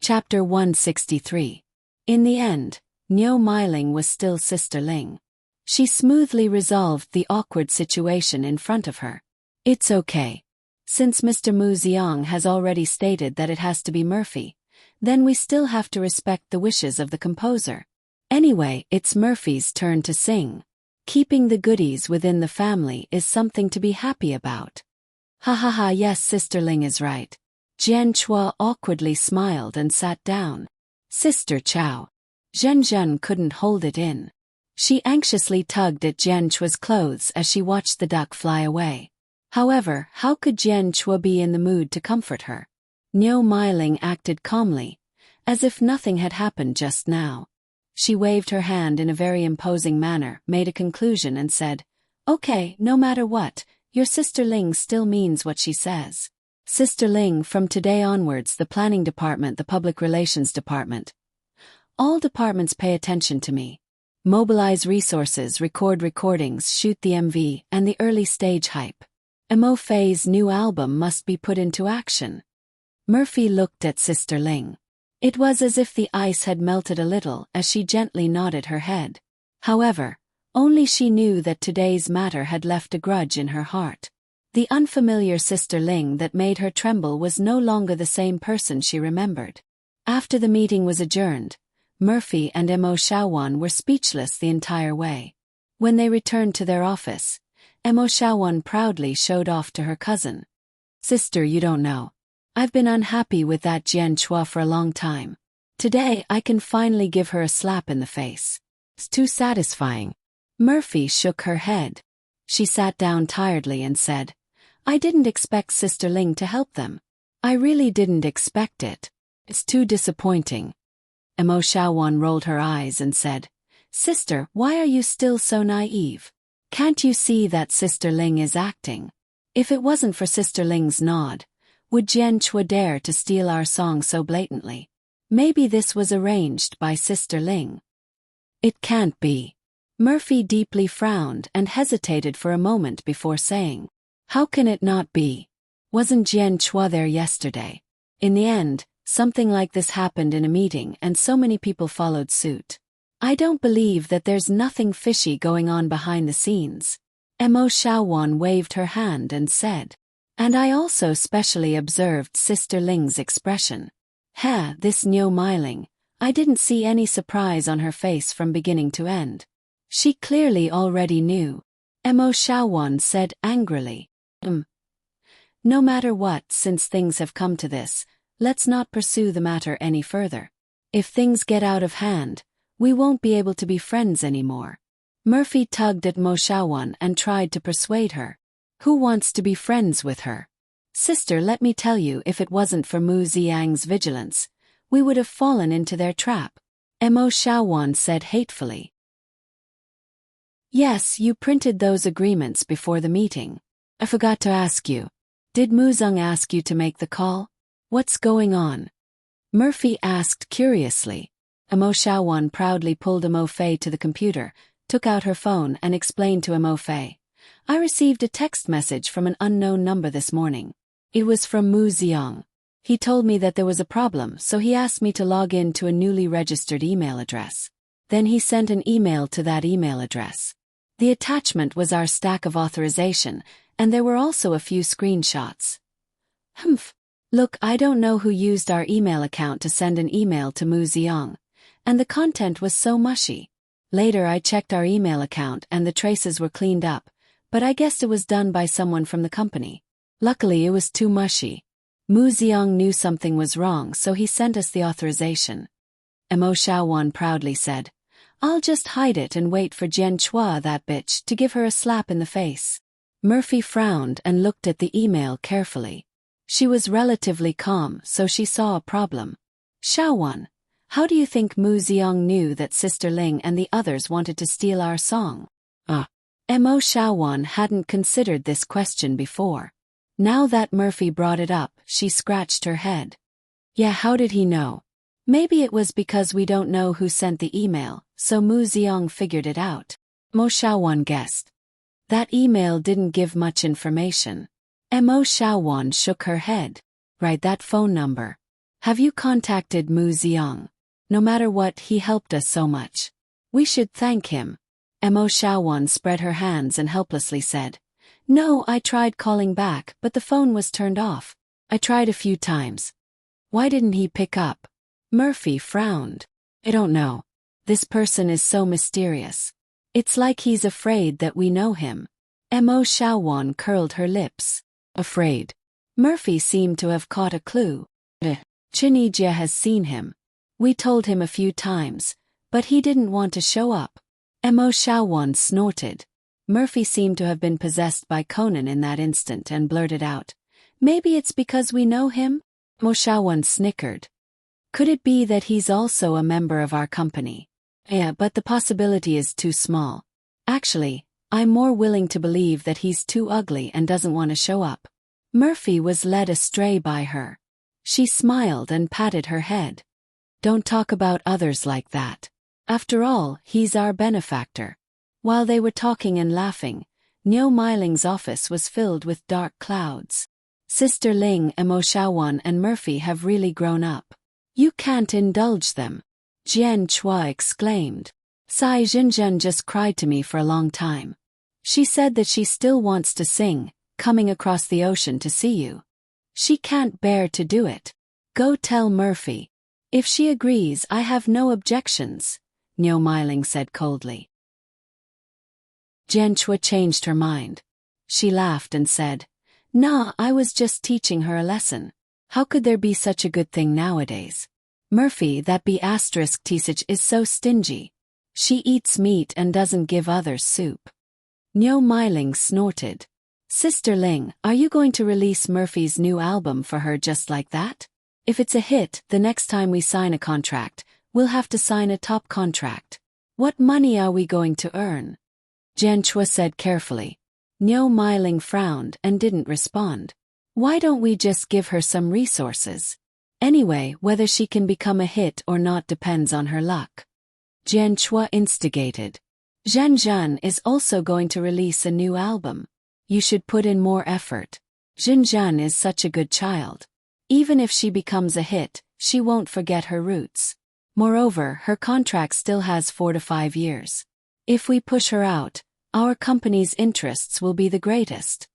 Chapter 163. In the end, Niu Meiling was still Sister Ling. She smoothly resolved the awkward situation in front of her. It's okay. Since Mr. Mu Xiang has already stated that it has to be Murphy, then we still have to respect the wishes of the composer. Anyway, it's Murphy's turn to sing. Keeping the goodies within the family is something to be happy about. Ha ha ha, yes, Sister Ling is right. Jian Chua awkwardly smiled and sat down. Sister Chow. Zhen Zhen couldn't hold it in. She anxiously tugged at Jian Chua's clothes as she watched the duck fly away. However, how could Jian Chua be in the mood to comfort her? Niu Meiling acted calmly, as if nothing had happened just now. She waved her hand in a very imposing manner, made a conclusion and said, "Okay, no matter what, your Sister Ling still means what she says. Sister Ling, from today onwards the planning department, the public relations department. All departments pay attention to me. Mobilize resources, record recordings, shoot the MV, and the early stage hype. Mo Fei's new album must be put into action." Murphy looked at Sister Ling. It was as if the ice had melted a little as she gently nodded her head. However, only she knew that today's matter had left a grudge in her heart. The unfamiliar Sister Ling that made her tremble was no longer the same person she remembered. After the meeting was adjourned, Murphy and Mo Xiaowan were speechless the entire way. When they returned to their office, Mo Xiaowan proudly showed off to her cousin. "Sister, you don't know. I've been unhappy with that Jian Chua for a long time. Today I can finally give her a slap in the face. It's too satisfying." Murphy shook her head. She sat down tiredly and said, "I didn't expect Sister Ling to help them. I really didn't expect it. It's too disappointing." Mo Xiaowan rolled her eyes and said, "Sister, why are you still so naive? Can't you see that Sister Ling is acting? If it wasn't for Sister Ling's nod, would Jian Chua dare to steal our song so blatantly? Maybe this was arranged by Sister Ling." "It can't be." Murphy deeply frowned and hesitated for a moment before saying, "How can it not be? Wasn't Jian Chua there yesterday?" In the end, something like this happened in a meeting and so many people followed suit. "I don't believe that there's nothing fishy going on behind the scenes." Mo Xiaowan waved her hand and said, "And I also specially observed Sister Ling's expression. This Niu Meiling, I didn't see any surprise on her face from beginning to end. She clearly already knew." Mo Xiaowan said angrily, "No matter what, since things have come to this, let's not pursue the matter any further. If things get out of hand, we won't be able to be friends anymore." Murphy tugged at Mo Xiaowan and tried to persuade her. "Who wants to be friends with her? Sister, let me tell you, if it wasn't for Mu Xiang's vigilance, we would have fallen into their trap." Mo Xiaowan said hatefully. "Yes, you printed those agreements before the meeting. I forgot to ask you. Did Mu Zeng ask you to make the call? What's going on?" Murphy asked curiously. Mo Xiaowan proudly pulled Mo Fei to the computer, took out her phone and explained to Mo Fei, "I received a text message from an unknown number this morning. It was from Mu Xiang. He told me that there was a problem, so he asked me to log in to a newly registered email address. Then he sent an email to that email address. The attachment was our stack of authorization, and there were also a few screenshots. Look, I don't know who used our email account to send an email to Mu Xiang, and the content was so mushy. Later I checked our email account and the traces were cleaned up, but I guessed it was done by someone from the company. Luckily it was too mushy. Mu Xiang knew something was wrong, so he sent us the authorization." Mo Xiaowan proudly said, "I'll just hide it and wait for Jian Chua, that bitch, to give her a slap in the face." Murphy frowned and looked at the email carefully. She was relatively calm, so she saw a problem. "Xiaowan, how do you think Mu Xiang knew that Sister Ling and the others wanted to steal our song?" Mo Xiaowan hadn't considered this question before. Now that Murphy brought it up, she scratched her head. "Yeah, how did he know? Maybe it was because we don't know who sent the email, so Mu Xiang figured it out." Mo Xiaowan guessed. "That email didn't give much information." Mo Xiaowan shook her head. "Right, that phone number. Have you contacted Mu Xiang? No matter what, he helped us so much. We should thank him. Mo Xiaowan spread her hands and helplessly said, No, I tried calling back, but the phone was turned off. I tried a few times. Why didn't he pick up? Murphy frowned. I don't know. This person is so mysterious. It's like he's afraid that we know him. Mo Xiaowan curled her lips. Afraid. Murphy seemed to have caught a clue. Chinijia has seen him. We told him a few times, but he didn't want to show up. Mo Xiaowan snorted. Murphy seemed to have been possessed by Conan in that instant and blurted out, Maybe it's because we know him? Mo Xiaowan snickered. Could it be that he's also a member of our company? Yeah, but the possibility is too small. Actually, I'm more willing to believe that he's too ugly and doesn't want to show up. Murphy was led astray by her. She smiled and patted her head. Don't talk about others like that. After all, he's our benefactor. While they were talking and laughing, Niu Miling's office was filled with dark clouds. Sister Ling, Mo Xiaowan and Murphy have really grown up. You can't indulge them. Jian Chua exclaimed. Sai Jinzhen just cried to me for a long time. She said that she still wants to sing, coming across the ocean to see you. She can't bear to do it. Go tell Murphy. If she agrees, I have no objections, Niu Miling said coldly. Jian Chua changed her mind. She laughed and said, Nah, I was just teaching her a lesson. How could there be such a good thing nowadays? Murphy, that B** Tisich is so stingy. She eats meat and doesn't give others soup. Niu Miling snorted. Sister Ling, are you going to release Murphy's new album for her just like that? If it's a hit, the next time we sign a contract, we'll have to sign a top contract. What money are we going to earn? Jian Chua said carefully. Niu Miling frowned and didn't respond. Why don't we just give her some resources? Anyway, whether she can become a hit or not depends on her luck. Jian Chua instigated. Zhan Zhan is also going to release a new album. You should put in more effort. Zhan Zhan is such a good child. Even if she becomes a hit, she won't forget her roots. Moreover, her contract still has 4 to 5 years. If we push her out, our company's interests will be the greatest.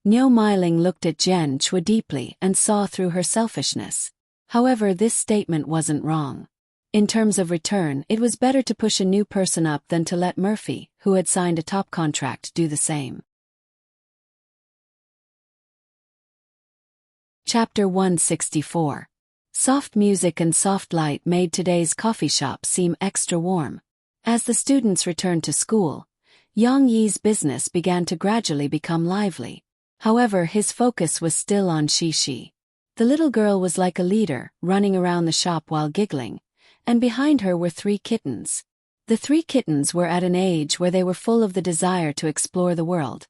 Niu Miling looked at Jian Chua deeply and saw through her selfishness. However, this statement wasn't wrong. In terms of return, it was better to push a new person up than to let Murphy, who had signed a top contract, do the same. Chapter 164. Soft music and soft light made today's coffee shop seem extra warm. As the students returned to school, Yang Yi's business began to gradually become lively. However, his focus was still on Xixi. The little girl was like a leader, running around the shop while giggling, and behind her were 3 kittens. The 3 kittens were at an age where they were full of the desire to explore the world,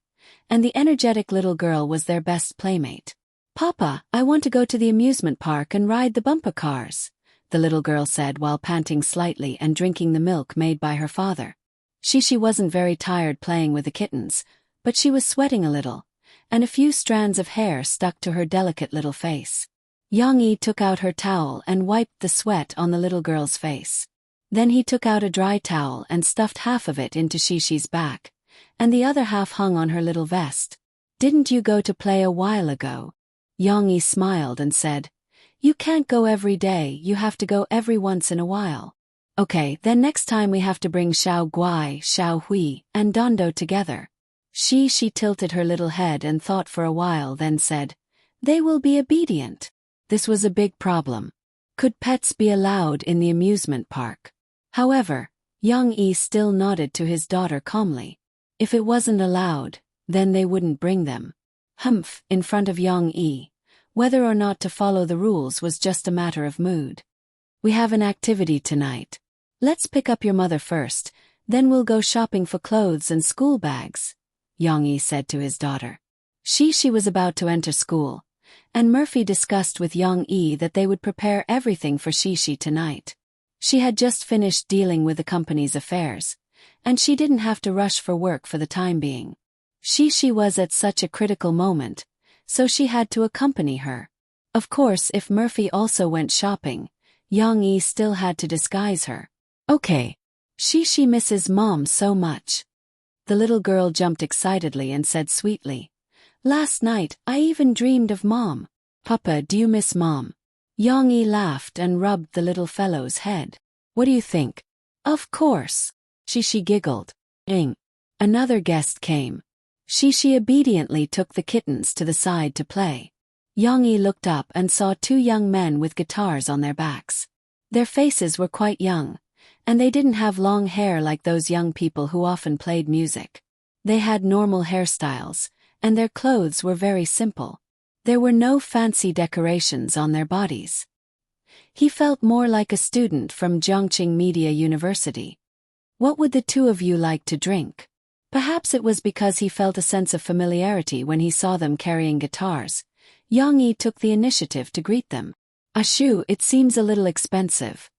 and the energetic little girl was their best playmate. Papa, I want to go to the amusement park and ride the bumper cars, the little girl said while panting slightly and drinking the milk made by her father. Xixi wasn't very tired playing with the kittens, but she was sweating a little, and a few strands of hair stuck to her delicate little face. Yang Yi took out her towel and wiped the sweat on the little girl's face. Then he took out a dry towel and stuffed half of it into Xixi's back, and the other half hung on her little vest. Didn't you go to play a while ago? Yang Yi smiled and said, You can't go every day, you have to go every once in a while. Okay, then next time we have to bring Xiao Guai, Xiao Hui, and Dondo together. She tilted her little head and thought for a while, then said, They will be obedient. This was a big problem. Could pets be allowed in the amusement park? However, Yang Yi still nodded to his daughter calmly. If it wasn't allowed, then they wouldn't bring them. Humph, in front of Yang Yi. Whether or not to follow the rules was just a matter of mood. We have an activity tonight. Let's pick up your mother first, then we'll go shopping for clothes and school bags, Yang Yi said to his daughter. She was about to enter school, and Murphy discussed with Yang Yi that they would prepare everything for Xixi tonight. She had just finished dealing with the company's affairs, and she didn't have to rush for work for the time being. Xixi was at such a critical moment, so she had to accompany her. Of course, if Murphy also went shopping, Yang Yi still had to disguise her. Okay. She misses Mom so much. The little girl jumped excitedly and said sweetly, "Last night, I even dreamed of Mom. Papa, do you miss Mom?" Yang Yi laughed and rubbed the little fellow's head. "What do you think?" "Of course." She giggled. Ing. Another guest came. She obediently took the kittens to the side to play. Yang Yi looked up and saw two young men with guitars on their backs. Their faces were quite young, and they didn't have long hair like those young people who often played music. They had normal hairstyles, and their clothes were very simple. There were no fancy decorations on their bodies. He felt more like a student from Zhongqing Media University. "What would the two of you like to drink?" Perhaps it was because he felt a sense of familiarity when he saw them carrying guitars. Yang Yi took the initiative to greet them. "Ashu, it seems a little expensive."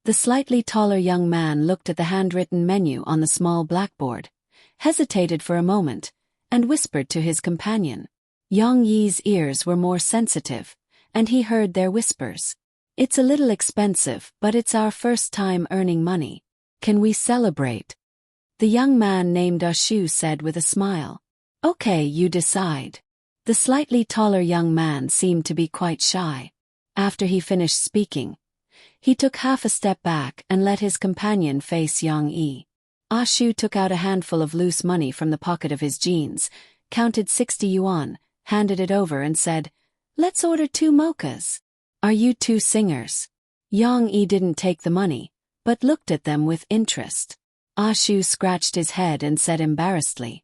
The slightly taller young man looked at the handwritten menu on the small blackboard, hesitated for a moment, and whispered to his companion. Yang Yi's ears were more sensitive, and he heard their whispers. "It's a little expensive, but it's our first time earning money. Can we celebrate?" The young man named Ashu said with a smile. "Okay, you decide." The slightly taller young man seemed to be quite shy. After he finished speaking, he took half a step back and let his companion face Yang Yi. Ashu took out a handful of loose money from the pocket of his jeans, counted 60 yuan, handed it over and said, "Let's order 2 mochas. Are you 2 singers?" Yang Yi didn't take the money, but looked at them with interest. Ashu scratched his head and said embarrassedly,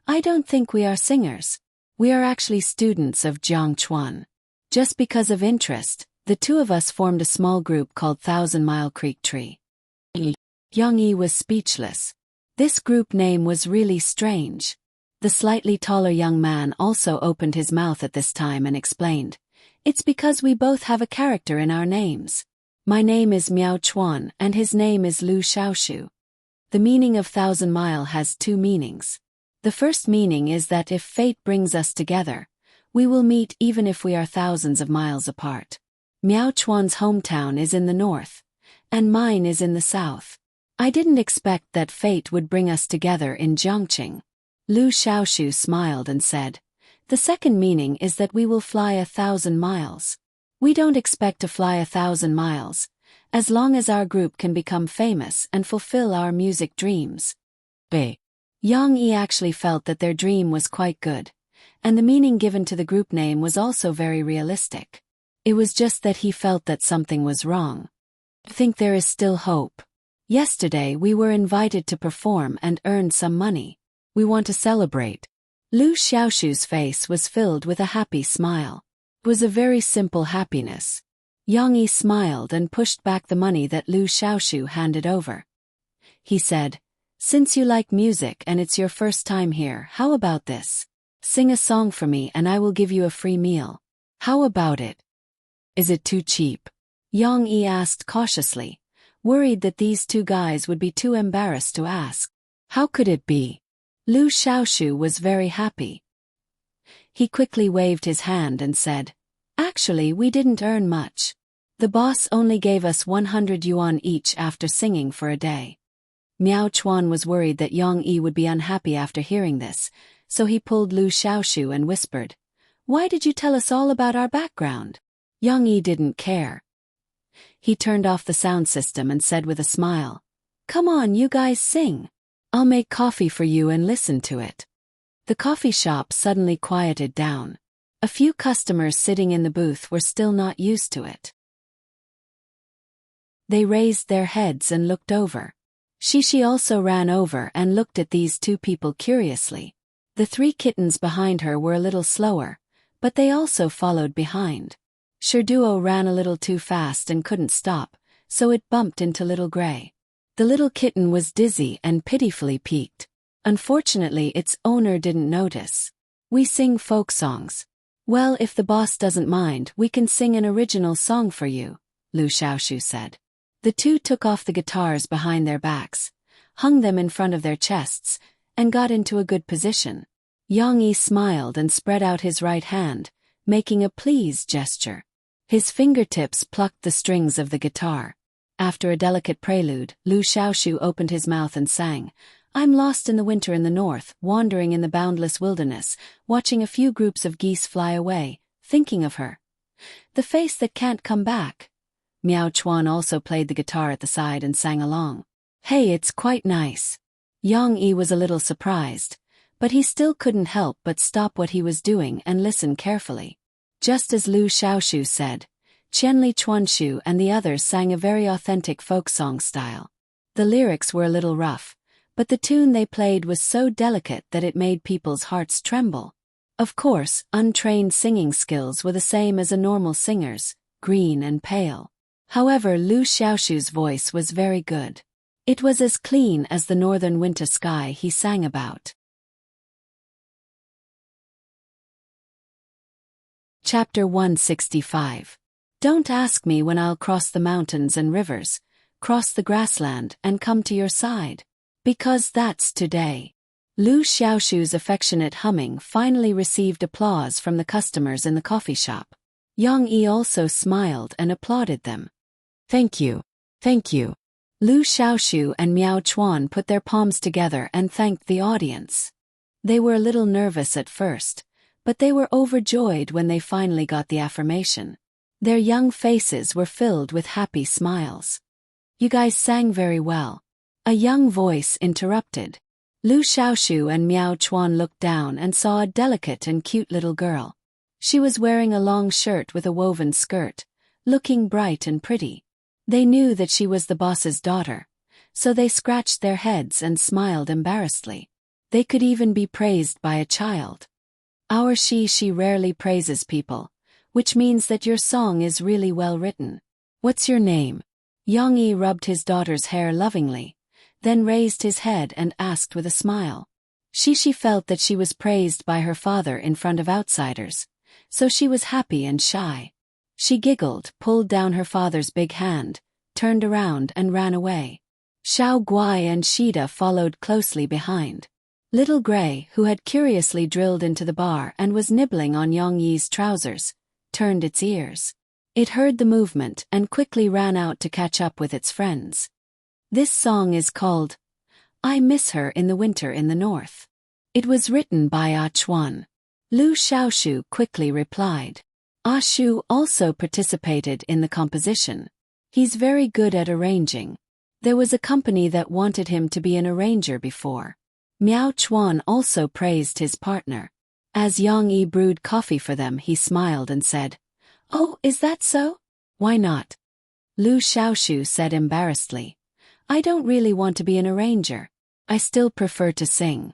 "I don't think we are singers. We are actually students of Jiangchuan." Just because of interest, the two of us formed a small group called 1,000 Mile Creek Tree. Yang Yi was speechless. This group name was really strange. The slightly taller young man also opened his mouth at this time and explained, "It's because we both have a character in our names. My name is Miao Chuan and his name is Lu Xiaoshu." The meaning of 1,000 Mile has 2 meanings. The first meaning is that if fate brings us together, we will meet even if we are thousands of miles apart. Miao Chuan's hometown is in the north, and mine is in the south. I didn't expect that fate would bring us together in Zhongqing. Lu Xiaoshu smiled and said, "The second meaning is that we will fly 1,000 miles. We don't expect to fly 1,000 miles, as long as our group can become famous and fulfill our music dreams." Yang Yi actually felt that their dream was quite good, and the meaning given to the group name was also very realistic. It was just that he felt that something was wrong. "I think there is still hope. Yesterday we were invited to perform and earn some money. We want to celebrate." Lu Xiaoshu's face was filled with a happy smile. It was a very simple happiness. Yang Yi smiled and pushed back the money that Lu Xiaoshu handed over. He said, "Since you like music and it's your first time here, how about this? Sing a song for me and I will give you a free meal. How about it?" "Is it too cheap?" Yang Yi asked cautiously, worried that these two guys would be too embarrassed to ask. "How could it be?" Lu Xiaoshu was very happy. He quickly waved his hand and said, "Actually, we didn't earn much. The boss only gave us 100 yuan each after singing for a day." Miao Chuan was worried that Yang Yi would be unhappy after hearing this, so he pulled Lu Xiaoshu and whispered, "Why did you tell us all about our background?" Yang Yi didn't care. He turned off the sound system and said with a smile, "Come on, you guys sing. I'll make coffee for you and listen to it." The coffee shop suddenly quieted down. A few customers sitting in the booth were still not used to it. They raised their heads and looked over. Shishi also ran over and looked at these two people curiously. The 3 kittens behind her were a little slower, but they also followed behind. Sherduo ran a little too fast and couldn't stop, so it bumped into Little Gray. The little kitten was dizzy and pitifully peaked. Unfortunately, its owner didn't notice. "We sing folk songs." "Well, if the boss doesn't mind, we can sing an original song for you," Lu Xiaoshu said. The two took off the guitars behind their backs, hung them in front of their chests, and got into a good position. Yang Yi smiled and spread out his right hand, making a please gesture. His fingertips plucked the strings of the guitar. After a delicate prelude, Lu Xiaoshu opened his mouth and sang, "I'm lost in the winter in the north, wandering in the boundless wilderness, watching a few groups of geese fly away, thinking of her. The face that can't come back." Miao Chuan also played the guitar at the side and sang along. "Hey, it's quite nice." Yang Yi was a little surprised, but he still couldn't help but stop what he was doing and listen carefully. Just as Lu Xiaoshu said, Qianli Chuanshu and the others sang a very authentic folk song style. The lyrics were a little rough, but the tune they played was so delicate that it made people's hearts tremble. Of course, untrained singing skills were the same as a normal singer's, green and pale. However, Lu Xiaoshu's voice was very good. It was as clean as the northern winter sky he sang about. Chapter 165. Don't ask me when I'll cross the mountains and rivers, cross the grassland and come to your side. Because that's today. Lu Xiaoshu's affectionate humming finally received applause from the customers in the coffee shop. Yang Yi also smiled and applauded them. "Thank you. Thank you." Lu Xiaoshu and Miao Chuan put their palms together and thanked the audience. They were a little nervous at first, but they were overjoyed when they finally got the affirmation. Their young faces were filled with happy smiles. "You guys sang very well." A young voice interrupted. Lu Xiaoshu and Miao Chuan looked down and saw a delicate and cute little girl. She was wearing a long shirt with a woven skirt, looking bright and pretty. They knew that she was the boss's daughter, so they scratched their heads and smiled embarrassedly. They could even be praised by a child. Our she rarely praises people, which means that your song is really well written. What's your name? Yang Yi rubbed his daughter's hair lovingly, then raised his head and asked with a smile. She felt that she was praised by her father in front of outsiders, so she was happy and shy. She giggled, pulled down her father's big hand, turned around and ran away. Xiao Guai and Shida followed closely behind. Little Gray, who had curiously drilled into the bar and was nibbling on Yang Yi's trousers, turned its ears. It heard the movement and quickly ran out to catch up with its friends. This song is called "I Miss Her in the Winter in the North." It was written by Ah Chuan. Lu Xiaoshu quickly replied. Ah Shu also participated in the composition. He's very good at arranging. There was a company that wanted him to be an arranger before. Miao Chuan also praised his partner. As Yang Yi brewed coffee for them, he smiled and said, "Oh, is that so? Why not?" Lu Xiaoshu said embarrassedly, "I don't really want to be an arranger. I still prefer to sing."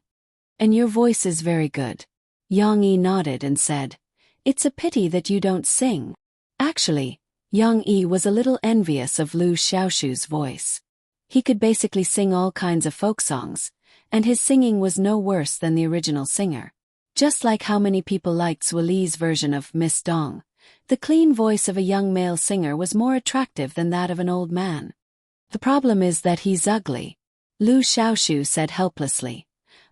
"And your voice is very good." Yang Yi nodded and said, "It's a pity that you don't sing." Actually, Yang Yi was a little envious of Lu Xiaoshu's voice. He could basically sing all kinds of folk songs, and his singing was no worse than the original singer. Just like how many people liked Sui Li's version of Miss Dong, the clean voice of a young male singer was more attractive than that of an old man. "The problem is that he's ugly," Lu Xiaoshu said helplessly.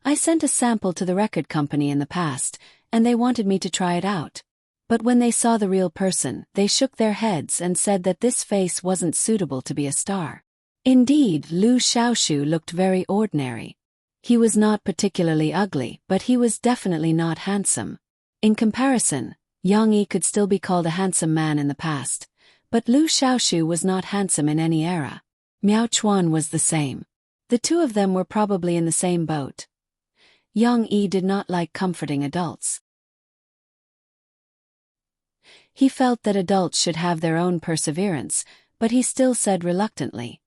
"I sent a sample to the record company in the past, and they wanted me to try it out. But when they saw the real person, they shook their heads and said that this face wasn't suitable to be a star." Indeed, Lu Xiaoshu looked very ordinary. He was not particularly ugly, but he was definitely not handsome. In comparison, Yang Yi could still be called a handsome man in the past, but Lu Xiaoshu was not handsome in any era. Miao Chuan was the same. The two of them were probably in the same boat. Yang Yi did not like comforting adults. He felt that adults should have their own perseverance, but he still said reluctantly,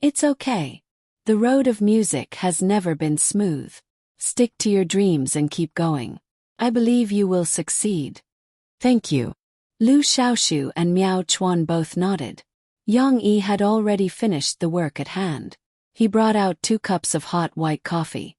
"It's okay. The road of music has never been smooth. Stick to your dreams and keep going. I believe you will succeed." "Thank you." Lu Xiaoshu and Miao Chuan both nodded. Yang Yi had already finished the work at hand. He brought out 2 cups of hot white coffee.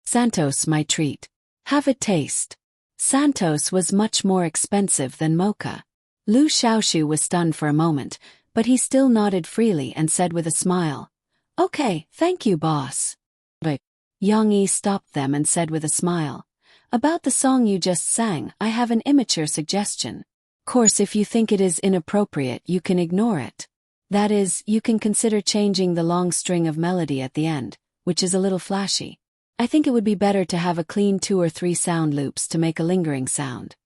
"Santos, my treat. Have a taste." Santos was much more expensive than mocha. Lu Xiaoshu was stunned for a moment, but he still nodded freely and said with a smile, "Okay, thank you, boss." But Yang Yi stopped them and said with a smile, About the song you just sang, I have an immature suggestion. Course, if you think it is inappropriate, you can ignore it. That is, you can consider changing the long string of melody at the end, which is a little flashy. I think it would be better to have a clean 2 or 3 sound loops to make a lingering sound.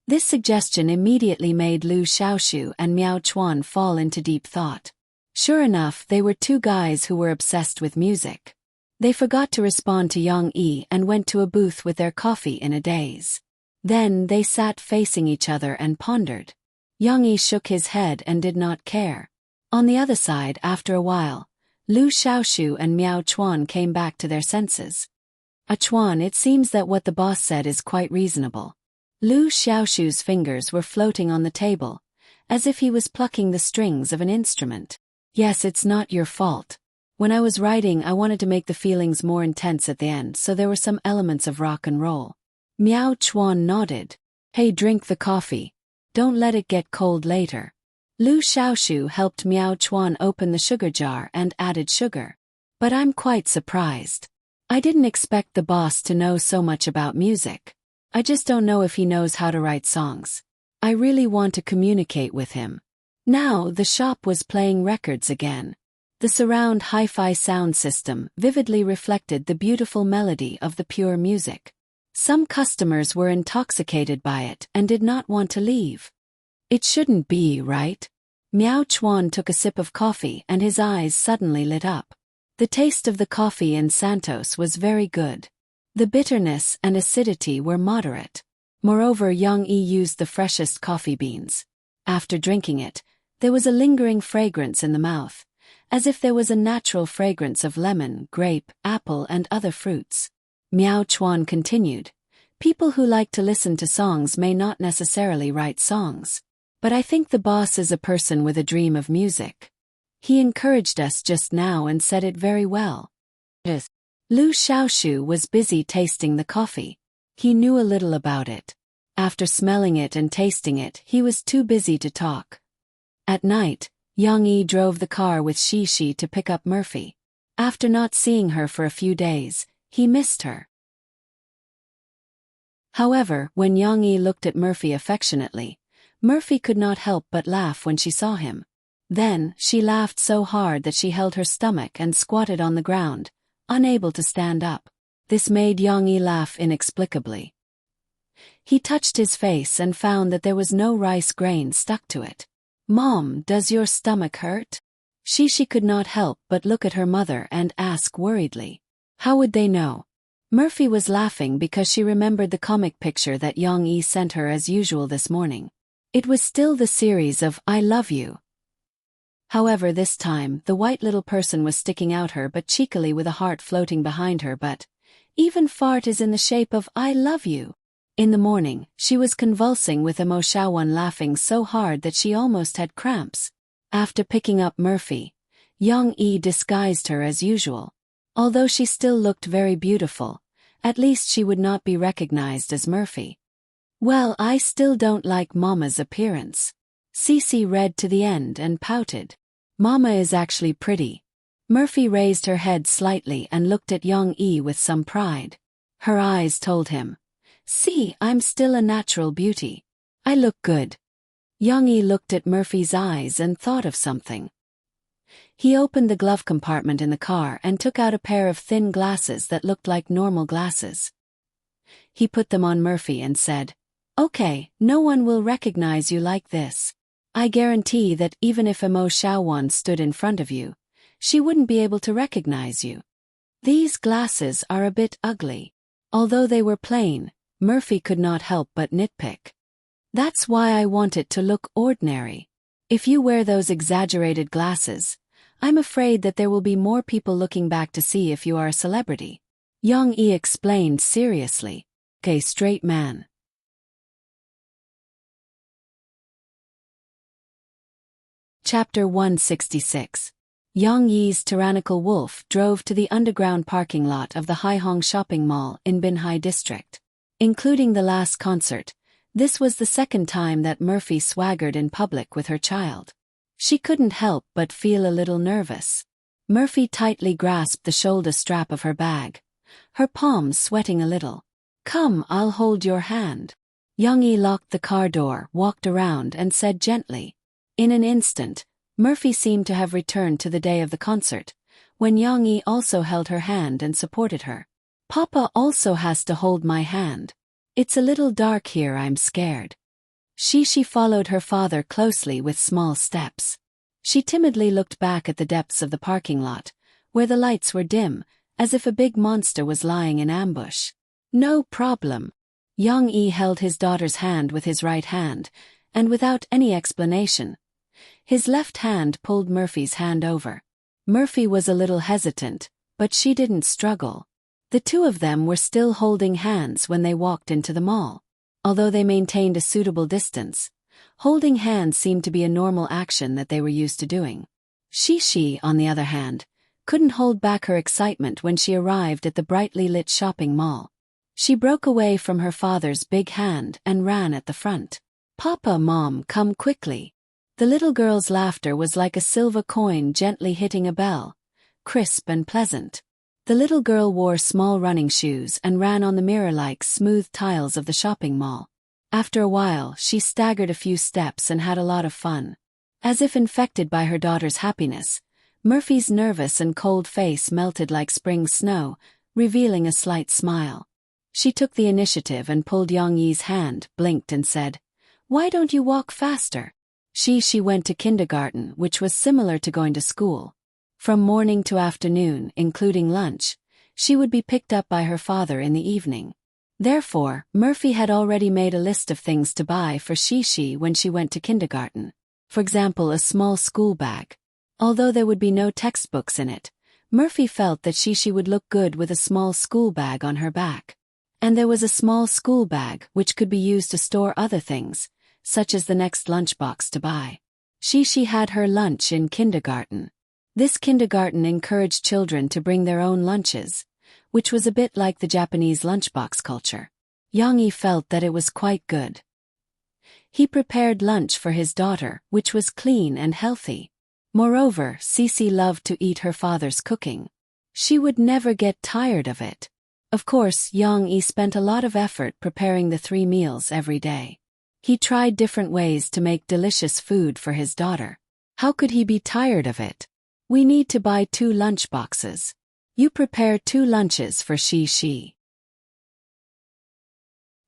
This suggestion immediately made Lu Xiaoshu and Miao Chuan fall into deep thought. Sure enough, they were 2 guys who were obsessed with music. They forgot to respond to Yang Yi and went to a booth with their coffee in a daze. Then they sat facing each other and pondered. Yang Yi shook his head and did not care. On the other side, after a while, Lu Xiaoshu and Miao Chuan came back to their senses. Chuan, it seems that what the boss said is quite reasonable. Lu Xiaoshu's fingers were floating on the table, as if he was plucking the strings of an instrument. Yes, it's not your fault. When I was writing, I wanted to make the feelings more intense at the end, so there were some elements of rock and roll. Miao Chuan nodded. Hey, drink the coffee. Don't let it get cold later. Lu Xiaoshu helped Miao Chuan open the sugar jar and added sugar. But I'm quite surprised. I didn't expect the boss to know so much about music. I just don't know if he knows how to write songs. I really want to communicate with him. Now the shop was playing records again. The surround hi-fi sound system vividly reflected the beautiful melody of the pure music. Some customers were intoxicated by it and did not want to leave. It shouldn't be, right? Miao Chuan took a sip of coffee and his eyes suddenly lit up. The taste of the coffee in Santos was very good. The bitterness and acidity were moderate. Moreover, Yang Yi used the freshest coffee beans. After drinking it, there was a lingering fragrance in the mouth, as if there was a natural fragrance of lemon, grape, apple and other fruits. Miao Chuan continued, people who like to listen to songs may not necessarily write songs. But I think the boss is a person with a dream of music. He encouraged us just now and said it very well. Yes. Lu Xiaoshu was busy tasting the coffee. He knew a little about it. After smelling it and tasting it, he was too busy to talk. At night, Yang Yi drove the car with Shishi to pick up Murphy. After not seeing her for a few days, he missed her. However, when Yang Yi looked at Murphy affectionately, Murphy could not help but laugh when she saw him. Then, she laughed so hard that she held her stomach and squatted on the ground, unable to stand up. This made Yang Yi laugh inexplicably. He touched his face and found that there was no rice grain stuck to it. Mom, does your stomach hurt? Shishi could not help but look at her mother and ask worriedly. How would they know? Murphy was laughing because she remembered the comic picture that Yang Yi sent her as usual this morning. It was still the series of I love you. However, this time, the white little person was sticking out her but cheekily with a heart floating behind her, but even fart is in the shape of I love you. In the morning, she was convulsing with Mo Xiaowan laughing so hard that she almost had cramps. After picking up Murphy, Yang Yi disguised her as usual. Although she still looked very beautiful, at least she would not be recognized as Murphy. Well, I still don't like Mama's appearance. Cece read to the end and pouted. Mama is actually pretty. Murphy raised her head slightly and looked at Yang Yi with some pride. Her eyes told him, see, I'm still a natural beauty. I look good. Yang Yi looked at Murphy's eyes and thought of something. He opened the glove compartment in the car and took out a pair of thin glasses that looked like normal glasses. He put them on Murphy and said, okay, no one will recognize you like this. I guarantee that even if Mo Xiaowan stood in front of you, she wouldn't be able to recognize you. These glasses are a bit ugly. Although they were plain, Murphy could not help but nitpick. That's why I want it to look ordinary. If you wear those exaggerated glasses, I'm afraid that there will be more people looking back to see if you are a celebrity. Yang Yi explained seriously. Okay, straight man. Chapter 166. Yang Yi's tyrannical wolf drove to the underground parking lot of the Haihong shopping mall in Binhai district. Including the last concert, this was the second time that Murphy swaggered in public with her child. She couldn't help but feel a little nervous. Murphy tightly grasped the shoulder strap of her bag, her palms sweating a little. Come, I'll hold your hand. Young-yi locked the car door, walked around and said gently. In an instant, Murphy seemed to have returned to the day of the concert, when Young-yi also held her hand and supported her. Papa also has to hold my hand. It's a little dark here, I'm scared. She followed her father closely with small steps. She timidly looked back at the depths of the parking lot, where the lights were dim, as if a big monster was lying in ambush. No problem. Young-yi held his daughter's hand with his right hand, and without any explanation, his left hand pulled Murphy's hand over. Murphy was a little hesitant, but she didn't struggle. The two of them were still holding hands when they walked into the mall. Although they maintained a suitable distance, holding hands seemed to be a normal action that they were used to doing. She, on the other hand, couldn't hold back her excitement when she arrived at the brightly lit shopping mall. She broke away from her father's big hand and ran at the front. Papa, Mom, come quickly. The little girl's laughter was like a silver coin gently hitting a bell, crisp and pleasant. The little girl wore small running shoes and ran on the mirror-like smooth tiles of the shopping mall. After a while, she staggered a few steps and had a lot of fun. As if infected by her daughter's happiness, Murphy's nervous and cold face melted like spring snow, revealing a slight smile. She took the initiative and pulled Young-yi's hand, blinked and said, "Why don't you walk faster?" She went to kindergarten, which was similar to going to school. From morning to afternoon, including lunch, she would be picked up by her father in the evening. Therefore, Murphy had already made a list of things to buy for She when she went to kindergarten. For example, a small school bag. Although there would be no textbooks in it, Murphy felt that She would look good with a small school bag on her back. And there was a small school bag which could be used to store other things, such as the next lunchbox to buy. She had her lunch in kindergarten. This kindergarten encouraged children to bring their own lunches, which was a bit like the Japanese lunchbox culture. Young-yi felt that it was quite good. He prepared lunch for his daughter, which was clean and healthy. Moreover, Cece loved to eat her father's cooking. She would never get tired of it. Of course, Young-yi spent a lot of effort preparing the 3 meals every day. He tried different ways to make delicious food for his daughter. How could he be tired of it? We need to buy 2 lunch boxes. You prepare 2 lunches for She.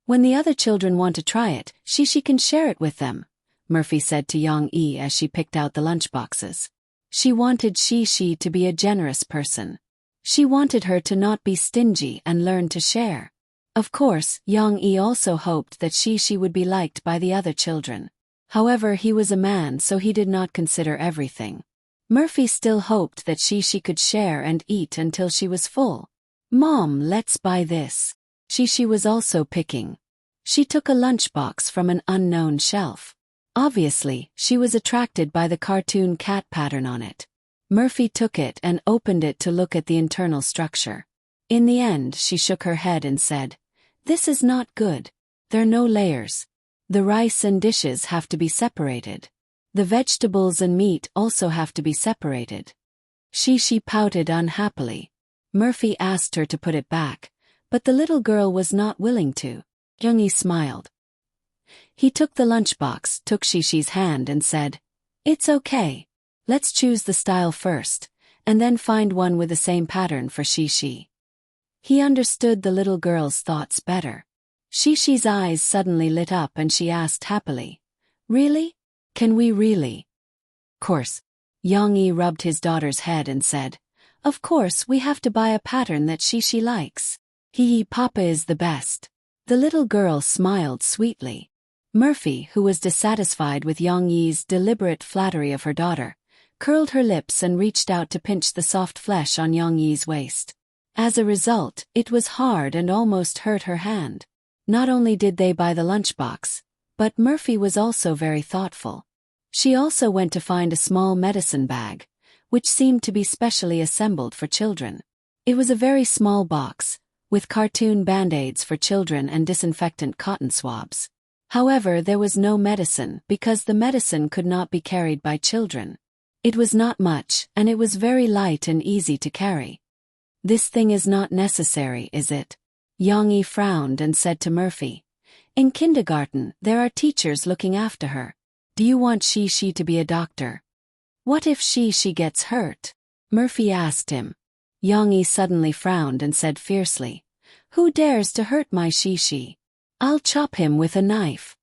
When the other children want to try it, She can share it with them, Murphy said to Young-yi as she picked out the lunch boxes. She wanted She to be a generous person. She wanted her to not be stingy and learn to share. Of course, Young-yi also hoped that She would be liked by the other children. However, he was a man, so he did not consider everything. Murphy still hoped that She could share and eat until she was full. Mom, let's buy this. She was also picking. She took a lunchbox from an unknown shelf. Obviously, she was attracted by the cartoon cat pattern on it. Murphy took it and opened it to look at the internal structure. In the end, she shook her head and said, "This is not good. There are no layers. The rice and dishes have to be separated. The vegetables and meat also have to be separated." She pouted unhappily. Murphy asked her to put it back, but the little girl was not willing to. Young-yi smiled. He took the lunchbox, took She's hand and said, "It's okay. Let's choose the style first, and then find one with the same pattern for She." He understood the little girl's thoughts better. She's eyes suddenly lit up and she asked happily, "Really? Can we really?" "Course." Young-yi rubbed his daughter's head and said, "Of course we have to buy a pattern that She likes. Papa is the best." The little girl smiled sweetly. Murphy, who was dissatisfied with Young-yi's deliberate flattery of her daughter, curled her lips and reached out to pinch the soft flesh on Young-yi's waist. As a result, it was hard and almost hurt her hand. Not only did they buy the lunchbox, but Murphy was also very thoughtful. She also went to find a small medicine bag, which seemed to be specially assembled for children. It was a very small box, with cartoon band-aids for children and disinfectant cotton swabs. However, there was no medicine because the medicine could not be carried by children. It was not much, and it was very light and easy to carry. "This thing is not necessary, is it?" Yang Yi frowned and said to Murphy, "In kindergarten, there are teachers looking after her. Do you want Shi to be a doctor?" "What if Shi gets hurt?" Murphy asked him. Yang Yi suddenly frowned and said fiercely, "Who dares to hurt my Shi? I'll chop him with a knife."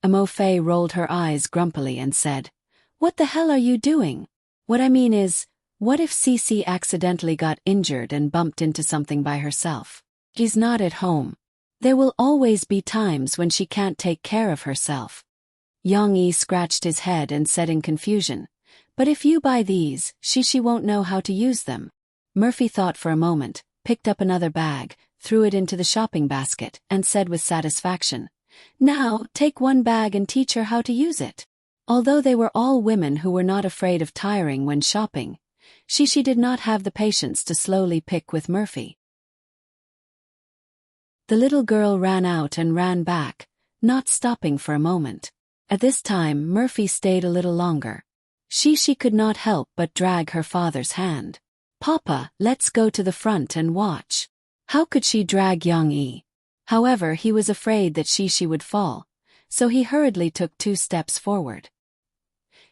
Amofei rolled her eyes grumpily and said, "What the hell are you doing? What I mean is, what if Cici accidentally got injured and bumped into something by herself? She's not at home. There will always be times when she can't take care of herself." Yang Yi scratched his head and said in confusion, "But if you buy these, she won't know how to use them." Murphy thought for a moment, picked up another bag, threw it into the shopping basket, and said with satisfaction, "Now, take one bag and teach her how to use it." Although they were all women who were not afraid of tiring when shopping, she did not have the patience to slowly pick with Murphy. The little girl ran out and ran back, not stopping for a moment. At this time Murphy stayed a little longer. She could not help but drag her father's hand. "Papa, let's go to the front and watch." How could she drag Yang Yi? However, he was afraid that she would fall, so he hurriedly took 2 steps forward.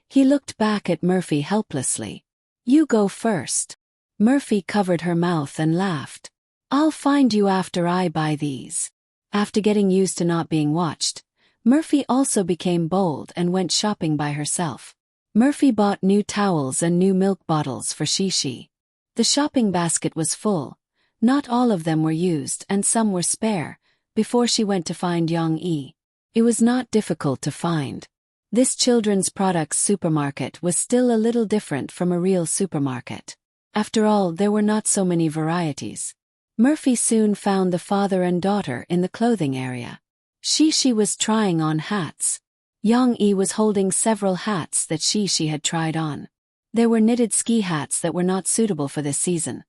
He looked back at Murphy helplessly. "You go first." Murphy covered her mouth and laughed. "I'll find you after I buy these." After getting used to not being watched, Murphy also became bold and went shopping by herself. Murphy bought new towels and new milk bottles for Shi. The shopping basket was full. Not all of them were used and some were spare, before she went to find Yang Yi. It was not difficult to find. This children's products supermarket was still a little different from a real supermarket. After all, there were not so many varieties. Murphy soon found the father and daughter in the clothing area. Shi was trying on hats. Yang Yi was holding several hats that Shi had tried on. There were knitted ski hats that were not suitable for this season.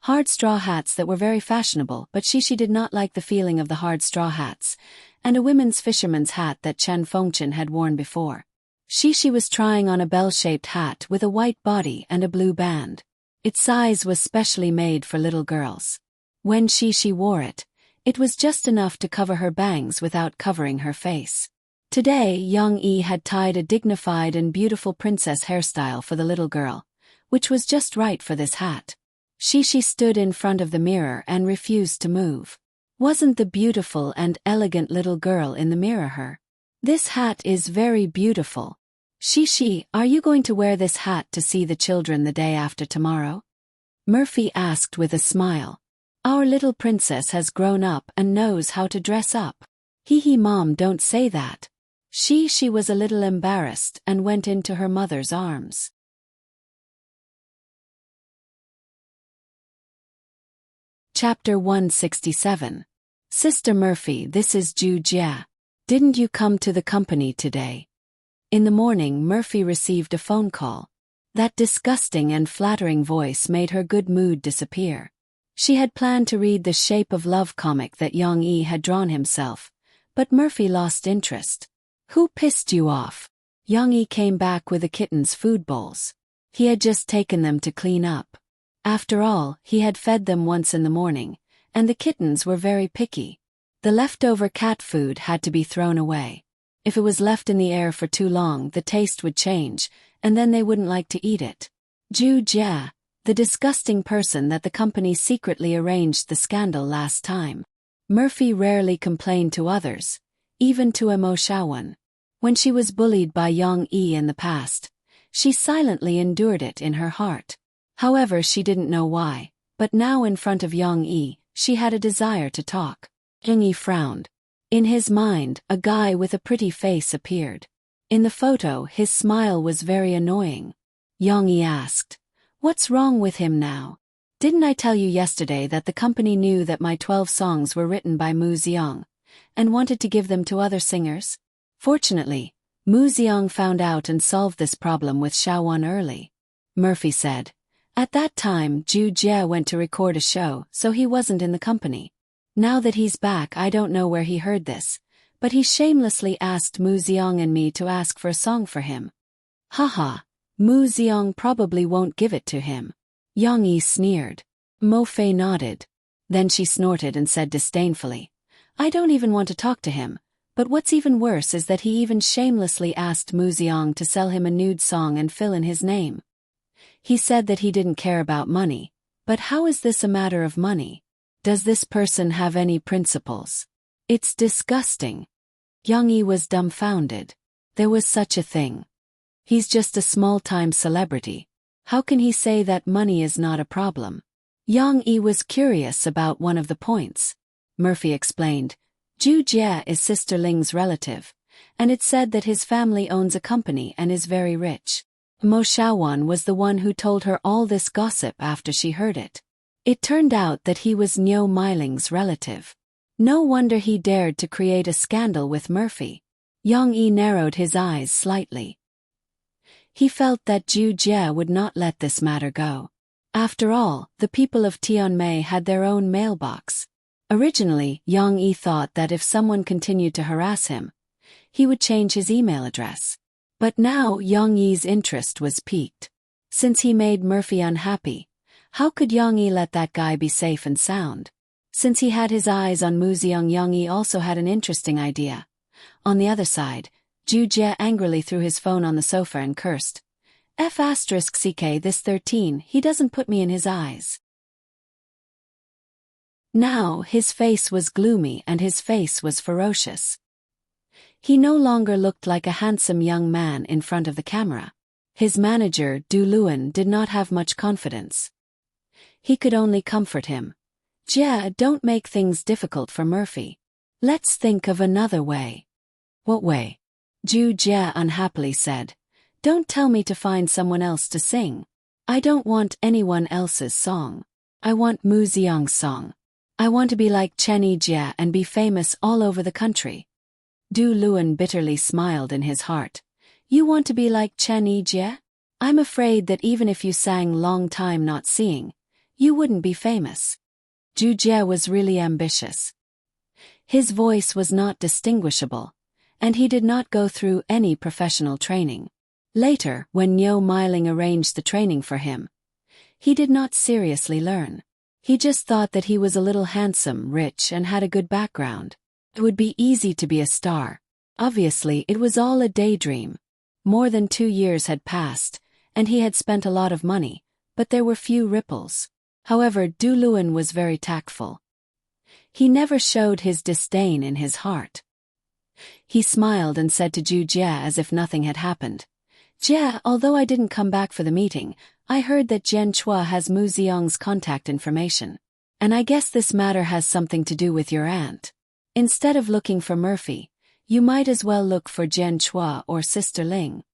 Hard straw hats that were very fashionable, but Shi did not like the feeling of the hard straw hats, and a women's fisherman's hat that Chen Fengchen had worn before. Shi was trying on a bell-shaped hat with a white body and a blue band. Its size was specially made for little girls. When Shi wore it, it was just enough to cover her bangs without covering her face. Today, Yang Yi had tied a dignified and beautiful princess hairstyle for the little girl, which was just right for this hat. Shi stood in front of the mirror and refused to move. Wasn't the beautiful and elegant little girl in the mirror her? "This hat is very beautiful. Shi, are you going to wear this hat to see the children the day after tomorrow?" Murphy asked with a smile. "Our little princess has grown up and knows how to dress up." Hee, Mom, don't say that." She was a little embarrassed and went into her mother's arms. Chapter 167. "Sister Murphy, this is Ju Jia. Didn't you come to the company today?" In the morning, Murphy received a phone call. That disgusting and flattering voice made her good mood disappear. She had planned to read the Shape of Love comic that Yang Yi had drawn himself, but Murphy lost interest. "Who pissed you off?" Yang Yi came back with the kitten's food bowls. He had just taken them to clean up. After all, he had fed them once in the morning, and the kittens were very picky. The leftover cat food had to be thrown away. If it was left in the air for too long, the taste would change, and then they wouldn't like to eat it. Ju Jia, the disgusting person that the company secretly arranged the scandal last time. Murphy rarely complained to others, even to Mo Shaowen. When she was bullied by Yang Yi in the past, she silently endured it in her heart. However, she didn't know why, but now in front of Yang Yi, she had a desire to talk. Yang Yi frowned. In his mind, a guy with a pretty face appeared. In the photo, his smile was very annoying. Yang Yi asked, "What's wrong with him now? Didn't I tell you yesterday that the company knew that my 12 songs were written by Mu Xiang, and wanted to give them to other singers? Fortunately, Mu Xiang found out and solved this problem with Shaowen early." Murphy said. At that time, Ju Jia went to record a show, so he wasn't in the company. Now that he's back, I don't know where he heard this, but he shamelessly asked Mu Xiang and me to ask for a song for him. Haha, Mu Xiang probably won't give it to him. Yang Yi sneered. Mo Fei nodded. Then she snorted and said disdainfully, I don't even want to talk to him, but what's even worse is that he even shamelessly asked Mu Xiang to sell him a nude song and fill in his name. He said that he didn't care about money, but how is this a matter of money? Does this person have any principles? It's disgusting. Yang Yi was dumbfounded. There was such a thing. He's just a small-time celebrity. How can he say that money is not a problem? Yang Yi was curious about one of the points. Murphy explained, Zhu Jie is Sister Ling's relative, and it's said that his family owns a company and is very rich. Mo Xiaowan was the one who told her all this gossip after she heard it. It turned out that he was Niu Miling's relative. No wonder he dared to create a scandal with Murphy. Yang Yi narrowed his eyes slightly. He felt that Zhu Jie would not let this matter go. After all, the people of Tianmei had their own mailbox. Originally, Yang Yi thought that if someone continued to harass him, he would change his email address. But now Yang Yi's interest was piqued. Since he made Murphy unhappy, how could Yang Yi let that guy be safe and sound? Since he had his eyes on Mu Xiang, Yang Yi also had an interesting idea. On the other side, Zhu Jie angrily threw his phone on the sofa and cursed. F***ck this 13, he doesn't put me in his eyes. Now his face was gloomy and his face was ferocious. He no longer looked like a handsome young man in front of the camera. His manager, Du Luan, did not have much confidence. He could only comfort him. Jie, don't make things difficult for Murphy. Let's think of another way. What way? Zhu Jie unhappily said. Don't tell me to find someone else to sing. I don't want anyone else's song. I want Mu Xiang's song. I want to be like Chen Yijie and be famous all over the country. Du Luan bitterly smiled in his heart. You want to be like Chen Yijie? I'm afraid that even if you sang Long Time Not Seeing, you wouldn't be famous. Zhu Jie was really ambitious. His voice was not distinguishable, and he did not go through any professional training. Later, when Niu Miling arranged the training for him, he did not seriously learn. He just thought that he was a little handsome, rich, and had a good background. It would be easy to be a star. Obviously, it was all a daydream. More than 2 years had passed, and he had spent a lot of money, but there were few ripples. However, Du Luan was very tactful. He never showed his disdain in his heart. He smiled and said to Zhu Jie as if nothing had happened. Jie, although I didn't come back for the meeting, I heard that Jian Chua has Mu Xiang's contact information. And I guess this matter has something to do with your aunt. Instead of looking for Murphy, you might as well look for Jian Chua or Sister Ling.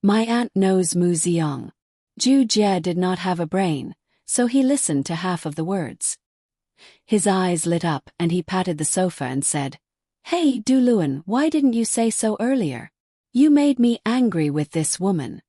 My aunt knows Mu Xiang. Zhu Jie did not have a brain, so he listened to half of the words. His eyes lit up and he patted the sofa and said, Hey, Du Luan, why didn't you say so earlier? You made me angry with this woman.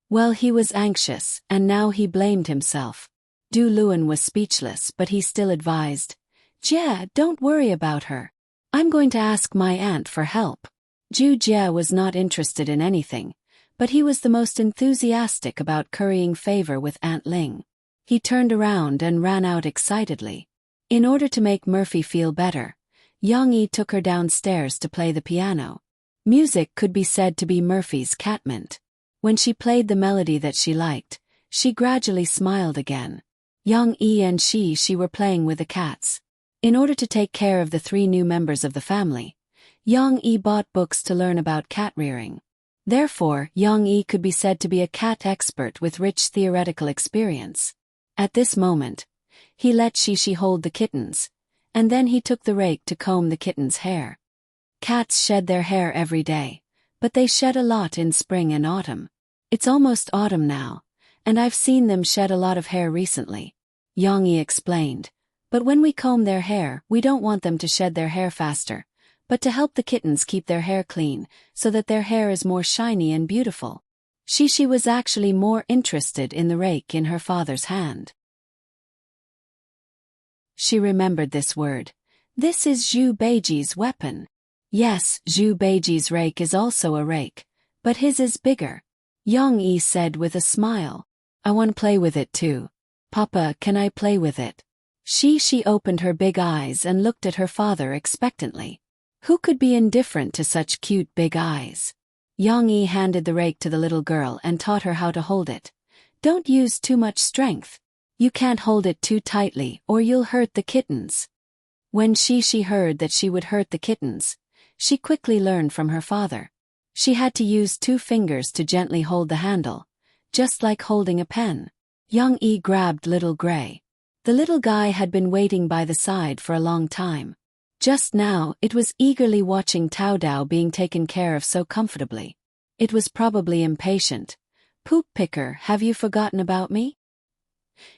Well, he was anxious, and now he blamed himself. Du Luan was speechless, but he still advised, Jie, don't worry about her. I'm going to ask my aunt for help. Zhu Jie was not interested in anything, but he was the most enthusiastic about currying favor with Aunt Ling. He turned around and ran out excitedly. In order to make Murphy feel better, Yang Yi took her downstairs to play the piano. Music could be said to be Murphy's catmint. When she played the melody that she liked, she gradually smiled again. Yang Yi and she were playing with the cats. In order to take care of the 3 new members of the family, Yang Yi bought books to learn about cat rearing. Therefore, Yang Yi could be said to be a cat expert with rich theoretical experience. At this moment, he let Shishi hold the kittens, and then he took the rake to comb the kittens' hair. Cats shed their hair every day, but they shed a lot in spring and autumn. It's almost autumn now, and I've seen them shed a lot of hair recently. Yang Yi explained, but when we comb their hair, we don't want them to shed their hair faster, but to help the kittens keep their hair clean, so that their hair is more shiny and beautiful. Shishi was actually more interested in the rake in her father's hand. She remembered this word. This is Zhu Beiji's weapon. Yes, Zhu Beiji's rake is also a rake, but his is bigger. Yang Yi said with a smile. I want to play with it too. Papa, can I play with it? She opened her big eyes and looked at her father expectantly. Who could be indifferent to such cute big eyes? Yang Yi handed the rake to the little girl and taught her how to hold it. Don't use too much strength. You can't hold it too tightly or you'll hurt the kittens. When she heard that she would hurt the kittens, she quickly learned from her father. She had to use 2 fingers to gently hold the handle, just like holding a pen. Yang Yi grabbed Little Gray. The little guy had been waiting by the side for a long time. Just now, it was eagerly watching Tao Dao being taken care of so comfortably. It was probably impatient. Poop picker, have you forgotten about me?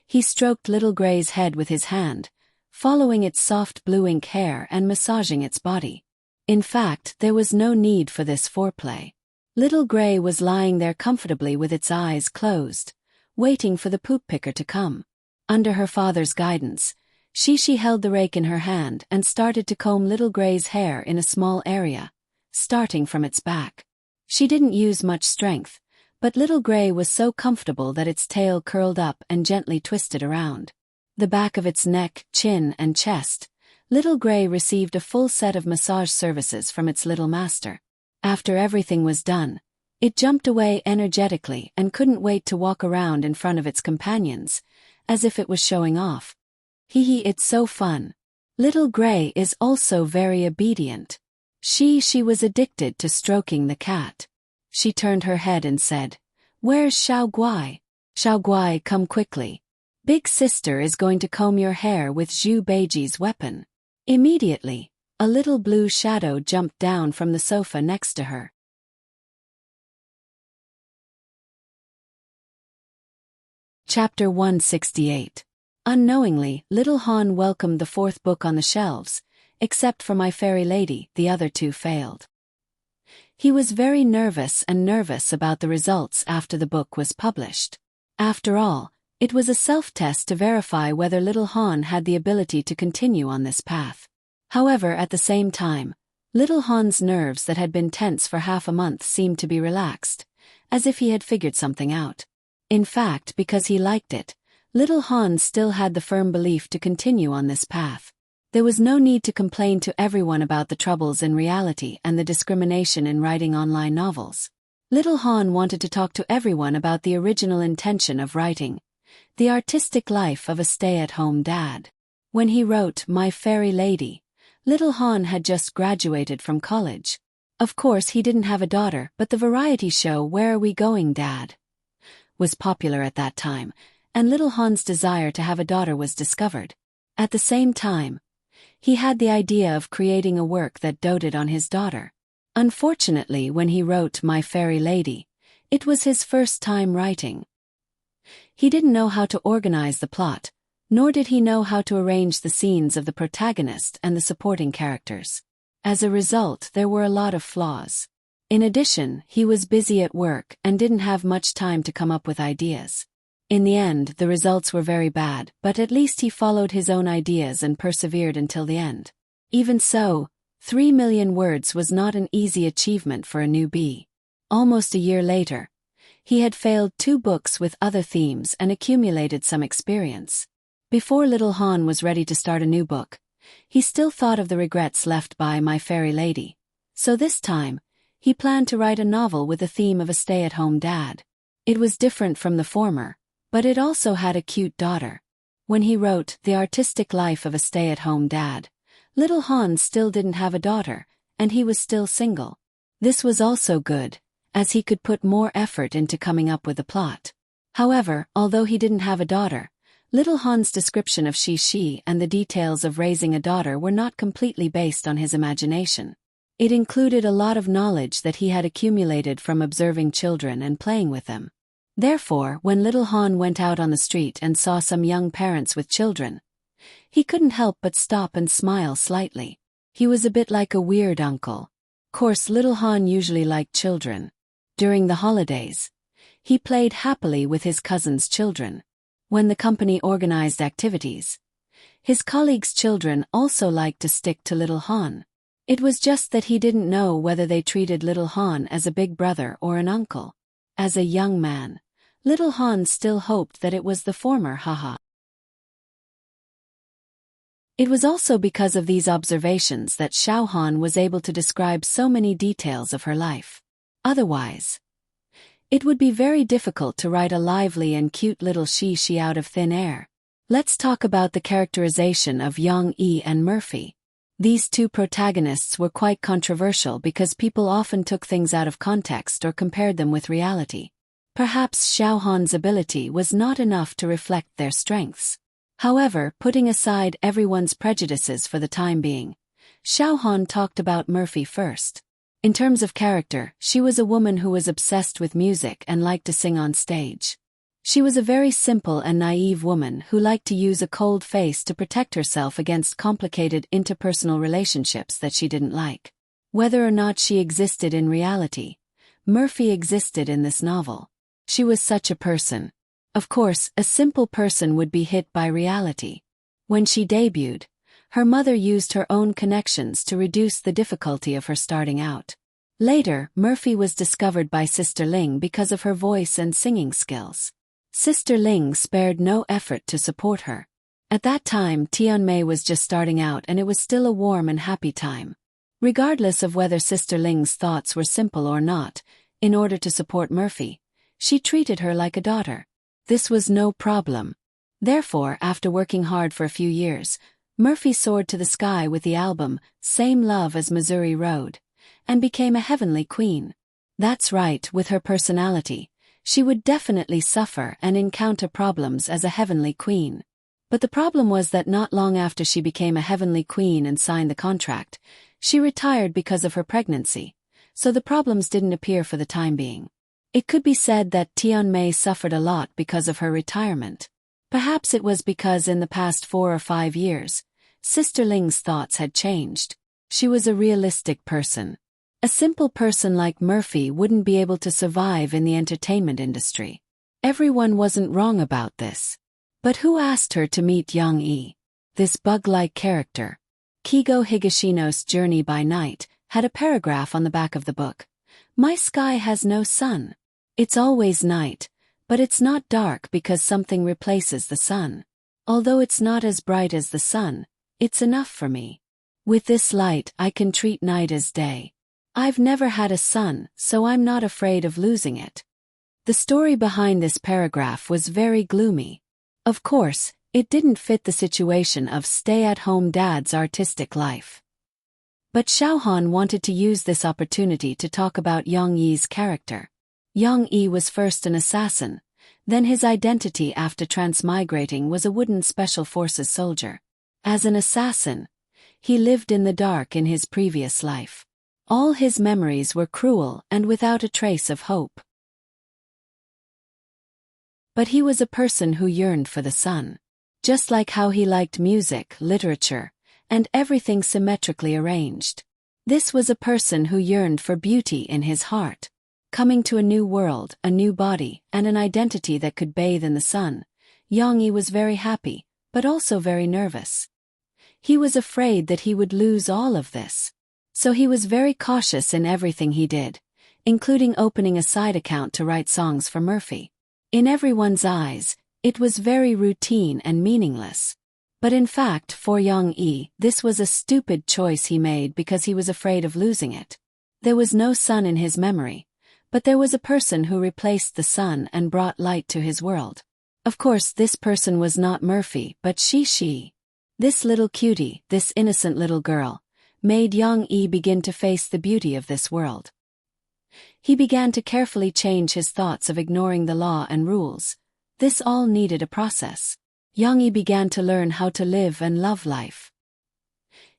He stroked Little Gray's head with his hand, following its soft blue ink hair and massaging its body. In fact, there was no need for this foreplay. Little Gray was lying there comfortably with its eyes closed, waiting for the poop picker to come. Under her father's guidance, she held the rake in her hand and started to comb Little Gray's hair in a small area, starting from its back. She didn't use much strength, but Little Gray was so comfortable that its tail curled up and gently twisted around. The back of its neck, chin, and chest, Little Gray received a full set of massage services from its little master. After everything was done, it jumped away energetically and couldn't wait to walk around in front of its companions, as if it was showing off. It's so fun. Little Gray is also very obedient. She was addicted to stroking the cat. She turned her head and said, "Where's Xiao Guai? Xiao Guai, come quickly. Big sister is going to comb your hair with Zhu Beiji's weapon." Immediately, a little blue shadow jumped down from the sofa next to her. Chapter 168. Unknowingly, little Han welcomed the 4th book on the shelves. Except for My Fairy Lady, the other 2 failed. He was very nervous about the results after the book was published. After all, it was a self-test to verify whether little Han had the ability to continue on this path. However, at the same time, little Han's nerves that had been tense for half a month seemed to be relaxed, as if he had figured something out. In fact, because he liked it, little Han still had the firm belief to continue on this path. There was no need to complain to everyone about the troubles in reality and the discrimination in writing online novels. Little Han wanted to talk to everyone about the original intention of writing, the artistic life of a stay-at-home dad. When he wrote My Fairy Lady, little Han had just graduated from college. Of course, he didn't have a daughter, but the variety show Where Are We Going, Dad? Was popular at that time, and little Han's desire to have a daughter was discovered. At the same time, he had the idea of creating a work that doted on his daughter. Unfortunately, when he wrote My Fairy Lady, it was his first time writing. He didn't know how to organize the plot, nor did he know how to arrange the scenes of the protagonist and the supporting characters. As a result, there were a lot of flaws. In addition, he was busy at work and didn't have much time to come up with ideas. In the end, the results were very bad, but at least he followed his own ideas and persevered until the end. Even so, 3 million words was not an easy achievement for a newbie. Almost a year later, he had failed 2 books with other themes and accumulated some experience. Before little Han was ready to start a new book, he still thought of the regrets left by My Fairy Lady. So this time, he planned to write a novel with the theme of a stay-at-home dad. It was different from the former, but it also had a cute daughter. When he wrote The Artistic Life of a Stay-at-Home Dad, little Han still didn't have a daughter, and he was still single. This was also good, as he could put more effort into coming up with the plot. However, although he didn't have a daughter, little Han's description of she and the details of raising a daughter were not completely based on his imagination. It included a lot of knowledge that he had accumulated from observing children and playing with them. Therefore, when little Han went out on the street and saw some young parents with children, he couldn't help but stop and smile slightly. He was a bit like a weird uncle. Of course, little Han usually liked children. During the holidays, he played happily with his cousin's children. When the company organized activities, his colleagues' children also liked to stick to little Han. It was just that he didn't know whether they treated little Han as a big brother or an uncle. As a young man, little Han still hoped that it was the former, haha. It was also because of these observations that Xiaohan was able to describe so many details of her life. Otherwise, it would be very difficult to write a lively and cute little Shi out of thin air. Let's talk about the characterization of Yang Yi and Murphy. These two protagonists were quite controversial because people often took things out of context or compared them with reality. Perhaps Xiaohan's ability was not enough to reflect their strengths. However, putting aside everyone's prejudices for the time being, Xiaohan talked about Murphy first. In terms of character, she was a woman who was obsessed with music and liked to sing on stage. She was a very simple and naive woman who liked to use a cold face to protect herself against complicated interpersonal relationships that she didn't like. Whether or not she existed in reality, Murphy existed in this novel. She was such a person. Of course, a simple person would be hit by reality. When she debuted, her mother used her own connections to reduce the difficulty of her starting out. Later, Murphy was discovered by Sister Ling because of her voice and singing skills. Sister Ling spared no effort to support her. At that time, Tianmei was just starting out and it was still a warm and happy time. Regardless of whether Sister Ling's thoughts were simple or not, in order to support Murphy, she treated her like a daughter. This was no problem. Therefore, after working hard for a few years, Murphy soared to the sky with the album Same Love as Missouri Road, and became a heavenly queen. That's right, with her personality, she would definitely suffer and encounter problems as a heavenly queen. But the problem was that not long after she became a heavenly queen and signed the contract, she retired because of her pregnancy, so the problems didn't appear for the time being. It could be said that Tianmei suffered a lot because of her retirement. Perhaps it was because in the past 4 or 5 years, Sister Ling's thoughts had changed. She was a realistic person. A simple person like Murphy wouldn't be able to survive in the entertainment industry. Everyone wasn't wrong about this. But who asked her to meet Yang Yi? This bug-like character. Kigo Higashino's Journey by Night had a paragraph on the back of the book. My sky has no sun. It's always night, but it's not dark because something replaces the sun. Although it's not as bright as the sun, it's enough for me. With this light I can treat night as day. I've never had a sun, so I'm not afraid of losing it. The story behind this paragraph was very gloomy. Of course, it didn't fit the situation of stay-at-home dad's artistic life. But Xiaohan wanted to use this opportunity to talk about Yang Yi's character. Yang Yi was first an assassin, then his identity after transmigrating was a wooden special forces soldier. As an assassin, he lived in the dark in his previous life. All his memories were cruel and without a trace of hope. But he was a person who yearned for the sun. Just like how he liked music, literature, and everything symmetrically arranged. This was a person who yearned for beauty in his heart. Coming to a new world, a new body, and an identity that could bathe in the sun, Yang Yi was very happy, but also very nervous. He was afraid that he would lose all of this. So he was very cautious in everything he did, including opening a side account to write songs for Murphy. In everyone's eyes, it was very routine and meaningless. But in fact, for Yang Yi, this was a stupid choice he made because he was afraid of losing it. There was no sun in his memory, but there was a person who replaced the sun and brought light to his world. Of course, this person was not Murphy, but she. This little cutie, this innocent little girl, made Yang Yi begin to face the beauty of this world. He began to carefully change his thoughts of ignoring the law and rules. This all needed a process. Yang Yi began to learn how to live and love life.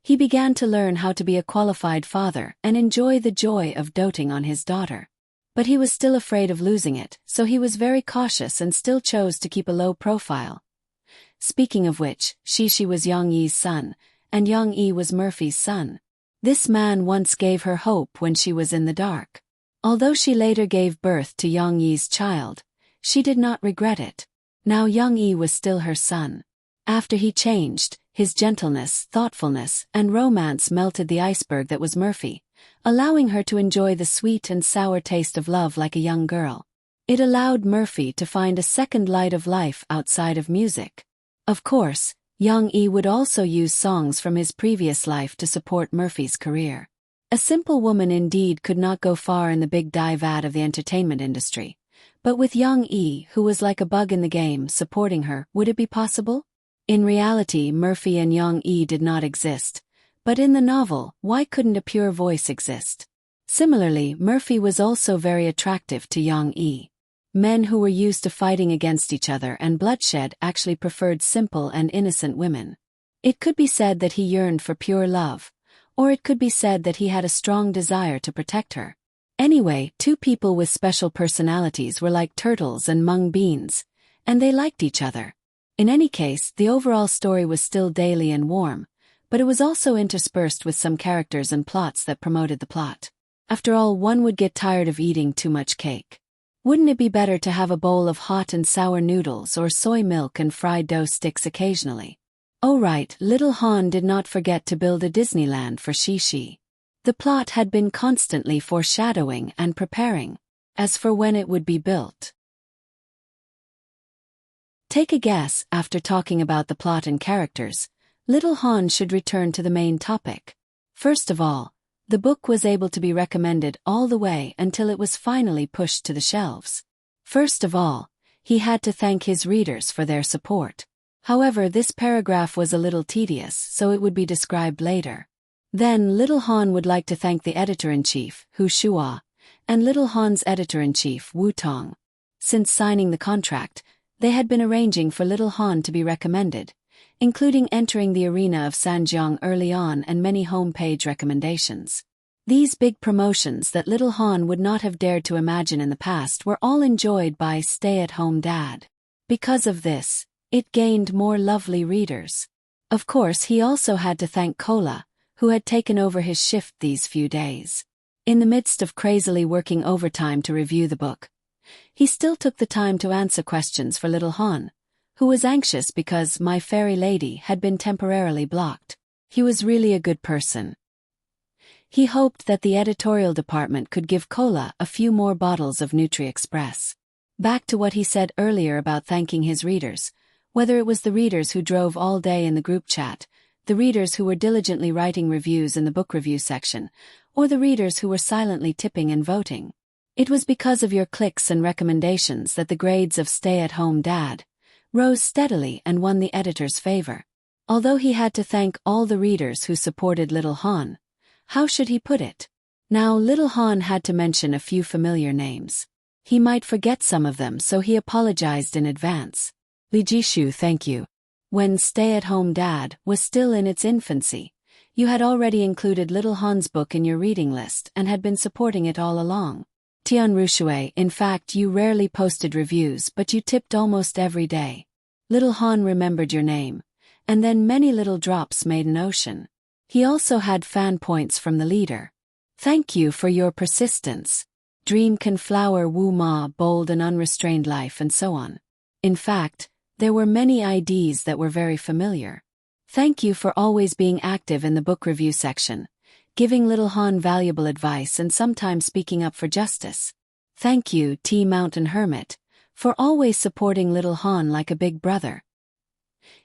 He began to learn how to be a qualified father and enjoy the joy of doting on his daughter. But he was still afraid of losing it, so he was very cautious and still chose to keep a low profile. Speaking of which, she was Yang Yi's son, and Yang Yi was Murphy's son. This man once gave her hope when she was in the dark. Although she later gave birth to Yang Yi's child, she did not regret it. Now Yang Yi was still her son. After he changed, his gentleness, thoughtfulness, and romance melted the iceberg that was Murphy, allowing her to enjoy the sweet and sour taste of love like a young girl. It allowed Murphy to find a second light of life outside of music. Of course, Young-E would also use songs from his previous life to support Murphy's career. A simple woman indeed could not go far in the big vat of the entertainment industry. But with Young-E, who was like a bug in the game, supporting her, would it be possible? In reality, Murphy and Young-E did not exist. But in the novel, why couldn't a pure voice exist? Similarly, Murphy was also very attractive to Young-E. Men who were used to fighting against each other and bloodshed actually preferred simple and innocent women. It could be said that he yearned for pure love, or it could be said that he had a strong desire to protect her. Anyway, two people with special personalities were like turtles and mung beans, and they liked each other. In any case, the overall story was still daily and warm, but it was also interspersed with some characters and plots that promoted the plot. After all, one would get tired of eating too much cake. Wouldn't it be better to have a bowl of hot and sour noodles or soy milk and fried dough sticks occasionally? Oh right, little Han did not forget to build a Disneyland for Shi. The plot had been constantly foreshadowing and preparing. As for when it would be built. Take a guess. After talking about the plot and characters, little Han should return to the main topic. First of all, the book was able to be recommended all the way until it was finally pushed to the shelves. First of all, he had to thank his readers for their support. However, this paragraph was a little tedious, so it would be described later. Then little Han would like to thank the editor-in-chief, Hu Shua, and little Han's editor-in-chief, Wu Tong. Since signing the contract, they had been arranging for little Han to be recommended, including entering the arena of Sanjiang early on and many homepage recommendations. These big promotions that little Han would not have dared to imagine in the past were all enjoyed by Stay-at-Home Dad. Because of this, it gained more lovely readers. Of course, he also had to thank Kola, who had taken over his shift these few days. In the midst of crazily working overtime to review the book, he still took the time to answer questions for little Han, who was anxious because My Fairy Lady had been temporarily blocked. He was really a good person. He hoped that the editorial department could give Kola a few more bottles of Nutri-Express. Back to what he said earlier about thanking his readers, whether it was the readers who drove all day in the group chat, the readers who were diligently writing reviews in the book review section, or the readers who were silently tipping and voting. It was because of your clicks and recommendations that the grades of Stay-at-Home Dad rose steadily and won the editor's favor. Although he had to thank all the readers who supported little Han, how should he put it? Now little Han had to mention a few familiar names. He might forget some of them, so he apologized in advance. Li Jishu, thank you. When Stay-at-Home Dad was still in its infancy, you had already included little Han's book in your reading list and had been supporting it all along. Tian Rushue, in fact you rarely posted reviews but you tipped almost every day. Little Han remembered your name, and then many little drops made an ocean. He also had fan points from the leader. Thank you for your persistence. Dream can flower Wu Ma, bold and unrestrained life, and so on. In fact, there were many IDs that were very familiar. Thank you for always being active in the book review section, giving little Han valuable advice and sometimes speaking up for justice. Thank you, T Mountain Hermit, for always supporting little Han like a big brother.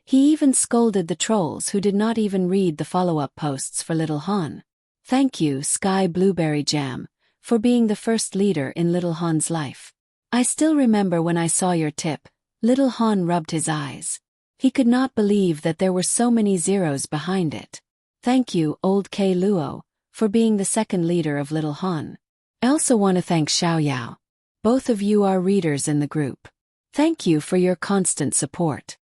He even scolded the trolls who did not even read the follow-up posts for little Han. Thank you, Sky Blueberry Jam, for being the first leader in little Han's life. I still remember when I saw your tip, little Han rubbed his eyes. He could not believe that there were so many zeros behind it. Thank you, Old K Luo, for being the second leader of little Han. I also want to thank Xiao Yao. Both of you are readers in the group. Thank you for your constant support.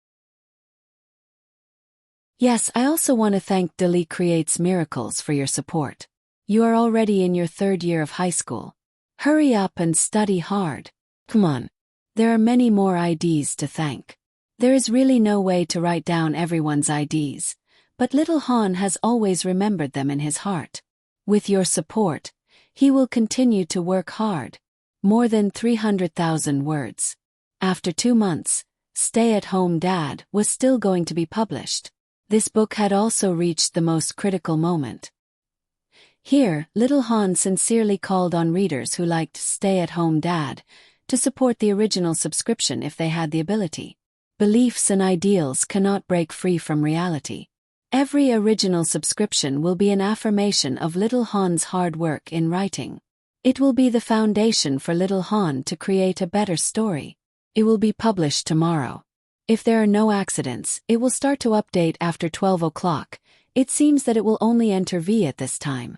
Yes, I also want to thank Dali Creates Miracles for your support. You are already in your 3rd year of high school. Hurry up and study hard. Come on. There are many more IDs to thank. There is really no way to write down everyone's IDs, but little Han has always remembered them in his heart. With your support, he will continue to work hard. More than 300,000 words. After 2 months, Stay-at-Home Dad was still going to be published. This book had also reached the most critical moment. Here, little Han sincerely called on readers who liked Stay-at-Home Dad to support the original subscription if they had the ability. Beliefs and ideals cannot break free from reality. Every original subscription will be an affirmation of Little Han's hard work in writing. It will be the foundation for Little Han to create a better story. It will be published tomorrow. If there are no accidents, it will start to update after 12 o'clock. It seems that it will only enter V at this time.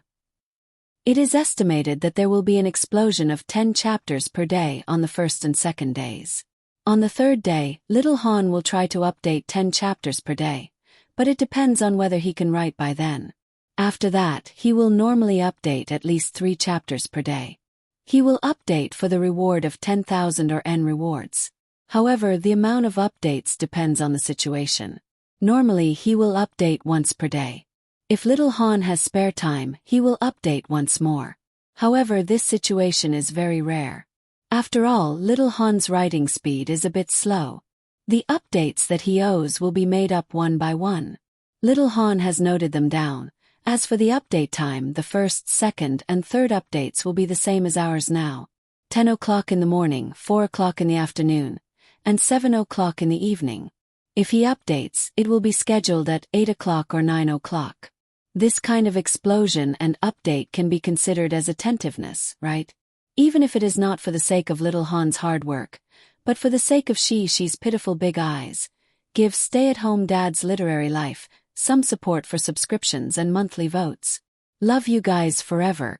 It is estimated that there will be an explosion of 10 chapters per day on the first and second days. On the third day, Little Han will try to update 10 chapters per day, but it depends on whether he can write by then. After that, he will normally update at least 3 chapters per day. He will update for the reward of 10,000 or N rewards. However, the amount of updates depends on the situation. Normally, he will update once per day. If Little Han has spare time, he will update once more. However, this situation is very rare. After all, Little Han's writing speed is a bit slow. The updates that he owes will be made up one by one. Little Han has noted them down. As for the update time, the first, second, and third updates will be the same as ours now. 10 o'clock in the morning, 4 o'clock in the afternoon, and 7 o'clock in the evening. If he updates, it will be scheduled at 8 o'clock or 9 o'clock. This kind of explosion and update can be considered as attentiveness, right? Even if it is not for the sake of Little Han's hard work, but for the sake of she's pitiful big eyes. Give stay-at-home dad's literary life some support for subscriptions and monthly votes. Love you guys forever.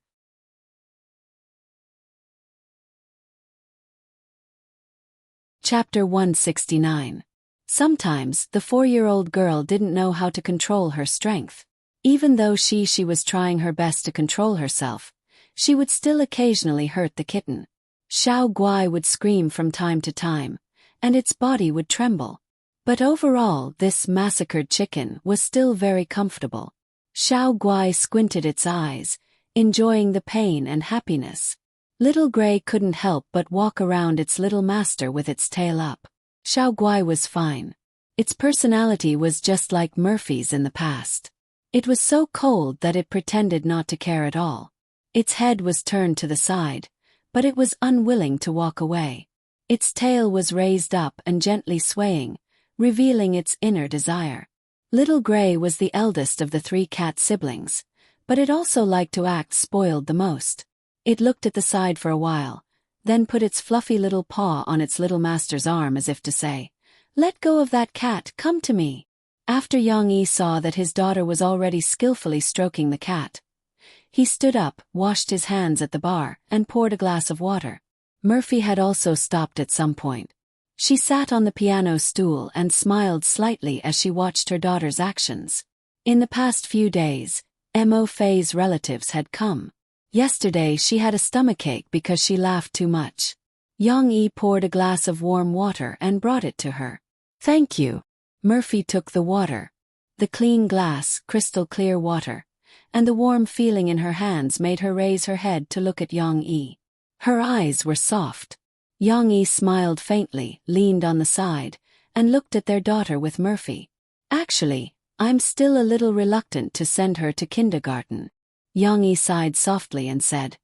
Chapter 169. Sometimes, the 4-year-old girl didn't know how to control her strength. Even though she was trying her best to control herself, she would still occasionally hurt the kitten. Xiao Guai would scream from time to time, and its body would tremble. But overall, this massacred chicken was still very comfortable. Xiao Guai squinted its eyes, enjoying the pain and happiness. Little Gray couldn't help but walk around its little master with its tail up. Xiao Guai was fine. Its personality was just like Murphy's in the past. It was so cold that it pretended not to care at all. Its head was turned to the side, but it was unwilling to walk away. Its tail was raised up and gently swaying, revealing its inner desire. Little Gray was the eldest of the 3 cat siblings, but it also liked to act spoiled the most. It looked at the side for a while, then put its fluffy little paw on its little master's arm as if to say, "Let go of that cat, come to me." After Yang Yi saw that his daughter was already skillfully stroking the cat, he stood up, washed his hands at the bar, and poured a glass of water. Murphy had also stopped at some point. She sat on the piano stool and smiled slightly as she watched her daughter's actions. In the past few days, Mo Fei's relatives had come. Yesterday she had a stomachache because she laughed too much. Yang Yi poured a glass of warm water and brought it to her. "Thank you." Murphy took the water. The clean glass, crystal clear water, and the warm feeling in her hands made her raise her head to look at Yang Yi. Her eyes were soft. Yang Yi smiled faintly, leaned on the side, and looked at their daughter with Murphy. "Actually, I'm still a little reluctant to send her to kindergarten." Yang Yi sighed softly and said,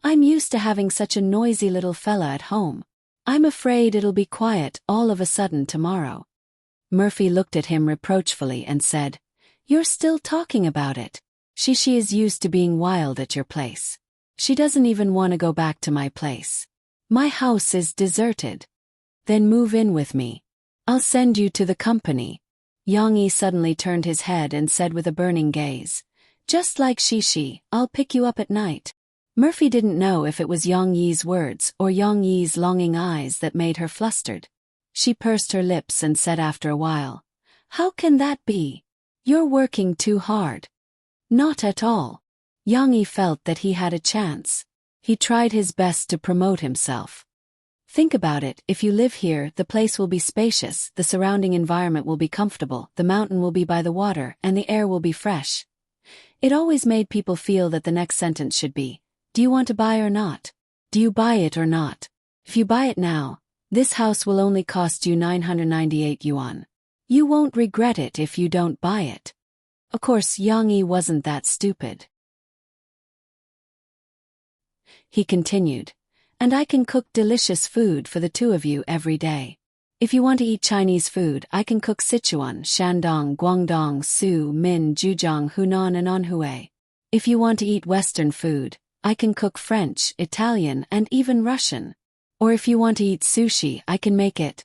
"I'm used to having such a noisy little fella at home. I'm afraid it'll be quiet all of a sudden tomorrow." Murphy looked at him reproachfully and said, "You're still talking about it. She is used to being wild at your place. She doesn't even want to go back to my place. My house is deserted. Then move in with me. I'll send you to the company." Yang Yi suddenly turned his head and said with a burning gaze, "Just like she, I'll pick you up at night." Murphy didn't know if it was Yang Yi's words or Yang Yi's longing eyes that made her flustered. She pursed her lips and said after a while, "How can that be? You're working too hard." "Not at all." Yang Yi felt that he had a chance. He tried his best to promote himself. "Think about it, if you live here, the place will be spacious, the surrounding environment will be comfortable, the mountain will be by the water, and the air will be fresh." It always made people feel that the next sentence should be, "Do you want to buy or not? Do you buy it or not? If you buy it now, this house will only cost you 998 yuan. You won't regret it if you don't buy it." Of course, Yang Yi wasn't that stupid. He continued, "And I can cook delicious food for the 2 of you every day. If you want to eat Chinese food, I can cook Sichuan, Shandong, Guangdong, Su, Min, Zhejiang, Hunan and Anhui. If you want to eat Western food, I can cook French, Italian, and even Russian. Or if you want to eat sushi, I can make it.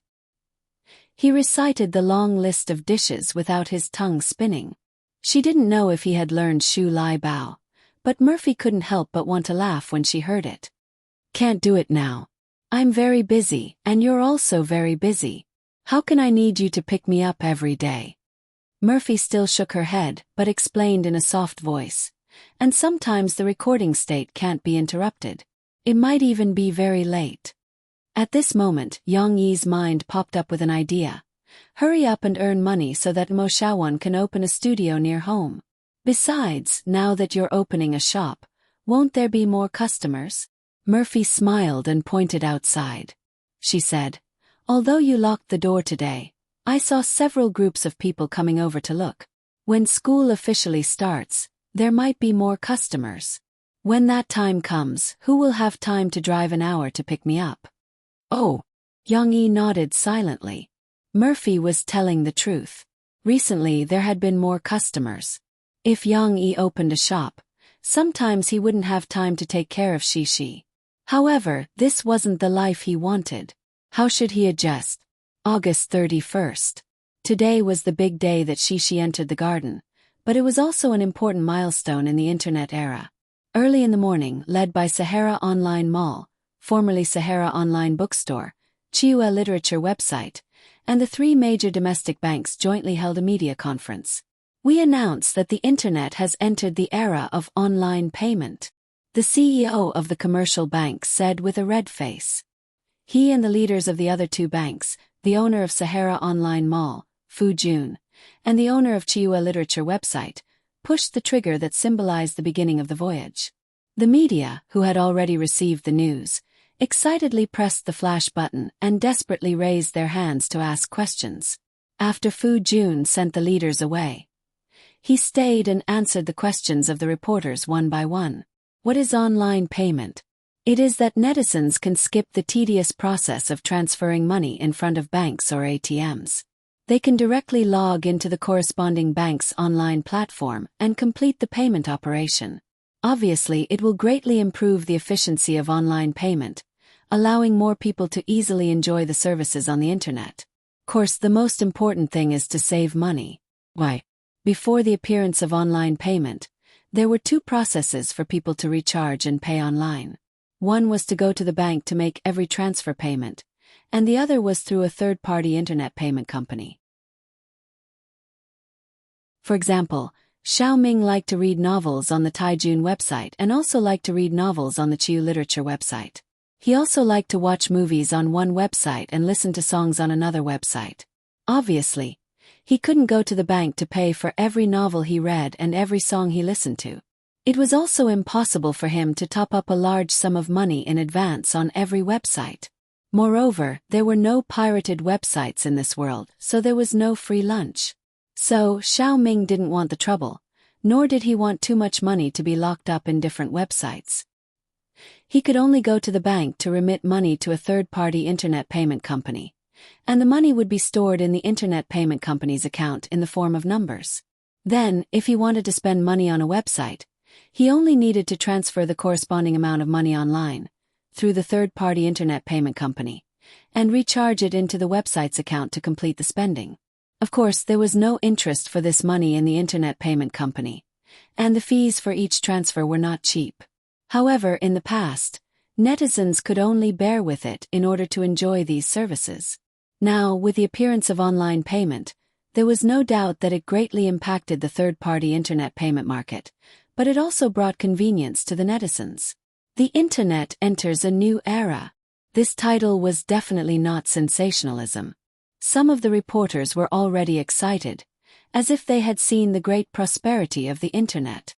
He recited the long list of dishes without his tongue spinning. She didn't know if he had learned Shu Lai Bao, but Murphy couldn't help but want to laugh when she heard it. Can't do it now. I'm very busy, and you're also very busy. How can I need you to pick me up every day? Murphy still shook her head, but explained in a soft voice. And sometimes the recording state can't be interrupted. It might even be very late. At this moment, Yang Yi's mind popped up with an idea. Hurry up and earn money so that Mo Shaowan can open a studio near home. Besides, now that you're opening a shop, won't there be more customers? Murphy smiled and pointed outside. She said, although you locked the door today, I saw several groups of people coming over to look. When school officially starts, there might be more customers. When that time comes, who will have time to drive an hour to pick me up? Oh. Yang Yi nodded silently. Murphy was telling the truth. Recently there had been more customers. If Yang Yi opened a shop, sometimes he wouldn't have time to take care of Shishi. However, this wasn't the life he wanted. How should he adjust? August 31st. Today was the big day that Shishi entered the garden, but it was also an important milestone in the internet era. Early in the morning, led by Sahara Online Mall, formerly Sahara Online Bookstore, Chiua Literature website, and the three major domestic banks jointly held a media conference. We announce that the internet has entered the era of online payment. The CEO of the commercial bank said with a red face. He and the leaders of the other two banks, the owner of Sahara Online Mall, Fu Jun, and the owner of Chiua Literature website, pushed the trigger that symbolized the beginning of the voyage. The media, who had already received the news, excitedly pressed the flash button and desperately raised their hands to ask questions. After Fu Jun sent the leaders away, he stayed and answered the questions of the reporters one by one. What is online payment? It is that netizens can skip the tedious process of transferring money in front of banks or ATMs. They can directly log into the corresponding bank's online platform and complete the payment operation. Obviously, it will greatly improve the efficiency of online payment, allowing more people to easily enjoy the services on the internet. Of course, the most important thing is to save money. Why? Before the appearance of online payment, there were two processes for people to recharge and pay online. One was to go to the bank to make every transfer payment, and the other was through a third-party internet payment company. For example, Xiao Ming liked to read novels on the Taijun website and also liked to read novels on the Chiu Literature website. He also liked to watch movies on one website and listen to songs on another website. Obviously, he couldn't go to the bank to pay for every novel he read and every song he listened to. It was also impossible for him to top up a large sum of money in advance on every website. Moreover, there were no pirated websites in this world, so there was no free lunch. So, Xiao Ming didn't want the trouble, nor did he want too much money to be locked up in different websites. He could only go to the bank to remit money to a third-party internet payment company, and the money would be stored in the internet payment company's account in the form of numbers. Then, if he wanted to spend money on a website, he only needed to transfer the corresponding amount of money online, through the third-party internet payment company, and recharge it into the website's account to complete the spending. Of course, there was no interest for this money in the internet payment company, and the fees for each transfer were not cheap. However, in the past, netizens could only bear with it in order to enjoy these services. Now, with the appearance of online payment, there was no doubt that it greatly impacted the third-party internet payment market, but it also brought convenience to the netizens. The internet enters a new era. This title was definitely not sensationalism. Some of the reporters were already excited, as if they had seen the great prosperity of the internet.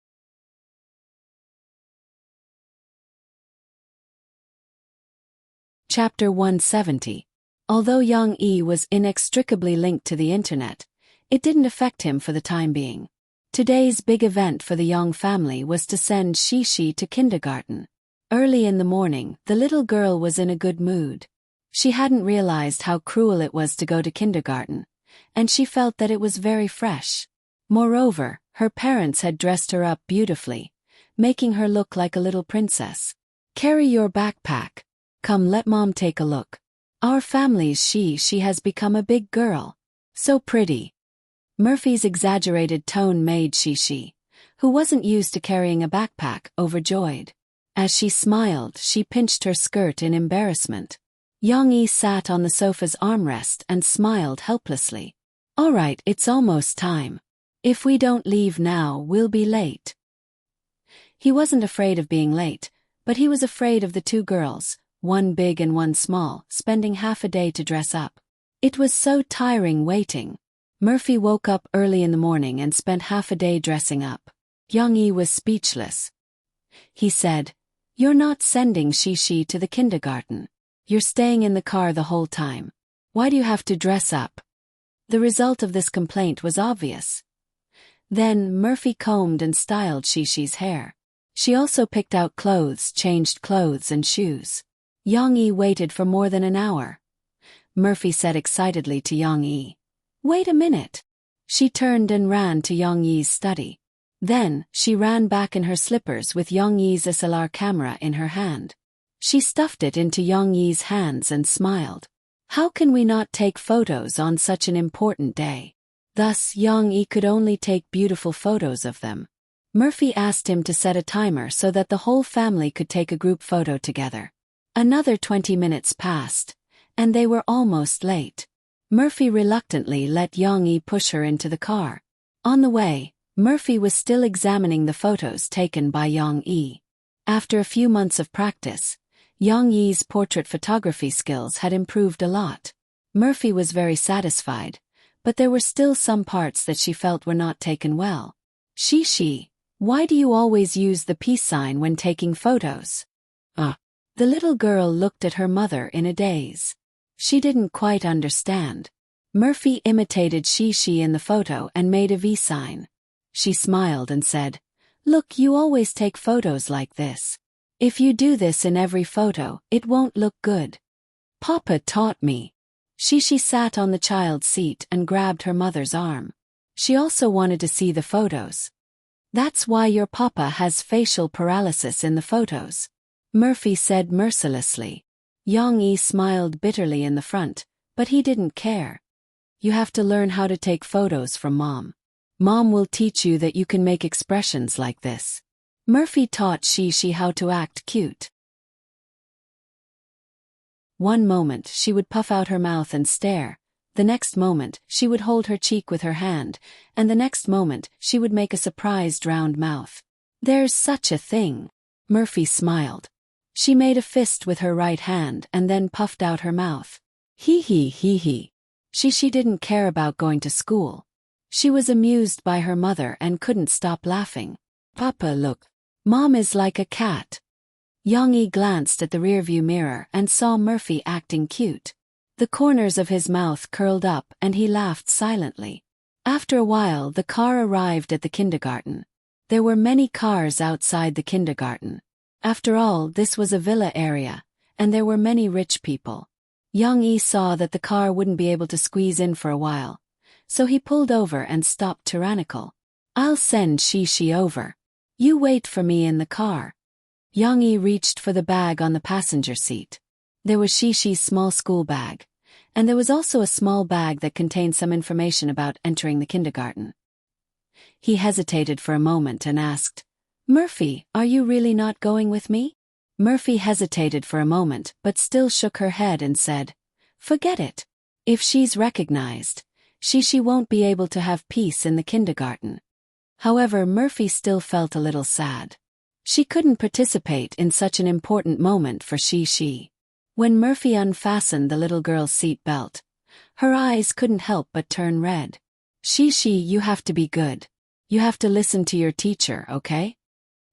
Chapter 170. Although Yang Yi was inextricably linked to the internet, it didn't affect him for the time being. Today's big event for the Yang family was to send Shishi to kindergarten. Early in the morning, the little girl was in a good mood. She hadn't realized how cruel it was to go to kindergarten, and she felt that it was very fresh. Moreover, her parents had dressed her up beautifully, making her look like a little princess. "Carry your backpack. Come, let Mom take a look. Our family's she has become a big girl. So pretty." Murphy's exaggerated tone made she, who wasn't used to carrying a backpack, overjoyed. As she smiled, she pinched her skirt in embarrassment. Young-yi sat on the sofa's armrest and smiled helplessly. "All right, it's almost time. If we don't leave now, we'll be late." He wasn't afraid of being late, but he was afraid of the two girls, one big and one small, spending half a day to dress up. It was so tiring waiting. Murphy woke up early in the morning and spent half a day dressing up. Young-yi was speechless. He said, "You're not sending Shishi to the kindergarten. You're staying in the car the whole time. Why do you have to dress up?" The result of this complaint was obvious. Then Murphy combed and styled Shishi's hair. She also picked out clothes, changed clothes and shoes. Young-yi waited for more than an hour. Murphy said excitedly to Young-yi, "Wait a minute." She turned and ran to Young-yi's study. Then, she ran back in her slippers with Young-yi's SLR camera in her hand. She stuffed it into Young-yi's hands and smiled. How can we not take photos on such an important day? Thus, Young-yi could only take beautiful photos of them. Murphy asked him to set a timer so that the whole family could take a group photo together. Another 20 minutes passed, and they were almost late. Murphy reluctantly let Young-yi push her into the car. On the way, Murphy was still examining the photos taken by Young-yi. After a few months of practice, Young-yi's portrait photography skills had improved a lot. Murphy was very satisfied, but there were still some parts that she felt were not taken well. "Shishi, why do you always use the peace sign when taking photos?" The little girl looked at her mother in a daze. She didn't quite understand. Murphy imitated Shishi in the photo and made a V sign. She smiled and said, "Look, you always take photos like this. If you do this in every photo, it won't look good." "Papa taught me." Shishi sat on the child's seat and grabbed her mother's arm. She also wanted to see the photos. "That's why your papa has facial paralysis in the photos," Murphy said mercilessly. Young-yi smiled bitterly in the front, but he didn't care. "You have to learn how to take photos from Mom. Mom will teach you that you can make expressions like this." Murphy taught Shishi how to act cute. One moment she would puff out her mouth and stare, the next moment she would hold her cheek with her hand, and the next moment she would make a surprised round mouth. "There's such a thing." Murphy smiled. She made a fist with her right hand and then puffed out her mouth. Hee hee hee hee. Shishi didn't care about going to school. She was amused by her mother and couldn't stop laughing. "Papa, look. Mom is like a cat." Young-yi glanced at the rearview mirror and saw Murphy acting cute. The corners of his mouth curled up and he laughed silently. After a while the car arrived at the kindergarten. There were many cars outside the kindergarten. After all, this was a villa area, and there were many rich people. Young-yi saw that the car wouldn't be able to squeeze in for a while, so he pulled over and stopped tyrannical. "I'll send Shishi over. You wait for me in the car." Young-yi reached for the bag on the passenger seat. There was Shishi's small school bag, and there was also a small bag that contained some information about entering the kindergarten. He hesitated for a moment and asked, "Murphy, are you really not going with me?" Murphy hesitated for a moment but still shook her head and said, "Forget it. If she's recognized, Shishi won't be able to have peace in the kindergarten." However, Murphy still felt a little sad. She couldn't participate in such an important moment for Shishi. When Murphy unfastened the little girl's seat belt, her eyes couldn't help but turn red. "Shishi, you have to be good. You have to listen to your teacher, okay?"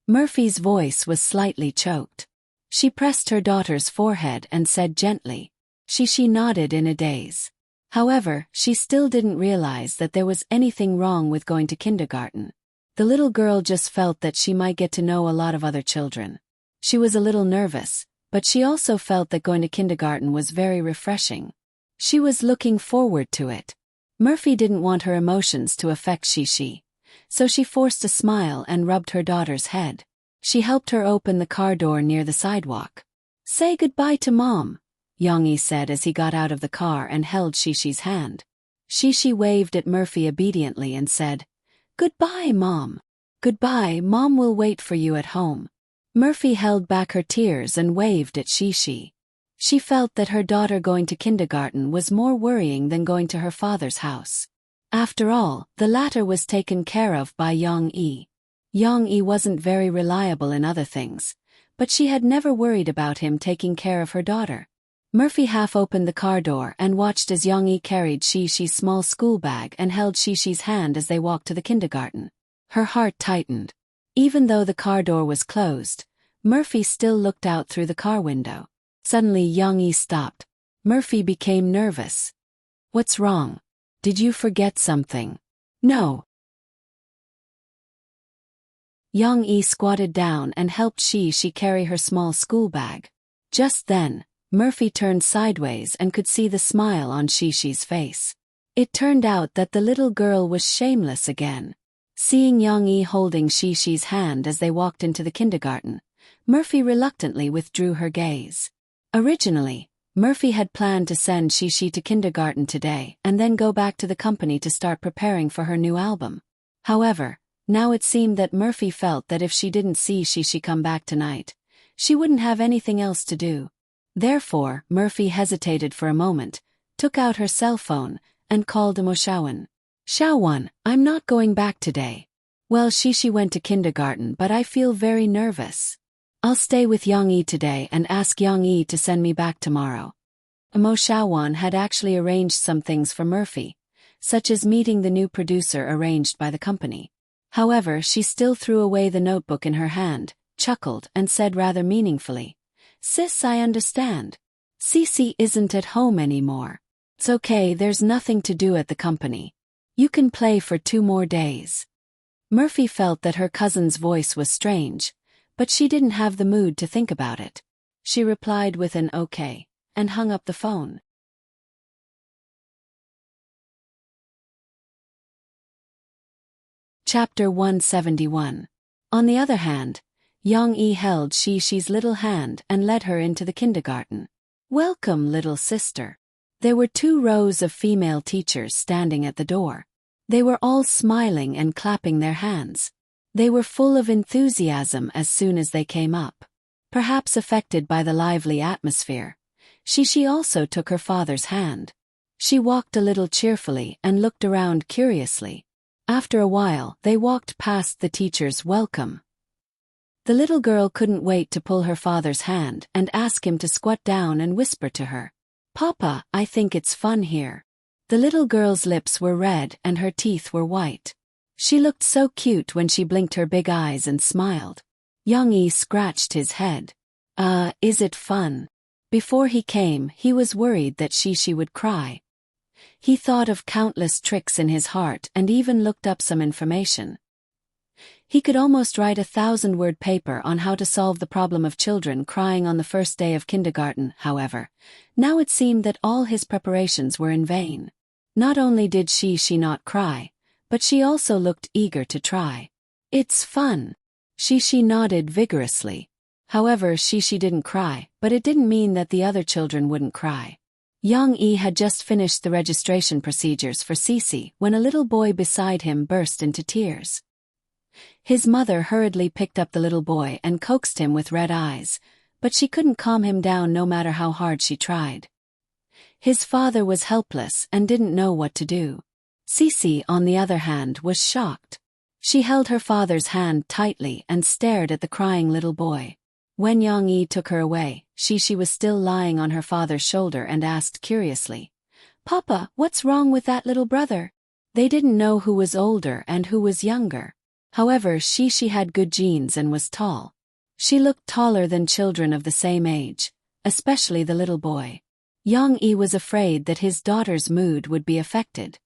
Murphy's voice was slightly choked. She pressed her daughter's forehead and said gently. Shishi nodded in a daze. However, she still didn't realize that there was anything wrong with going to kindergarten. The little girl just felt that she might get to know a lot of other children. She was a little nervous, but she also felt that going to kindergarten was very refreshing. She was looking forward to it. Murphy didn't want her emotions to affect Shishi, so she forced a smile and rubbed her daughter's head. She helped her open the car door near the sidewalk. "Say goodbye to Mom," Yongyi said as he got out of the car and held Shishi's hand. Shishi waved at Murphy obediently and said, "Goodbye, Mom." "Goodbye, Mom will wait for you at home." Murphy held back her tears and waved at Shishi. She felt that her daughter going to kindergarten was more worrying than going to her father's house. After all, the latter was taken care of by Yongyi. Yongyi wasn't very reliable in other things, but she had never worried about him taking care of her daughter. Murphy half opened the car door and watched as Yongyi carried Shishi's small school bag and held Shishi's hand as they walked to the kindergarten. Her heart tightened. Even though the car door was closed, Murphy still looked out through the car window. Suddenly Yongyi stopped. Murphy became nervous. "What's wrong? Did you forget something?" "No." Yongyi squatted down and helped Shishi carry her small school bag. Just then, Murphy turned sideways and could see the smile on Shishi's face. It turned out that the little girl was shameless again. Seeing Yongyi holding Shishi's hand as they walked into the kindergarten, Murphy reluctantly withdrew her gaze. Originally, Murphy had planned to send Shishi to kindergarten today and then go back to the company to start preparing for her new album. However, now it seemed that Murphy felt that if she didn't see Shishi come back tonight, she wouldn't have anything else to do. Therefore, Murphy hesitated for a moment, took out her cell phone, and called Mo Shaowen. "Shaowen, I'm not going back today. Well, Shishi went to kindergarten, but I feel very nervous. I'll stay with Yongyi today and ask Yongyi to send me back tomorrow." Mo Shaowen had actually arranged some things for Murphy, such as meeting the new producer arranged by the company. However, she still threw away the notebook in her hand, chuckled, and said rather meaningfully, "Sis, I understand. Cece isn't at home anymore. It's okay, there's nothing to do at the company. You can play for 2 more days." Murphy felt that her cousin's voice was strange, but she didn't have the mood to think about it. She replied with an "okay," and hung up the phone. Chapter 171. On the other hand, Yongyi held Shishi's little hand and led her into the kindergarten. "Welcome, little sister." There were 2 rows of female teachers standing at the door. They were all smiling and clapping their hands. They were full of enthusiasm as soon as they came up. Perhaps affected by the lively atmosphere, Shishi also took her father's hand. She walked a little cheerfully and looked around curiously. After a while, they walked past the teacher's welcome. The little girl couldn't wait to pull her father's hand and ask him to squat down and whisper to her, "Papa, I think it's fun here." The little girl's lips were red and her teeth were white. She looked so cute when she blinked her big eyes and smiled. Yongyi scratched his head. Is it fun?" Before he came, he was worried that Shishi would cry. He thought of countless tricks in his heart and even looked up some information. He could almost write a 1,000-word paper on how to solve the problem of children crying on the first day of kindergarten. However, now it seemed that all his preparations were in vain. Not only did Shishi not cry, but she also looked eager to try. "It's fun." Shishi nodded vigorously. However, Shishi didn't cry, but it didn't mean that the other children wouldn't cry. Yongyi had just finished the registration procedures for Cece when a little boy beside him burst into tears. His mother hurriedly picked up the little boy and coaxed him with red eyes, but she couldn't calm him down no matter how hard she tried. His father was helpless and didn't know what to do. Cece, on the other hand, was shocked. She held her father's hand tightly and stared at the crying little boy. When Yongyi took her away, Shishi was still lying on her father's shoulder and asked curiously, "Papa, what's wrong with that little brother?" They didn't know who was older and who was younger. However, Shishi had good genes and was tall. She looked taller than children of the same age, especially the little boy. Yongyi was afraid that his daughter's mood would be affected.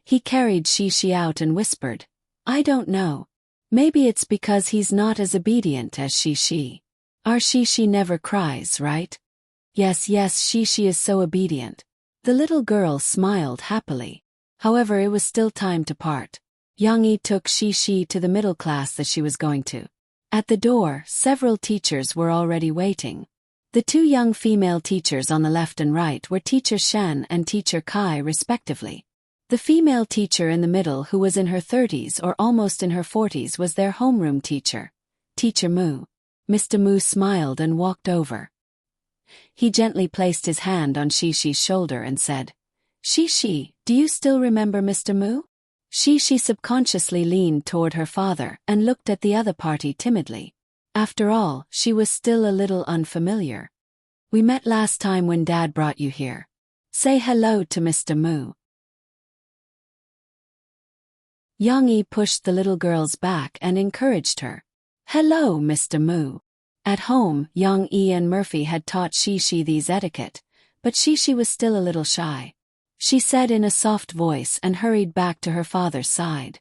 He carried Shishi out and whispered, "I don't know. Maybe it's because he's not as obedient as Shishi. Our Shishi never cries, right? Yes, yes, Shishi is so obedient. The little girl smiled happily. However, it was still time to part. Yang Yi took Shishi to the middle class that she was going to. At the door, several teachers were already waiting. The two young female teachers on the left and right were Teacher Shan and Teacher Kai respectively. The female teacher in the middle, who was in her 30s or almost in her 40s, was their homeroom teacher, Teacher Mu. Mr. Mu smiled and walked over. He gently placed his hand on Shishi's shoulder and said, "Shishi, do you still remember Mr. Mu?" Shishi subconsciously leaned toward her father and looked at the other party timidly. After all, she was still a little unfamiliar. "We met last time when Dad brought you here. Say hello to Mr. Mu." Yang Yi pushed the little girl's back and encouraged her. "Hello, Mr. Mu." At home, Yang Yi and Murphy had taught Shishi these etiquette, but Shishi was still a little shy. She said in a soft voice and hurried back to her father's side.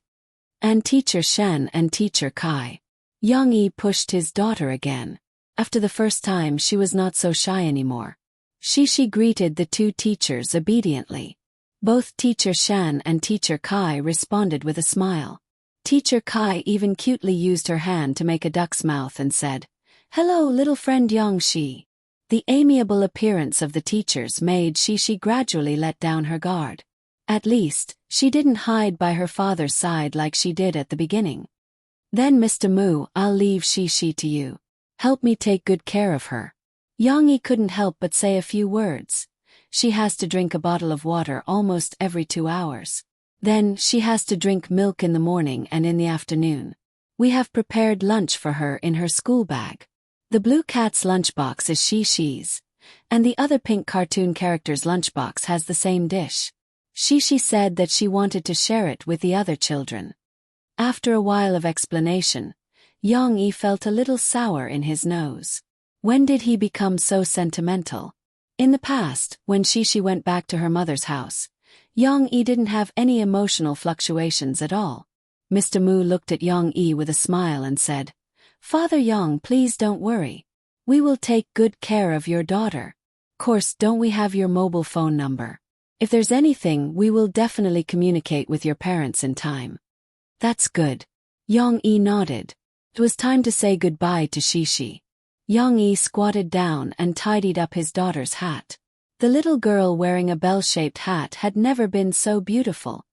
"And Teacher Shen and Teacher Kai." Yang Yi pushed his daughter again. After the first time, she was not so shy anymore. Shishi greeted the two teachers obediently. Both Teacher Shan and Teacher Kai responded with a smile. Teacher Kai even cutely used her hand to make a duck's mouth and said, "Hello, little friend Yang Shi." The amiable appearance of the teachers made Shishi gradually let down her guard. At least, she didn't hide by her father's side like she did at the beginning. "Then Mr. Mu, I'll leave Shishi to you. Help me take good care of her." Yang Yi couldn't help but say a few words. She has to drink a bottle of water almost every 2 hours. Then, she has to drink milk in the morning and in the afternoon. We have prepared lunch for her in her school bag. The blue cat's lunchbox is Shishi's, and the other pink cartoon character's lunchbox has the same dish. Shishi said that she wanted to share it with the other children. After a while of explanation, Yang Yi felt a little sour in his nose. When did he become so sentimental? In the past, when Shishi went back to her mother's house, Yang Yi didn't have any emotional fluctuations at all. Mr. Mu looked at Yang Yi with a smile and said, "Father Yang, please don't worry. We will take good care of your daughter. Course, don't we have your mobile phone number? If there's anything, we will definitely communicate with your parents in time." "That's good." Yang Yi nodded. It was time to say goodbye to Shishi. Yang Yi squatted down and tidied up his daughter's hat. The little girl wearing a bell-shaped hat had never been so beautiful.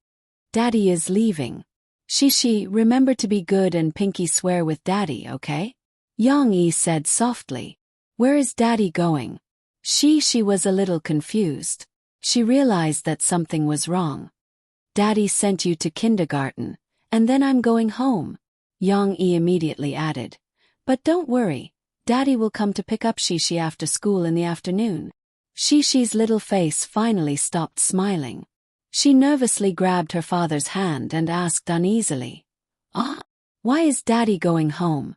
"Daddy is leaving. Shishi, remember to be good and pinky swear with Daddy, okay?" Yang Yi said softly. "Where is Daddy going?" Shishi was a little confused. She realized that something was wrong. "Daddy sent you to kindergarten, and then I'm going home," Yang Yi immediately added. "But don't worry, Daddy will come to pick up Shishi after school in the afternoon." Shishi's little face finally stopped smiling. She nervously grabbed her father's hand and asked uneasily, Why is Daddy going home?"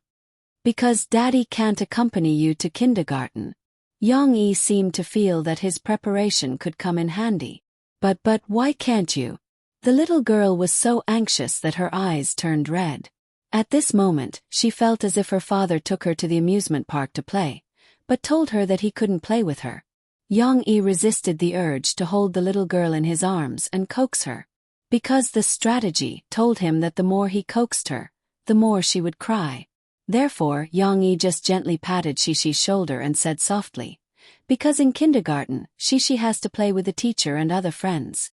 "Because Daddy can't accompany you to kindergarten." Yang Yi seemed to feel that his preparation could come in handy. But why can't you?" The little girl was so anxious that her eyes turned red. At this moment, she felt as if her father took her to the amusement park to play, but told her that he couldn't play with her. Yang Yi resisted the urge to hold the little girl in his arms and coax her, because the strategy told him that the more he coaxed her, the more she would cry. Therefore, Yang Yi just gently patted Shishi's shoulder and said softly, "Because in kindergarten, Shishi has to play with the teacher and other friends.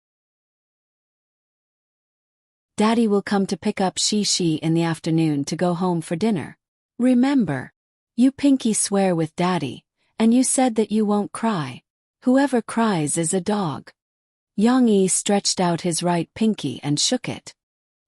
Daddy will come to pick up Shishi in the afternoon to go home for dinner. Remember, you pinky swear with Daddy, and you said that you won't cry. Whoever cries is a dog." Yang Yi stretched out his right pinky and shook it.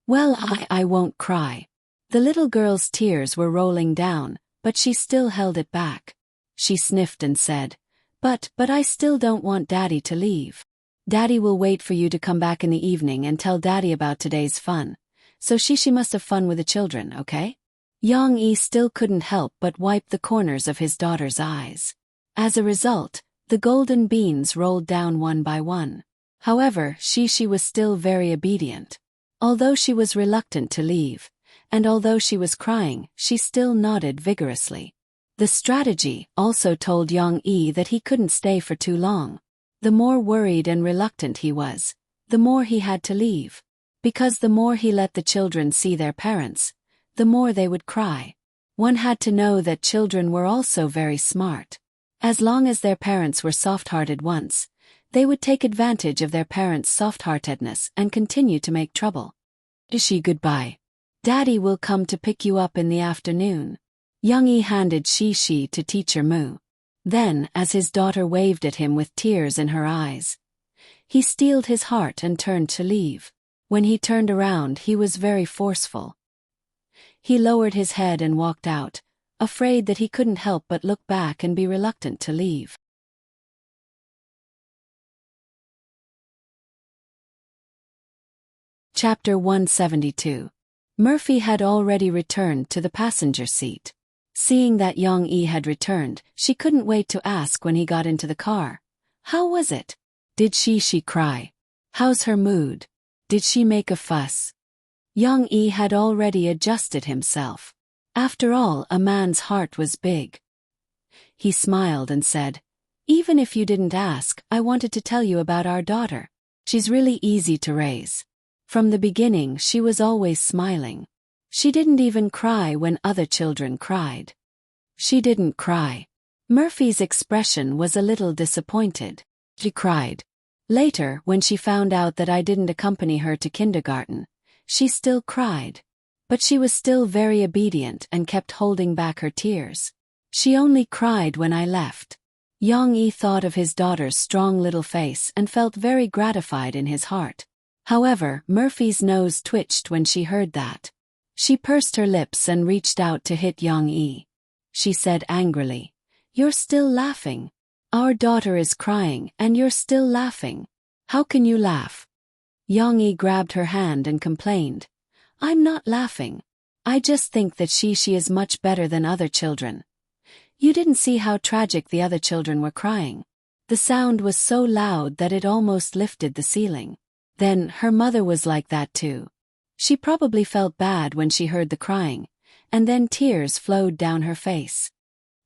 "Well, I won't cry." The little girl's tears were rolling down, but she still held it back. She sniffed and said, But I still don't want Daddy to leave. Daddy will wait for you to come back in the evening and tell Daddy about today's fun. So Shishi must have fun with the children, okay?" Yang Yi still couldn't help but wipe the corners of his daughter's eyes. As a result, the golden beans rolled down one by one. However, Shishi was still very obedient. Although she was reluctant to leave, and although she was crying, she still nodded vigorously. The strategy also told Young-E that he couldn't stay for too long. The more worried and reluctant he was, the more he had to leave. Because the more he let the children see their parents, the more they would cry. One had to know that children were also very smart. As long as their parents were soft-hearted once, they would take advantage of their parents' soft-heartedness and continue to make trouble. Shishi, goodbye. Daddy will come to pick you up in the afternoon. Young-E handed Shishi to Teacher Mu. Then, as his daughter waved at him with tears in her eyes, he steeled his heart and turned to leave. When he turned around, he was very forceful. He lowered his head and walked out, afraid that he couldn't help but look back and be reluctant to leave. Chapter 172. Murphy had already returned to the passenger seat. Seeing that Young-E had returned, she couldn't wait to ask when he got into the car. How was it? Did she cry? How's her mood? Did she make a fuss? Young-E had already adjusted himself. After all, a man's heart was big. He smiled and said, "Even if you didn't ask, I wanted to tell you about our daughter. She's really easy to raise. From the beginning, she was always smiling. She didn't even cry when other children cried." She didn't cry. Murphy's expression was a little disappointed. She cried. Later, when she found out that I didn't accompany her to kindergarten, she still cried. But she was still very obedient and kept holding back her tears. She only cried when I left. Young-E thought of his daughter's strong little face and felt very gratified in his heart. However, Murphy's nose twitched when she heard that. She pursed her lips and reached out to hit Young-E. She said angrily, "You're still laughing. Our daughter is crying and you're still laughing. How can you laugh?" Young-E grabbed her hand and complained, "I'm not laughing. I just think that she is much better than other children. You didn't see how tragic the other children were crying. The sound was so loud that it almost lifted the ceiling. Then, her mother was like that too. She probably felt bad when she heard the crying, and then tears flowed down her face."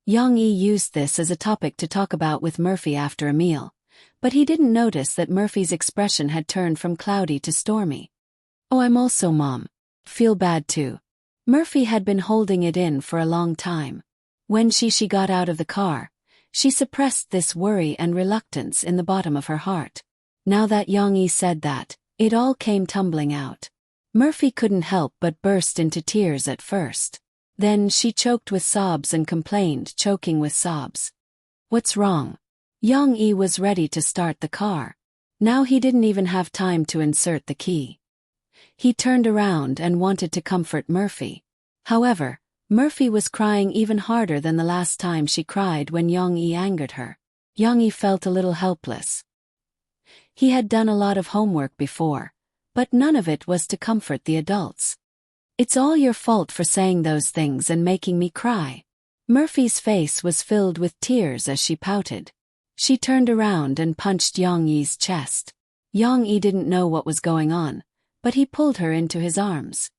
Young-E used this as a topic to talk about with Murphy after a meal, but he didn't notice that Murphy's expression had turned from cloudy to stormy. "Oh, I'm also mom. Feel bad too." Murphy had been holding it in for a long time. When she got out of the car, she suppressed this worry and reluctance in the bottom of her heart. Now that Young-E said that, it all came tumbling out. Murphy couldn't help but burst into tears at first. Then she choked with sobs and complained, choking with sobs. "What's wrong?" Young-E was ready to start the car. Now he didn't even have time to insert the key. He turned around and wanted to comfort Murphy. However, Murphy was crying even harder than the last time she cried when Young-E angered her. Young-E felt a little helpless. He had done a lot of homework before, but none of it was to comfort the adults. "It's all your fault for saying those things and making me cry." Murphy's face was filled with tears as she pouted. She turned around and punched Young-E's chest. Young-E didn't know what was going on, but he pulled her into his arms.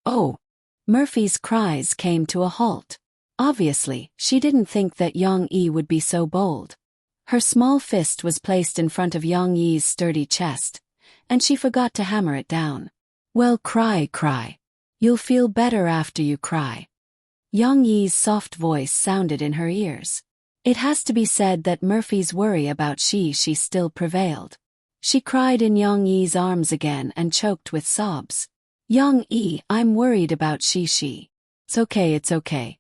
"Oh!" Murphy's cries came to a halt. Obviously, she didn't think that Young-E would be so bold. Her small fist was placed in front of Young-E's sturdy chest, and she forgot to hammer it down. "Well, cry. You'll feel better after you cry." Young-E's soft voice sounded in her ears. It has to be said that Murphy's worry about she still prevailed. She cried in Young-E's arms again and choked with sobs. "Young-E, I'm worried about she. It's okay.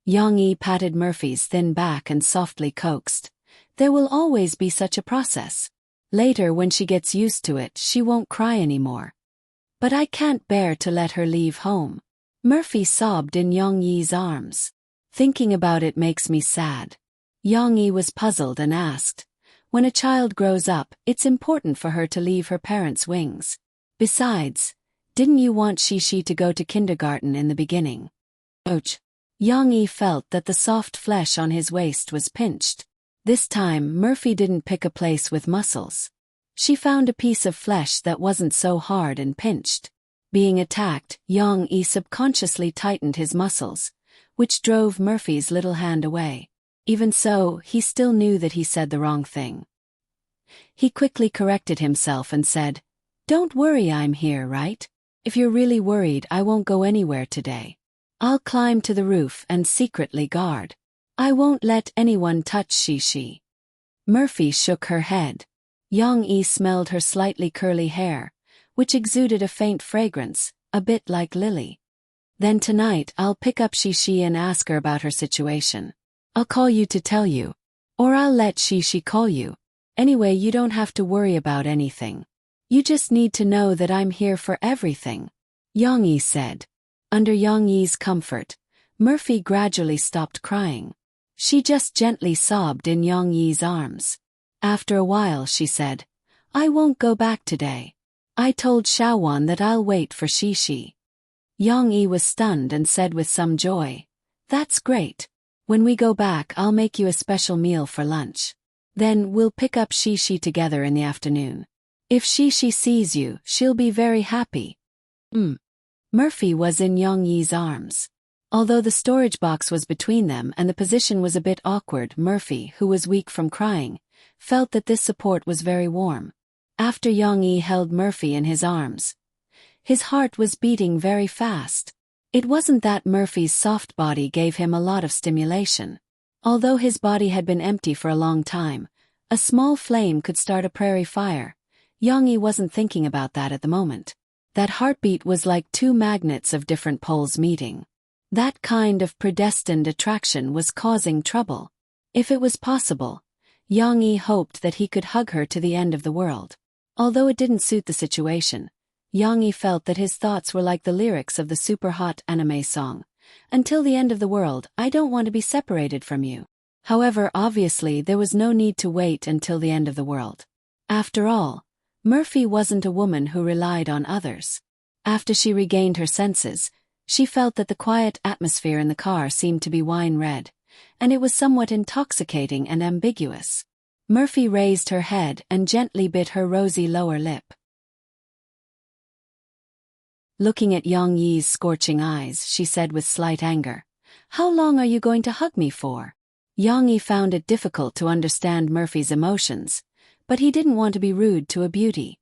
Young-E patted Murphy's thin back and softly coaxed. "There will always be such a process. Later, when she gets used to it, she won't cry anymore. But I can't bear to let her leave home." Murphy sobbed in Young-E's arms. "Thinking about it makes me sad." Young-E was puzzled and asked, "When a child grows up, it's important for her to leave her parents' wings. Besides, didn't you want she to go to kindergarten in the beginning?" Ouch! Young-E felt that the soft flesh on his waist was pinched. This time, Murphy didn't pick a place with muscles. She found a piece of flesh that wasn't so hard and pinched. Being attacked, Yang-yi subconsciously tightened his muscles, which drove Murphy's little hand away. Even so, he still knew that he said the wrong thing. He quickly corrected himself and said, "Don't worry, I'm here, right? If you're really worried, I won't go anywhere today. I'll climb to the roof and secretly guard. I won't let anyone touch Shishi." Murphy shook her head. Yang-yi smelled her slightly curly hair, which exuded a faint fragrance, a bit like lily. "Then tonight I'll pick up Shishi and ask her about her situation. I'll call you to tell you. Or I'll let Shishi call you. Anyway, you don't have to worry about anything. You just need to know that I'm here for everything," Yang-yi said. Under Yang-yi's comfort, Murphy gradually stopped crying. She just gently sobbed in Yang-yi's arms. After a while she said, "I won't go back today. I told Shaowan that I'll wait for Shishi." Yang-yi was stunned and said with some joy, "That's great. When we go back, I'll make you a special meal for lunch. Then we'll pick up Shishi together in the afternoon. If Shishi sees you, she'll be very happy." Murphy was in Yang-yi's arms. Although the storage box was between them and the position was a bit awkward, Murphy, who was weak from crying, felt that this support was very warm. After Yang-yi held Murphy in his arms, his heart was beating very fast. It wasn't that Murphy's soft body gave him a lot of stimulation. Although his body had been empty for a long time, a small flame could start a prairie fire. Yang-yi wasn't thinking about that at the moment. That heartbeat was like two magnets of different poles meeting. That kind of predestined attraction was causing trouble. If it was possible, Yang-yi hoped that he could hug her to the end of the world. Although it didn't suit the situation, Yang-yi felt that his thoughts were like the lyrics of the super-hot anime song, "Until the end of the world, I don't want to be separated from you." However, obviously there was no need to wait until the end of the world. After all, Murphy wasn't a woman who relied on others. After she regained her senses, she felt that the quiet atmosphere in the car seemed to be wine red, and it was somewhat intoxicating and ambiguous. Murphy raised her head and gently bit her rosy lower lip. Looking at Yang-yi's scorching eyes, she said with slight anger, "How long are you going to hug me for?" Yang-yi found it difficult to understand Murphy's emotions, but he didn't want to be rude to a beauty.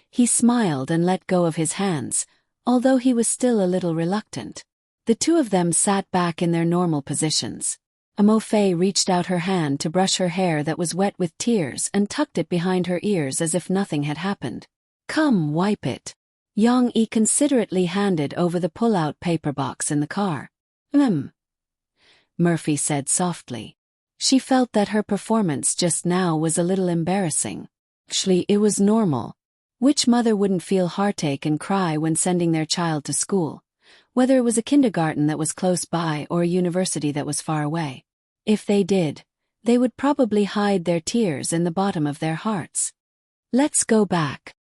He smiled and let go of his hands, although he was still a little reluctant. The two of them sat back in their normal positions. Amofei reached out her hand to brush her hair that was wet with tears and tucked it behind her ears as if nothing had happened. "Come, wipe it." Yang-yi considerately handed over the pull-out paper box in the car. Murphy said softly. She felt that her performance just now was a little embarrassing. Actually, it was normal. Which mother wouldn't feel heartache and cry when sending their child to school, whether it was a kindergarten that was close by or a university that was far away? If they did, they would probably hide their tears in the bottom of their hearts. "Let's go back."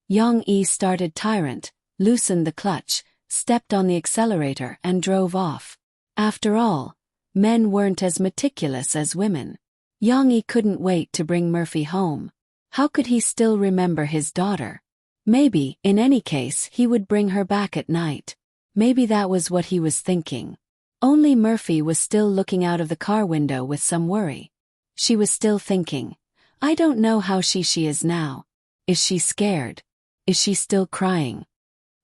Yang-yi started tyrant, loosened the clutch, stepped on the accelerator and drove off. After all, men weren't as meticulous as women. Yang-yi couldn't wait to bring Murphy home. How could he still remember his daughter? Maybe, in any case, he would bring her back at night. Maybe that was what he was thinking. Only Murphy was still looking out of the car window with some worry. She was still thinking, "I don't know how she is now. Is she scared? Is she still crying?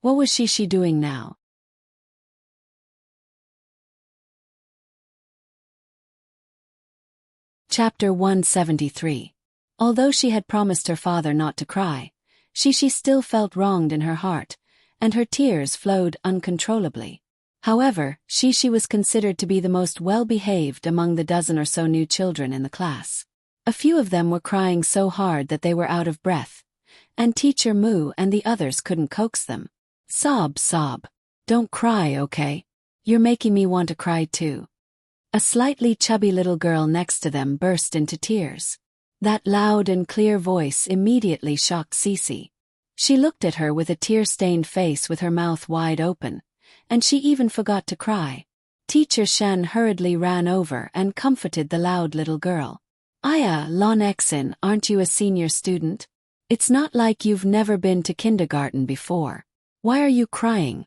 What was she doing now?" Chapter 173. Although she had promised her father not to cry, she still felt wronged in her heart, and her tears flowed uncontrollably. However, she was considered to be the most well-behaved among the dozen or so new children in the class. A few of them were crying so hard that they were out of breath, and Teacher Mu and the others couldn't coax them. "Sob, sob. Don't cry, okay? You're making me want to cry too." A slightly chubby little girl next to them burst into tears. That loud and clear voice immediately shocked Cece. She looked at her with a tear-stained face with her mouth wide open, and she even forgot to cry. Teacher Shen hurriedly ran over and comforted the loud little girl. "Aya, Lon Exin, aren't you a senior student? It's not like you've never been to kindergarten before. Why are you crying?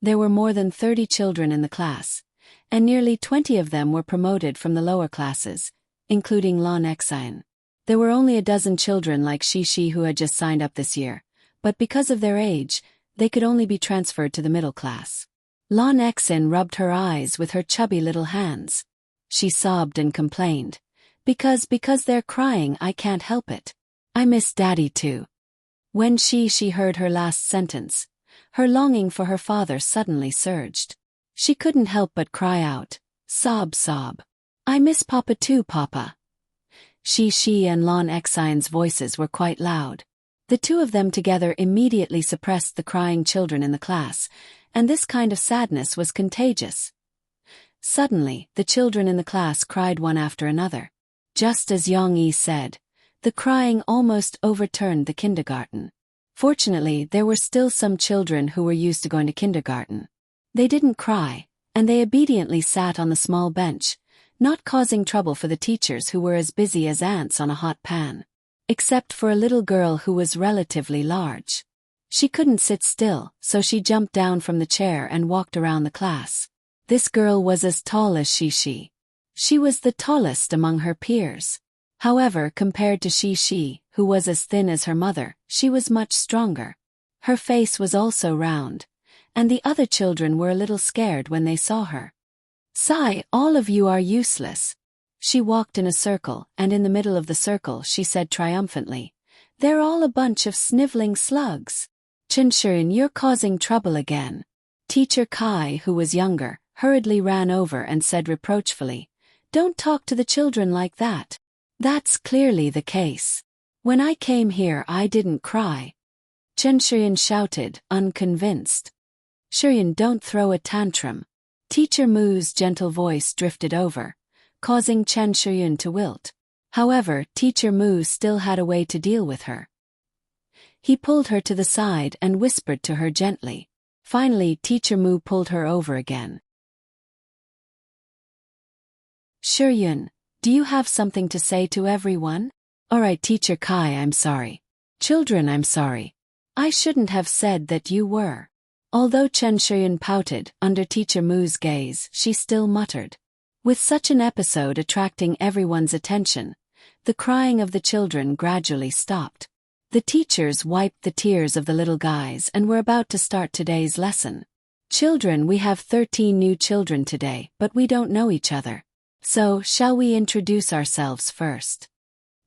There were more than 30 children in the class, and nearly 20 of them were promoted from the lower classes, including Lan Exine. There were only a dozen children like Shishi who had just signed up this year, but because of their age, they could only be transferred to the middle class. Lan Exine rubbed her eyes with her chubby little hands. She sobbed and complained. Because they're crying, I can't help it. I miss Daddy too. When she heard her last sentence, her longing for her father suddenly surged. She couldn't help but cry out, sob. I miss Papa too, Papa. She and Lan Exine's voices were quite loud. The two of them together immediately suppressed the crying children in the class, and this kind of sadness was contagious. Suddenly, the children in the class cried one after another. Just as Yang-yi said, the crying almost overturned the kindergarten. Fortunately, there were still some children who were used to going to kindergarten. They didn't cry, and they obediently sat on the small bench, not causing trouble for the teachers who were as busy as ants on a hot pan. Except for a little girl who was relatively large. She couldn't sit still, so she jumped down from the chair and walked around the class. This girl was as tall as Shishi. She was the tallest among her peers. However, compared to Shishi, who was as thin as her mother, she was much stronger. Her face was also round, and the other children were a little scared when they saw her. Sigh, all of you are useless. She walked in a circle, and in the middle of the circle she said triumphantly, they're all a bunch of sniveling slugs. Chen-Shirin, you're causing trouble again. Teacher Kai, who was younger, hurriedly ran over and said reproachfully, don't talk to the children like that. That's clearly the case. When I came here I didn't cry. Chen-Shirin shouted, unconvinced. Shirin, don't throw a tantrum. Teacher Mu's gentle voice drifted over, causing Chen-Shirin to wilt. However, Teacher Mu still had a way to deal with her. He pulled her to the side and whispered to her gently. Finally, Teacher Mu pulled her over again. Shiryun, do you have something to say to everyone? Alright, Teacher Kai, I'm sorry. Children, I'm sorry. I shouldn't have said that you were. Although Chen Shiryun pouted under Teacher Mu's gaze, she still muttered. With such an episode attracting everyone's attention, the crying of the children gradually stopped. The teachers wiped the tears of the little guys and were about to start today's lesson. Children, we have 13 new children today, but we don't know each other. So, shall we introduce ourselves first?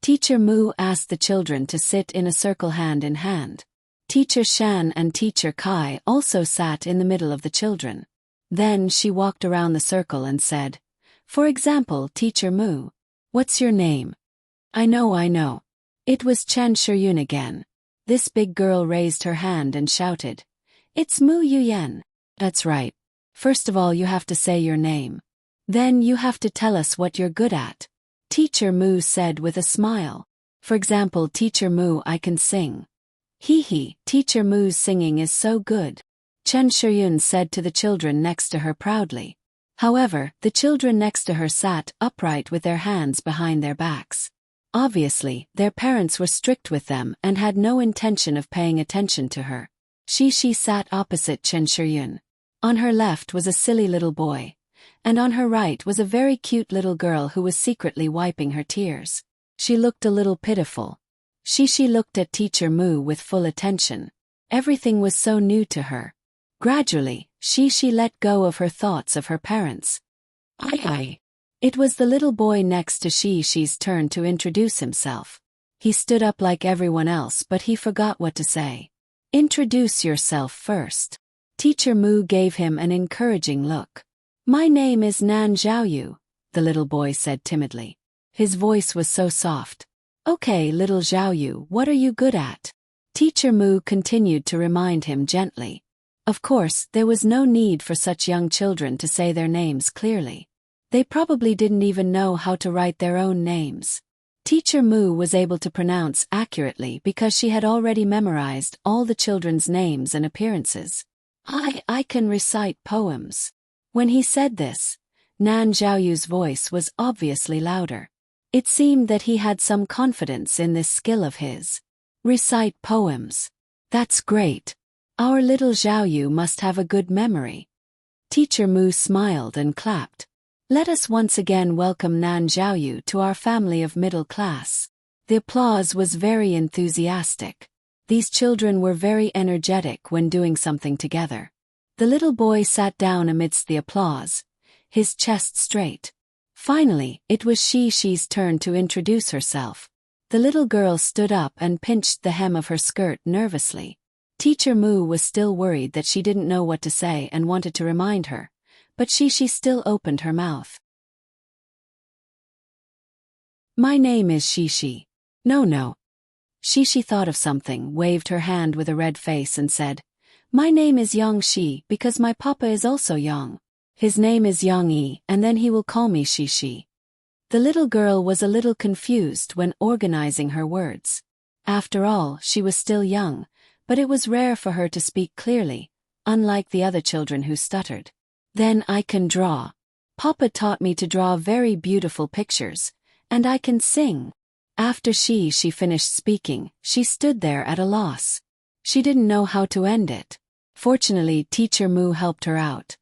Teacher Mu asked the children to sit in a circle hand in hand. Teacher Shan and Teacher Kai also sat in the middle of the children. Then she walked around the circle and said, for example, Teacher Mu, what's your name? I know. It was Chen Shiryun again. This big girl raised her hand and shouted, it's Mu Yuyen. That's right. First of all you have to say your name. Then you have to tell us what you're good at. Teacher Mu said with a smile. For example, Teacher Mu, I can sing. Hee, Teacher Mu's singing is so good. Chen Shiryun said to the children next to her proudly. However, the children next to her sat upright with their hands behind their backs. Obviously, their parents were strict with them and had no intention of paying attention to her. She sat opposite Chen Shiryun. On her left was a silly little boy, and on her right was a very cute little girl who was secretly wiping her tears. She looked a little pitiful. She looked at Teacher Mu with full attention. Everything was so new to her. Gradually, she let go of her thoughts of her parents. It was the little boy next to Shi's turn to introduce himself. He stood up like everyone else, but he forgot what to say. Introduce yourself first. Teacher Mu gave him an encouraging look. My name is Nan Zhaoyu, the little boy said timidly. His voice was so soft. Okay, little Zhaoyu, what are you good at? Teacher Mu continued to remind him gently. Of course, there was no need for such young children to say their names clearly. They probably didn't even know how to write their own names. Teacher Mu was able to pronounce accurately because she had already memorized all the children's names and appearances. I can recite poems. When he said this, Nan Zhaoyu's voice was obviously louder. It seemed that he had some confidence in this skill of his. Recite poems. That's great. Our little Xiaoyu must have a good memory. Teacher Mu smiled and clapped. Let us once again welcome Nan Xiaoyu to our family of middle class. The applause was very enthusiastic. These children were very energetic when doing something together. The little boy sat down amidst the applause, his chest straight. Finally, it was Xi-Xi's turn to introduce herself. The little girl stood up and pinched the hem of her skirt nervously. Teacher Mu was still worried that she didn't know what to say and wanted to remind her, but Xi-Xi still opened her mouth. My name is Xi-Xi. No. Xi-Xi thought of something, waved her hand with a red face and said, My name is Yang Xi because my papa is also Yang. His name is Yang Yi and then he will call me Xi-Xi. The little girl was a little confused when organizing her words. After all, she was still young, but it was rare for her to speak clearly, unlike the other children who stuttered. Then I can draw. Papa taught me to draw very beautiful pictures, and I can sing. After she finished speaking, she stood there at a loss. She didn't know how to end it. Fortunately, Teacher Mu helped her out.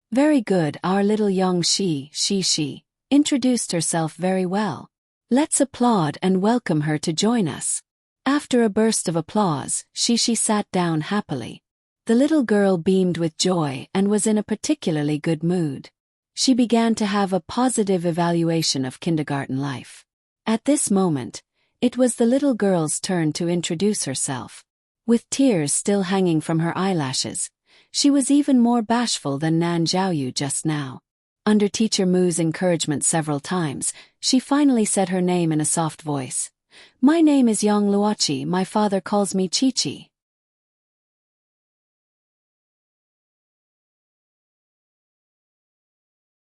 Very good, our little young Xi introduced herself very well. Let's applaud and welcome her to join us. After a burst of applause, Xi sat down happily. The little girl beamed with joy and was in a particularly good mood. She began to have a positive evaluation of kindergarten life. At this moment, it was the little girl's turn to introduce herself. With tears still hanging from her eyelashes, she was even more bashful than Nan Xiaoyu just now. Under Teacher Mu's encouragement several times, she finally said her name in a soft voice. My name is Yang Luoqi, my father calls me Chi-Chi.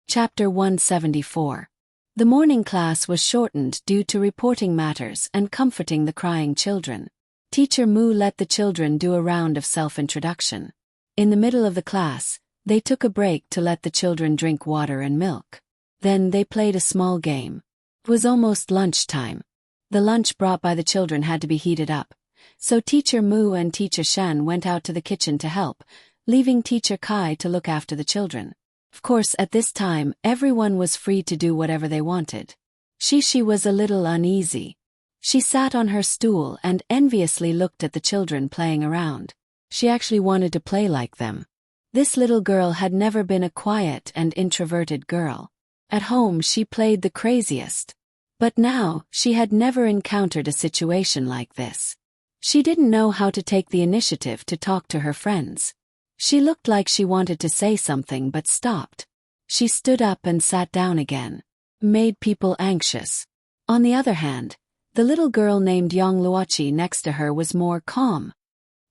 Chapter 174. The morning class was shortened due to reporting matters and comforting the crying children. Teacher Mu let the children do a round of self-introduction. In the middle of the class, they took a break to let the children drink water and milk. Then they played a small game. It was almost lunchtime. The lunch brought by the children had to be heated up, so Teacher Mu and Teacher Shen went out to the kitchen to help, leaving Teacher Kai to look after the children. Of course, at this time, everyone was free to do whatever they wanted. Xi was a little uneasy. She sat on her stool and enviously looked at the children playing around. She actually wanted to play like them. This little girl had never been a quiet and introverted girl. At home she played the craziest. But now, she had never encountered a situation like this. She didn't know how to take the initiative to talk to her friends. She looked like she wanted to say something but stopped. She stood up and sat down again. Made people anxious. On the other hand, the little girl named Yang Luoqi next to her was more calm.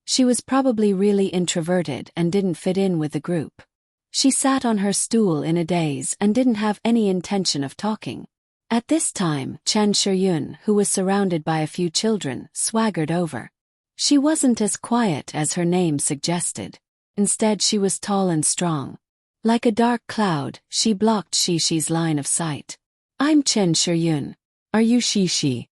She was probably really introverted and didn't fit in with the group. She sat on her stool in a daze and didn't have any intention of talking. At this time, Chen Shiyun, who was surrounded by a few children, swaggered over. She wasn't as quiet as her name suggested. Instead, she was tall and strong. Like a dark cloud, she blocked Xi-Xi's line of sight. I'm Chen Shiyun. Are you Xi-Xi?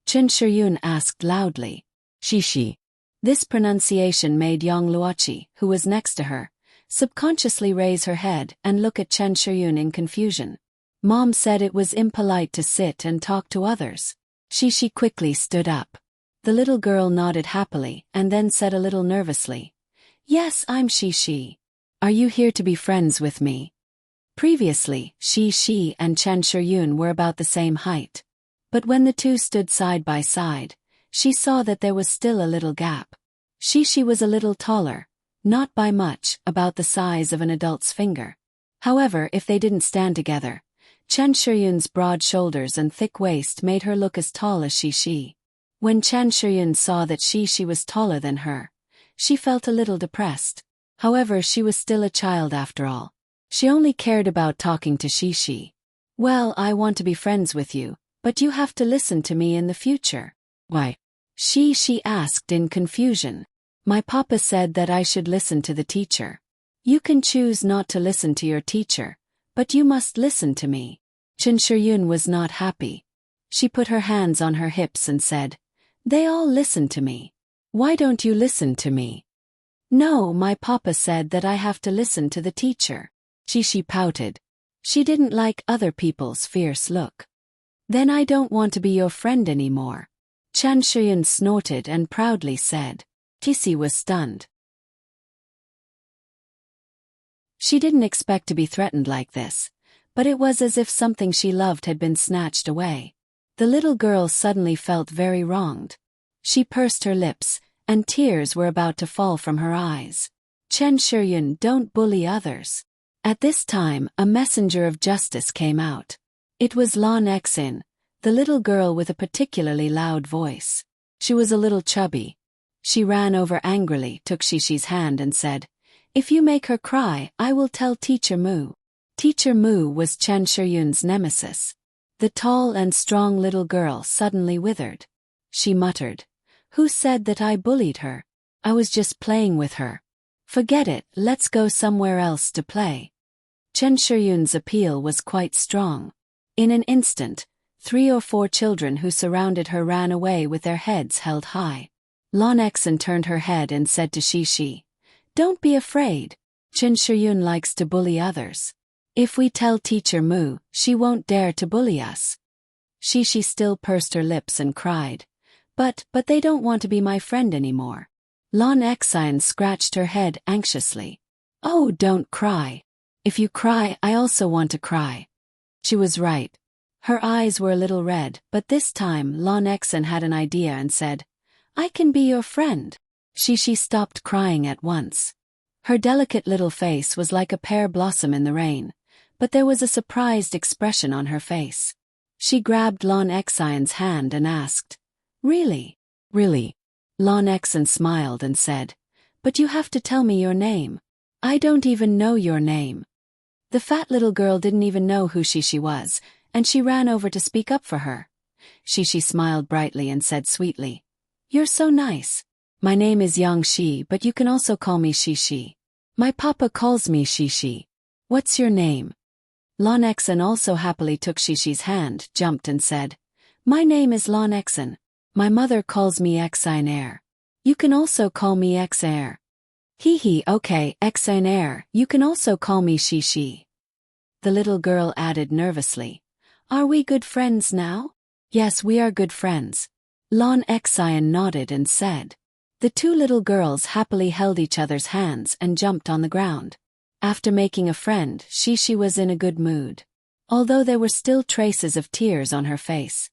Chen Shiyun asked loudly. Xi-Xi. This pronunciation made Yang Luoqi, who was next to her, subconsciously raise her head and look at Chen Shiyun in confusion. Mom said it was impolite to sit and talk to others. Xi quickly stood up. The little girl nodded happily and then said a little nervously, Yes, I'm Xi. Are you here to be friends with me? Previously, Xi and Chen Shiyun were about the same height. But when the two stood side by side, she saw that there was still a little gap. Xi was a little taller, not by much, about the size of an adult's finger. However, if they didn't stand together, Chen Shiyun's broad shoulders and thick waist made her look as tall as Xi. When Chen Shiyun saw that Xi was taller than her, she felt a little depressed. However, she was still a child after all. She only cared about talking to Xi. Well, I want to be friends with you, but you have to listen to me in the future. Why? Xi asked in confusion. My papa said that I should listen to the teacher. You can choose not to listen to your teacher, but you must listen to me. Chen Shiyun was not happy. She put her hands on her hips and said, They all listen to me. Why don't you listen to me? No, my papa said that I have to listen to the teacher. She pouted. She didn't like other people's fierce look. Then I don't want to be your friend anymore. Chan Shuyun snorted and proudly said. Tissy was stunned. She didn't expect to be threatened like this, but it was as if something she loved had been snatched away. The little girl suddenly felt very wronged. She pursed her lips, and tears were about to fall from her eyes. Chen Shuyun, don't bully others. At this time, a messenger of justice came out. It was Lan Exin, the little girl with a particularly loud voice. She was a little chubby. She ran over angrily, took Shishi's hand and said, "If you make her cry, I will tell Teacher Mu." Teacher Mu was Chen Shuyun's nemesis. The tall and strong little girl suddenly withered. She muttered, "Who said that I bullied her? I was just playing with her. Forget it, let's go somewhere else to play." Chen Shuyun's appeal was quite strong. In an instant, 3 or 4 children who surrounded her ran away with their heads held high. Lan Exin turned her head and said to Shishi, "Don't be afraid. Chen Shuyun likes to bully others. If we tell Teacher Mu, she won't dare to bully us." Shishi still pursed her lips and cried, But they don't want to be my friend anymore." Lan Exin scratched her head anxiously. "Oh, don't cry. If you cry, I also want to cry." She was right. Her eyes were a little red, but this time Lan Exin had an idea and said, "I can be your friend." She stopped crying at once. Her delicate little face was like a pear blossom in the rain, but there was a surprised expression on her face. She grabbed Lan Exin's hand and asked, "Really? Really?" Lan Exin smiled and said, "But you have to tell me your name. I don't even know your name." The fat little girl didn't even know who Shishi was, and she ran over to speak up for her. Shishi smiled brightly and said sweetly, "You're so nice. My name is Yang Shi, but you can also call me Shishi. My papa calls me Shishi. What's your name?" Lan Exin also happily took Shishi's hand, jumped and said, "My name is Lan Exin. My mother calls me Exin Air. You can also call me X Air." "Hee, okay, Exin Air, you can also call me Shishi." The little girl added nervously, "Are we good friends now?" "Yes, we are good friends." Lan Exin nodded and said. The 2 little girls happily held each other's hands and jumped on the ground. After making a friend, Shishi was in a good mood. Although there were still traces of tears on her face.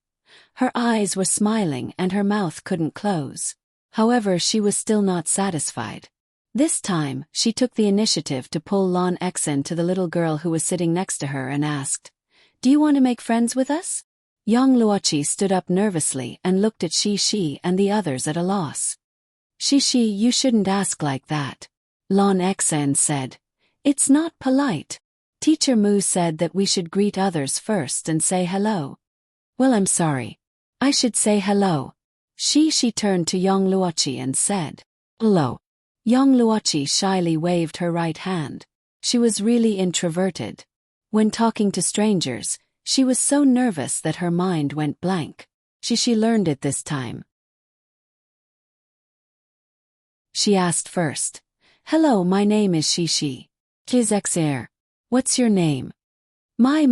Her eyes were smiling and her mouth couldn't close. However, she was still not satisfied. This time, she took the initiative to pull Lan Exin to the little girl who was sitting next to her and asked, "Do you want to make friends with us?" Yang Luochi stood up nervously and looked at Shishi and the others at a loss. "Shishi, you shouldn't ask like that," Lan Exin said. "It's not polite. Teacher Mu said that we should greet others first and say hello." "Well, I'm sorry. I should say hello." She turned to Yang Luochi and said, "Hello." Yang Luochi shyly waved her right hand. She was really introverted. When talking to strangers, she was so nervous that her mind went blank. She learned it this time. She asked first, "Hello, my name is Shishi. Kiz Xer. What's your name?" My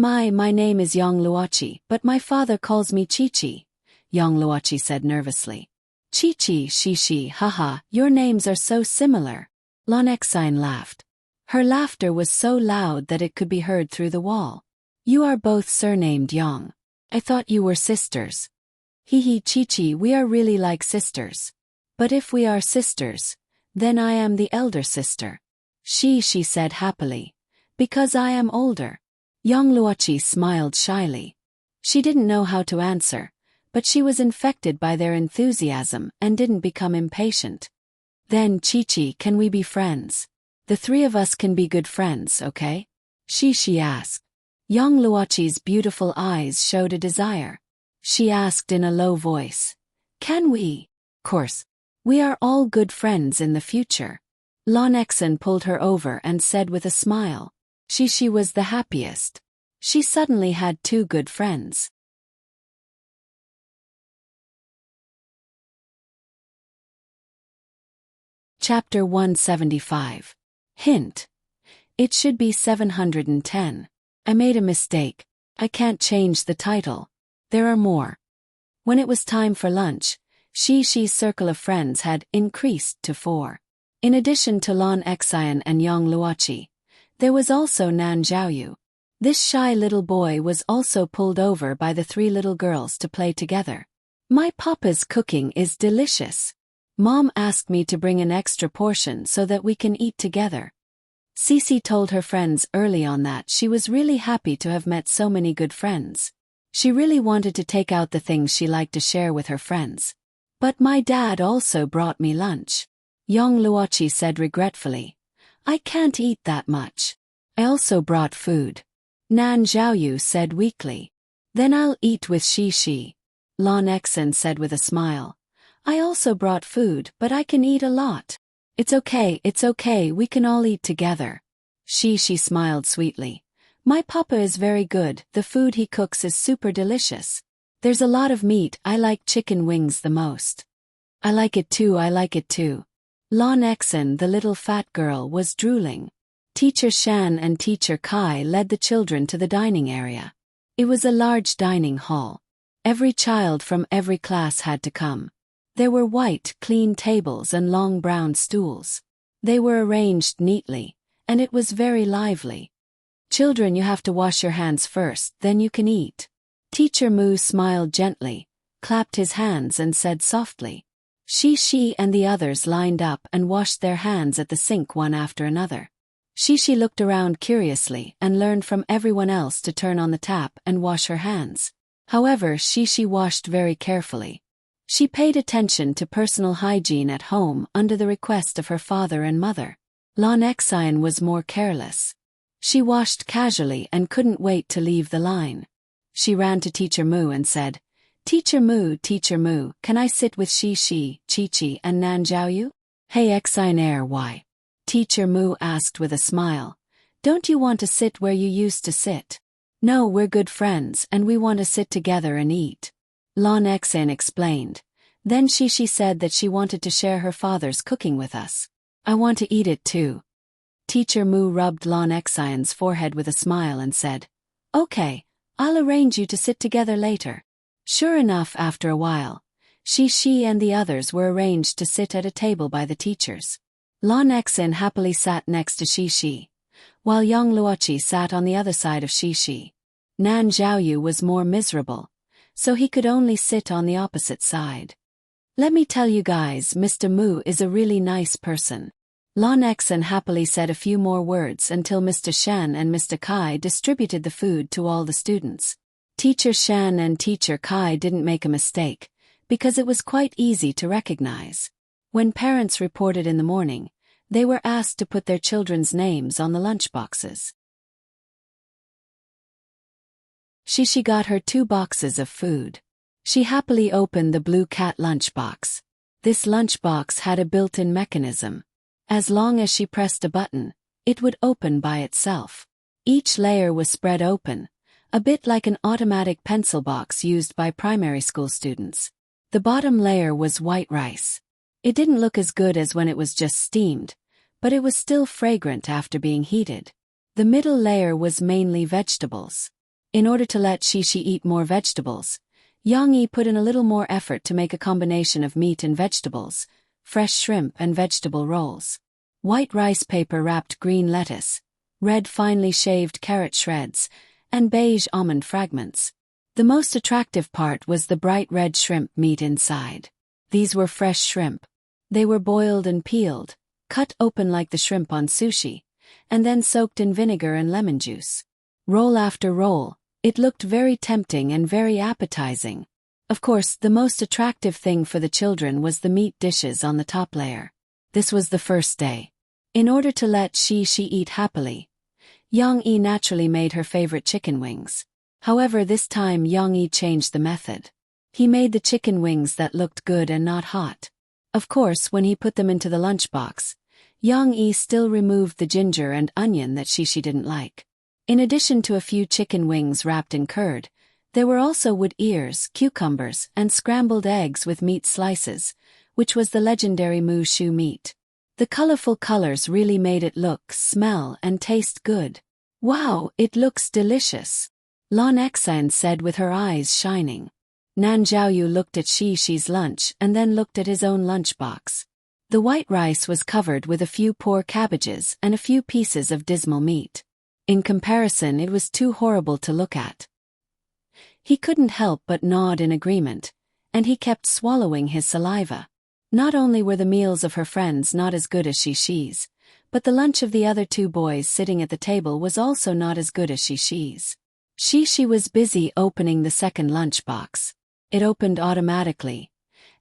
name is Yang Luochi, but my father calls me Chi-Chi," Yang Luochi said nervously. "Chi-Chi, Shishi, haha, your names are so similar." Lan Exin laughed. Her laughter was so loud that it could be heard through the wall. "You are both surnamed Yang. I thought you were sisters." "Hee, Chi-Chi, we are really like sisters. But if we are sisters, then I am the elder sister." She said happily. "Because I am older." Yang Luochi smiled shyly. She didn't know how to answer, but she was infected by their enthusiasm and didn't become impatient. "Then, Chi-Chi, can we be friends? The 3 of us can be good friends, okay?" She asked. Yang Luochi's beautiful eyes showed a desire. She asked in a low voice, "Can we?" "Course. We are all good friends in the future." Lan Exin pulled her over and said with a smile. She was the happiest. She suddenly had 2 good friends. Chapter 175. Hint. It should be 710. I made a mistake. I can't change the title. There are more. When it was time for lunch, Shi's circle of friends had increased to 4. In addition to Lan Xian and Yang Luoqi, there was also Nan Zhaoyu. This shy little boy was also pulled over by the 3 little girls to play together. My papa's cooking is delicious. Mom asked me to bring an extra portion so that we can eat together. Cici told her friends early on that she was really happy to have met so many good friends. She really wanted to take out the things she liked to share with her friends. But my dad also brought me lunch. Yang Luoqi said regretfully, I can't eat that much. I also brought food. Nan Zhaoyu said weakly. Then I'll eat with Shi. Lan Xian said with a smile. I also brought food, but I can eat a lot. It's okay, we can all eat together. Shi smiled sweetly. My papa is very good, the food he cooks is super delicious. There's a lot of meat, I like chicken wings the most. I like it too. Lan Xian, the little fat girl, was drooling. Teacher Shan and Teacher Kai led the children to the dining area. It was a large dining hall. Every child from every class had to come. There were white, clean tables and long brown stools. They were arranged neatly, and it was very lively. Children, you have to wash your hands first, then you can eat. Teacher Mu smiled gently, clapped his hands and said softly. Shi and the others lined up and washed their hands at the sink one after another. Shi looked around curiously and learned from everyone else to turn on the tap and wash her hands. However, Shi washed very carefully. She paid attention to personal hygiene at home under the request of her father and mother. Lan Xian was more careless. She washed casually and couldn't wait to leave the line. She ran to Teacher Mu and said, Teacher Mu, can I sit with Shi, Chi and Nan Zhaoyu? Hey Xian, why? Teacher Mu asked with a smile. Don't you want to sit where you used to sit? No, we're good friends and we want to sit together and eat. Lan Xian explained. Then Shi said that she wanted to share her father's cooking with us. I want to eat it too. Teacher Mu rubbed Lan Xian's forehead with a smile and said, Okay, I'll arrange you to sit together later. Sure enough, after a while, Shi and the others were arranged to sit at a table by the teachers. Lan Xian happily sat next to Shi, while Yang Luoqi sat on the other side of Shi. Nan Zhaoyu was more miserable, so he could only sit on the opposite side. Let me tell you guys, Mr. Mu is a really nice person. Lan Xian happily said a few more words until Mr. Shan and Mr. Kai distributed the food to all the students. Teacher Shan and Teacher Kai didn't make a mistake, because it was quite easy to recognize. When parents reported in the morning, they were asked to put their children's names on the lunchboxes. Shi got her 2 boxes of food. She happily opened the blue cat lunchbox. This lunchbox had a built-in mechanism. As long as she pressed a button, it would open by itself. Each layer was spread open, a bit like an automatic pencil box used by primary school students. The bottom layer was white rice. It didn't look as good as when it was just steamed, but it was still fragrant after being heated. The middle layer was mainly vegetables. In order to let Shi eat more vegetables, Yang Yi put in a little more effort to make a combination of meat and vegetables, fresh shrimp and vegetable rolls. White rice paper wrapped green lettuce, red finely shaved carrot shreds, and beige almond fragments. The most attractive part was the bright red shrimp meat inside. These were fresh shrimp. They were boiled and peeled, cut open like the shrimp on sushi, and then soaked in vinegar and lemon juice. Roll after roll, it looked very tempting and very appetizing. Of course, the most attractive thing for the children was the meat dishes on the top layer. This was the first day. In order to let Shi eat happily, Yang Yi naturally made her favorite chicken wings. However, this time Yang Yi changed the method. He made the chicken wings that looked good and not hot. Of course, when he put them into the lunchbox, Yang Yi still removed the ginger and onion that Shi didn't like. In addition to a few chicken wings wrapped in curd, there were also wood ears, cucumbers, and scrambled eggs with meat slices, which was the legendary Mu Shu meat. The colorful colors really made it look, smell, and taste good. Wow, it looks delicious, Lan Xan said with her eyes shining. Nan Zhaoyu looked at Xi-Xi's lunch and then looked at his own lunchbox. The white rice was covered with a few poor cabbages and a few pieces of dismal meat. In comparison, it was too horrible to look at. He couldn't help but nod in agreement, and he kept swallowing his saliva. Not only were the meals of her friends not as good as Xi-Xi's, but the lunch of the other two boys sitting at the table was also not as good as Xi-Xi's. Xi-Xi was busy opening the second lunchbox. It opened automatically,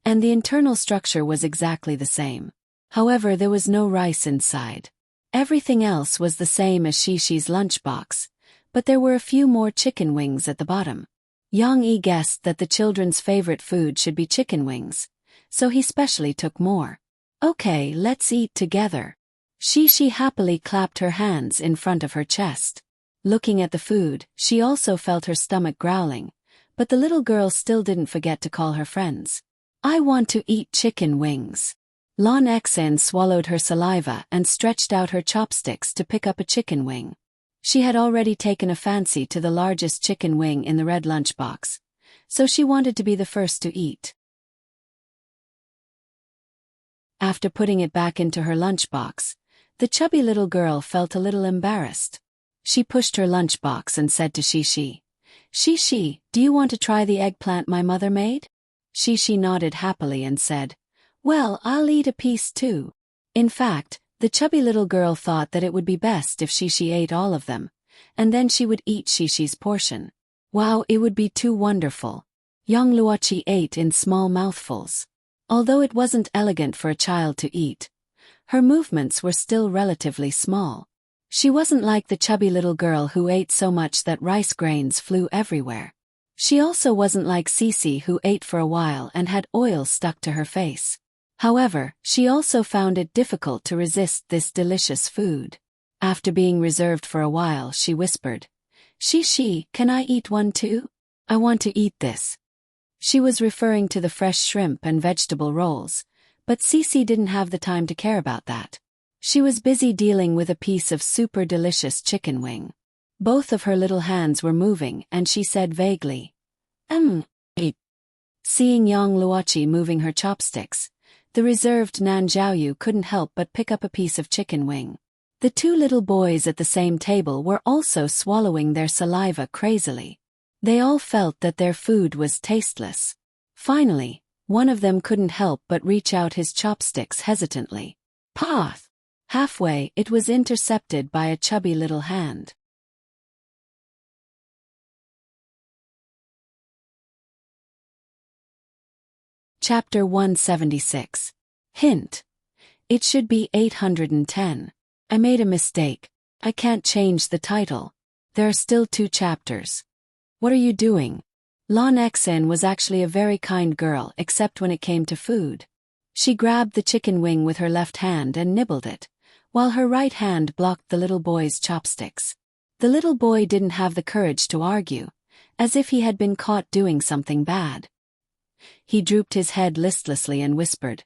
and the internal structure was exactly the same. However, there was no rice inside. Everything else was the same as Xi-Xi's lunchbox, but there were a few more chicken wings at the bottom. Yang Yi guessed that the children's favorite food should be chicken wings, so he specially took more. Okay, let's eat together. Xi-Xi happily clapped her hands in front of her chest. Looking at the food, she also felt her stomach growling, but the little girl still didn't forget to call her friends. I want to eat chicken wings. Lan Xen swallowed her saliva and stretched out her chopsticks to pick up a chicken wing. She had already taken a fancy to the largest chicken wing in the red lunchbox, so she wanted to be the first to eat. After putting it back into her lunchbox, the chubby little girl felt a little embarrassed. She pushed her lunchbox and said to Xi-Xi, Xi-Xi, do you want to try the eggplant my mother made? Xi-Xi nodded happily and said, well, I'll eat a piece too. In fact, the chubby little girl thought that it would be best if Xi-Xi ate all of them, and then she would eat Xi-Xi's portion. Wow, it would be too wonderful. Young Luoqi ate in small mouthfuls. Although it wasn't elegant for a child to eat, her movements were still relatively small. She wasn't like the chubby little girl who ate so much that rice grains flew everywhere. She also wasn't like Cici who ate for a while and had oil stuck to her face. However, she also found it difficult to resist this delicious food. After being reserved for a while, she whispered, Xi-Xi, can I eat one too? I want to eat this. She was referring to the fresh shrimp and vegetable rolls, but Cici didn't have the time to care about that. She was busy dealing with a piece of super delicious chicken wing. Both of her little hands were moving and she said vaguely, eat. Seeing Yang Luoqi moving her chopsticks, the reserved Nan Zhaoyu couldn't help but pick up a piece of chicken wing. The two little boys at the same table were also swallowing their saliva crazily. They all felt that their food was tasteless. Finally, one of them couldn't help but reach out his chopsticks hesitantly. Path! Halfway, it was intercepted by a chubby little hand. Chapter 176. Hint. It should be 810. I made a mistake. I can't change the title. There are still 2 chapters. What are you doing? Lan Xen was actually a very kind girl except when it came to food. She grabbed the chicken wing with her left hand and nibbled it, while her right hand blocked the little boy's chopsticks. The little boy didn't have the courage to argue, as if he had been caught doing something bad. He drooped his head listlessly and whispered,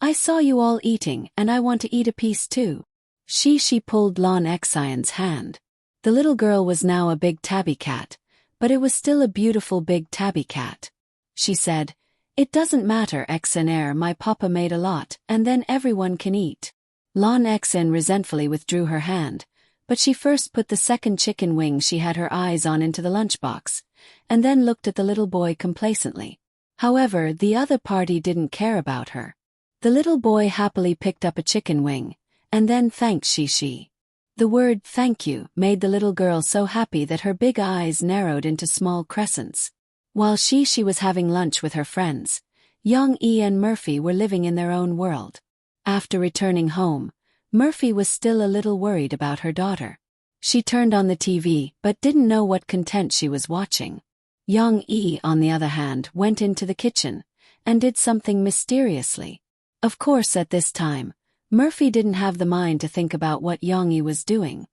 I saw you all eating and I want to eat a piece too. Xi pulled Lan Xian's hand. The little girl was now a big tabby cat, but it was still a beautiful big tabby cat. She said, It doesn't matter Xenair, my papa made a lot, and then everyone can eat. Lan Xen resentfully withdrew her hand, but she first put the second chicken wing she had her eyes on into the lunchbox, and then looked at the little boy complacently. However, the other party didn't care about her. The little boy happily picked up a chicken wing, and then thanked Xi. The word thank you made the little girl so happy that her big eyes narrowed into small crescents. While Xi was having lunch with her friends, Yang Yi and Murphy were living in their own world. After returning home, Murphy was still a little worried about her daughter. She turned on the TV but didn't know what content she was watching. Yang Yi, on the other hand, went into the kitchen and did something mysteriously. Of course, at this time, Murphy didn't have the mind to think about what Yang Yi was doing.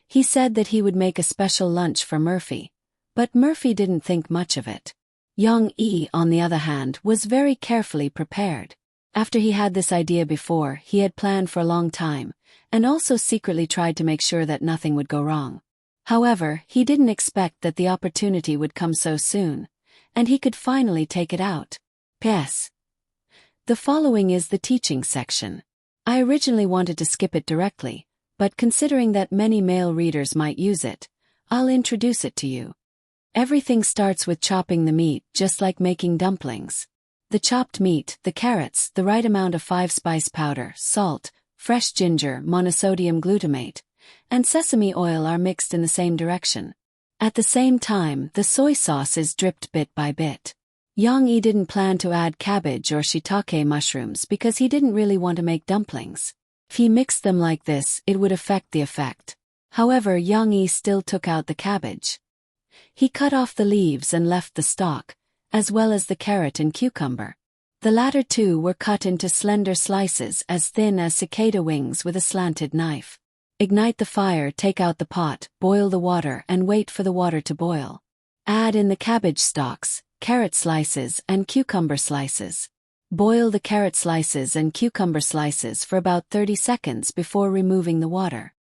He said that he would make a special lunch for Murphy, but Murphy didn't think much of it. Yang Yi, on the other hand, was very carefully prepared. After he had this idea before, he had planned for a long time, and also secretly tried to make sure that nothing would go wrong. However, he didn't expect that the opportunity would come so soon, and he could finally take it out. P.S. The following is the teaching section. I originally wanted to skip it directly, but considering that many male readers might use it, I'll introduce it to you. Everything starts with chopping the meat, just like making dumplings. The chopped meat, the carrots, the right amount of 5-spice powder, salt, fresh ginger, monosodium glutamate, and sesame oil are mixed in the same direction. At the same time, the soy sauce is dripped bit by bit. Yang-yi didn't plan to add cabbage or shiitake mushrooms because he didn't really want to make dumplings. If he mixed them like this, it would affect the effect. However, Yang-yi still took out the cabbage. He cut off the leaves and left the stalk, as well as the carrot and cucumber. The latter two were cut into slender slices as thin as cicada wings with a slanted knife. Ignite the fire, take out the pot, boil the water and wait for the water to boil. Add in the cabbage stalks, carrot slices and cucumber slices. Boil the carrot slices and cucumber slices for about 30 seconds before removing the water.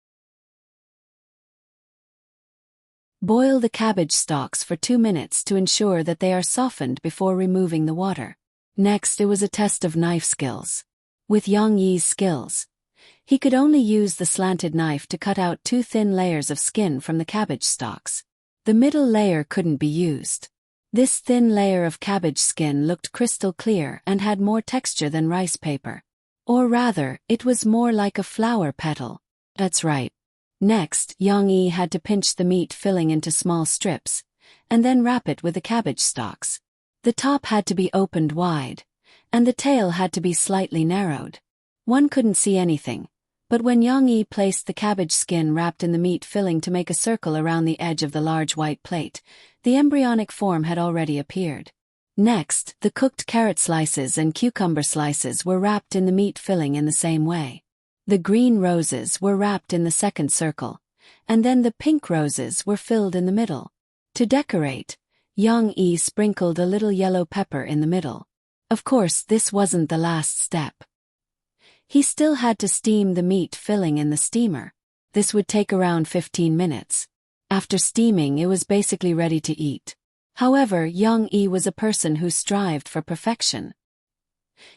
Boil the cabbage stalks for 2 minutes to ensure that they are softened before removing the water. Next, it was a test of knife skills. With Yang-yi's skills, he could only use the slanted knife to cut out 2 thin layers of skin from the cabbage stalks. The middle layer couldn't be used. This thin layer of cabbage skin looked crystal clear and had more texture than rice paper. Or rather, it was more like a flower petal. That's right. Next, Yang-yi had to pinch the meat filling into small strips, and then wrap it with the cabbage stalks. The top had to be opened wide, and the tail had to be slightly narrowed. One couldn't see anything, but when Yang-yi placed the cabbage skin wrapped in the meat filling to make a circle around the edge of the large white plate, the embryonic form had already appeared. Next, the cooked carrot slices and cucumber slices were wrapped in the meat filling in the same way. The green roses were wrapped in the second circle, and then the pink roses were filled in the middle. To decorate, Yang-yi sprinkled a little yellow pepper in the middle. Of course, this wasn't the last step. He still had to steam the meat filling in the steamer. This would take around 15 minutes. After steaming, it was basically ready to eat. However, Yang-yi was a person who strived for perfection.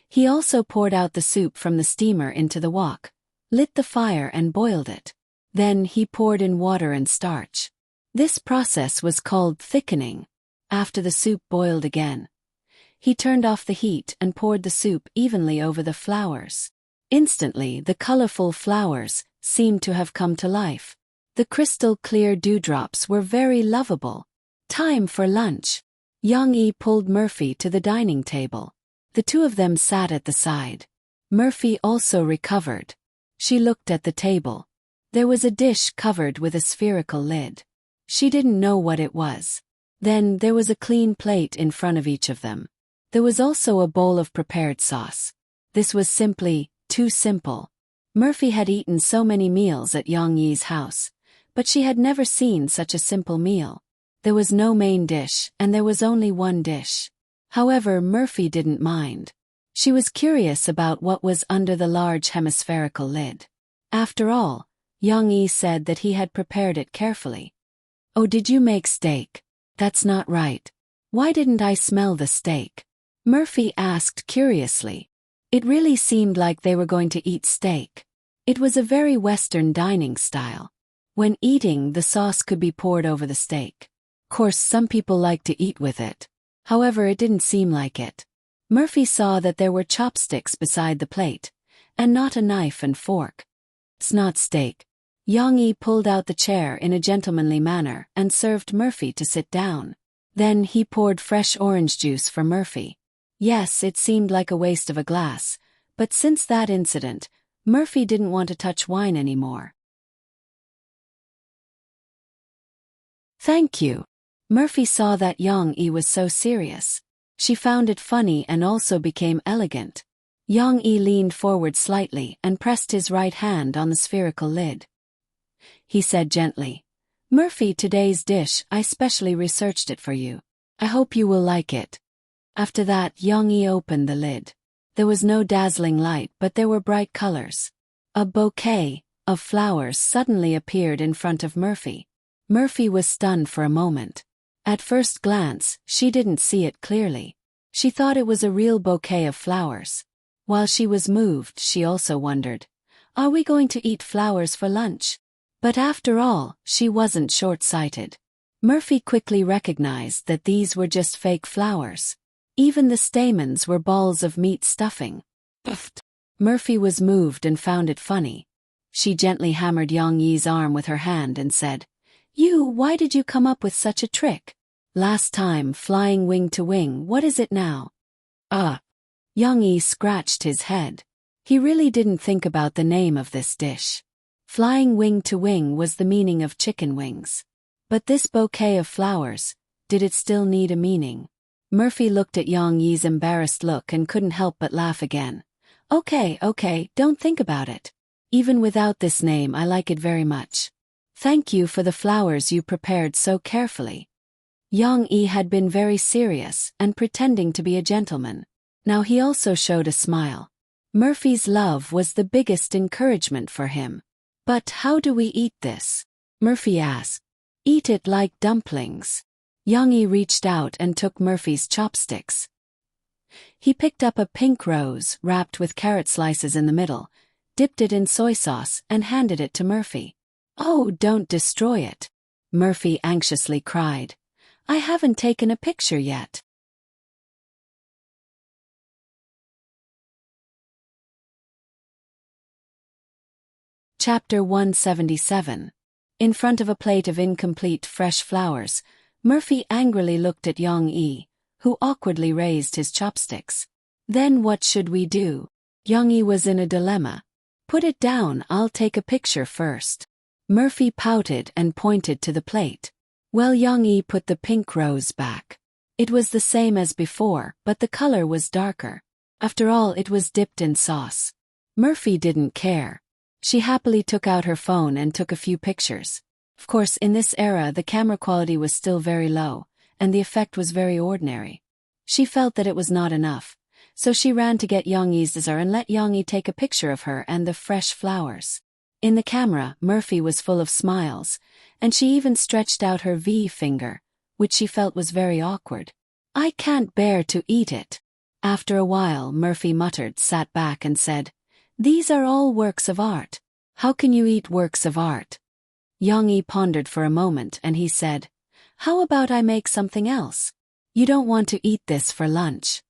He also poured out the soup from the steamer into the wok, lit the fire and boiled it. Then he poured in water and starch. This process was called thickening. After the soup boiled again, he turned off the heat and poured the soup evenly over the flowers. Instantly, the colorful flowers seemed to have come to life. The crystal clear dewdrops were very lovable. Time for lunch. Yang-yi pulled Murphy to the dining table. The two of them sat at the side. Murphy also recovered. She looked at the table. There was a dish covered with a spherical lid. She didn't know what it was. Then there was a clean plate in front of each of them. There was also a bowl of prepared sauce. This was simply too simple. Murphy had eaten so many meals at Yang-yi's house, but she had never seen such a simple meal. There was no main dish, and there was only one dish. However, Murphy didn't mind. She was curious about what was under the large hemispherical lid. After all, Yang-yi said that he had prepared it carefully. "Oh, did you make steak?" "That's not right. Why didn't I smell the steak?" Murphy asked curiously. It really seemed like they were going to eat steak. It was a very Western dining style. When eating, the sauce could be poured over the steak. Of course, some people like to eat with it. However, it didn't seem like it. Murphy saw that there were chopsticks beside the plate, and not a knife and fork. "It's not steak." Yang-yi pulled out the chair in a gentlemanly manner and served Murphy to sit down. Then he poured fresh orange juice for Murphy. Yes, it seemed like a waste of a glass, but since that incident, Murphy didn't want to touch wine anymore. "Thank you." Murphy saw that Yang-yi was so serious. She found it funny and also became elegant. Yang-yi leaned forward slightly and pressed his right hand on the spherical lid. He said gently, "Murphy, today's dish, I specially researched it for you. I hope you will like it." After that, Yang-yi opened the lid. There was no dazzling light, but there were bright colors. A bouquet of flowers suddenly appeared in front of Murphy. Murphy was stunned for a moment. At first glance, she didn't see it clearly. She thought it was a real bouquet of flowers. While she was moved, she also wondered, are we going to eat flowers for lunch? But after all, she wasn't short-sighted. Murphy quickly recognized that these were just fake flowers. Even the stamens were balls of meat stuffing. Puffed. Murphy was moved and found it funny. She gently hammered Yang Yi's arm with her hand and said, why did you come up with such a trick? Last time flying wing to wing, what is it now? Yang Yi scratched his head. He really didn't think about the name of this dish. Flying wing to wing was the meaning of chicken wings. But this bouquet of flowers, did it still need a meaning? Murphy looked at Yang Yi's embarrassed look and couldn't help but laugh again. Okay, don't think about it. Even without this name, I like it very much. Thank you for the flowers you prepared so carefully. Yang Yi had been very serious and pretending to be a gentleman. Now he also showed a smile. Murphy's love was the biggest encouragement for him. But how do we eat this? Murphy asked. Eat it like dumplings. Yang Yi reached out and took Murphy's chopsticks. He picked up a pink rose wrapped with carrot slices in the middle, dipped it in soy sauce and handed it to Murphy. Oh, don't destroy it, Murphy anxiously cried. I haven't taken a picture yet. Chapter 177. In front of a plate of incomplete fresh flowers, Murphy angrily looked at Yang Yi, who awkwardly raised his chopsticks. Then what should we do? Yang Yi was in a dilemma. Put it down, I'll take a picture first. Murphy pouted and pointed to the plate. Well, Yang Yi put the pink rose back. It was the same as before, but the color was darker. After all, it was dipped in sauce. Murphy didn't care. She happily took out her phone and took a few pictures. Of course, in this era the camera quality was still very low, and the effect was very ordinary. She felt that it was not enough, so she ran to get Yang Yi's dessert and let Yang Yi take a picture of her and the fresh flowers. In the camera, Murphy was full of smiles, and she even stretched out her V finger, which she felt was very awkward. I can't bear to eat it. After a while, Murphy muttered, sat back and said, These are all works of art. How can you eat works of art? Yang Yi pondered for a moment and he said, How about I make something else? You don't want to eat this for lunch.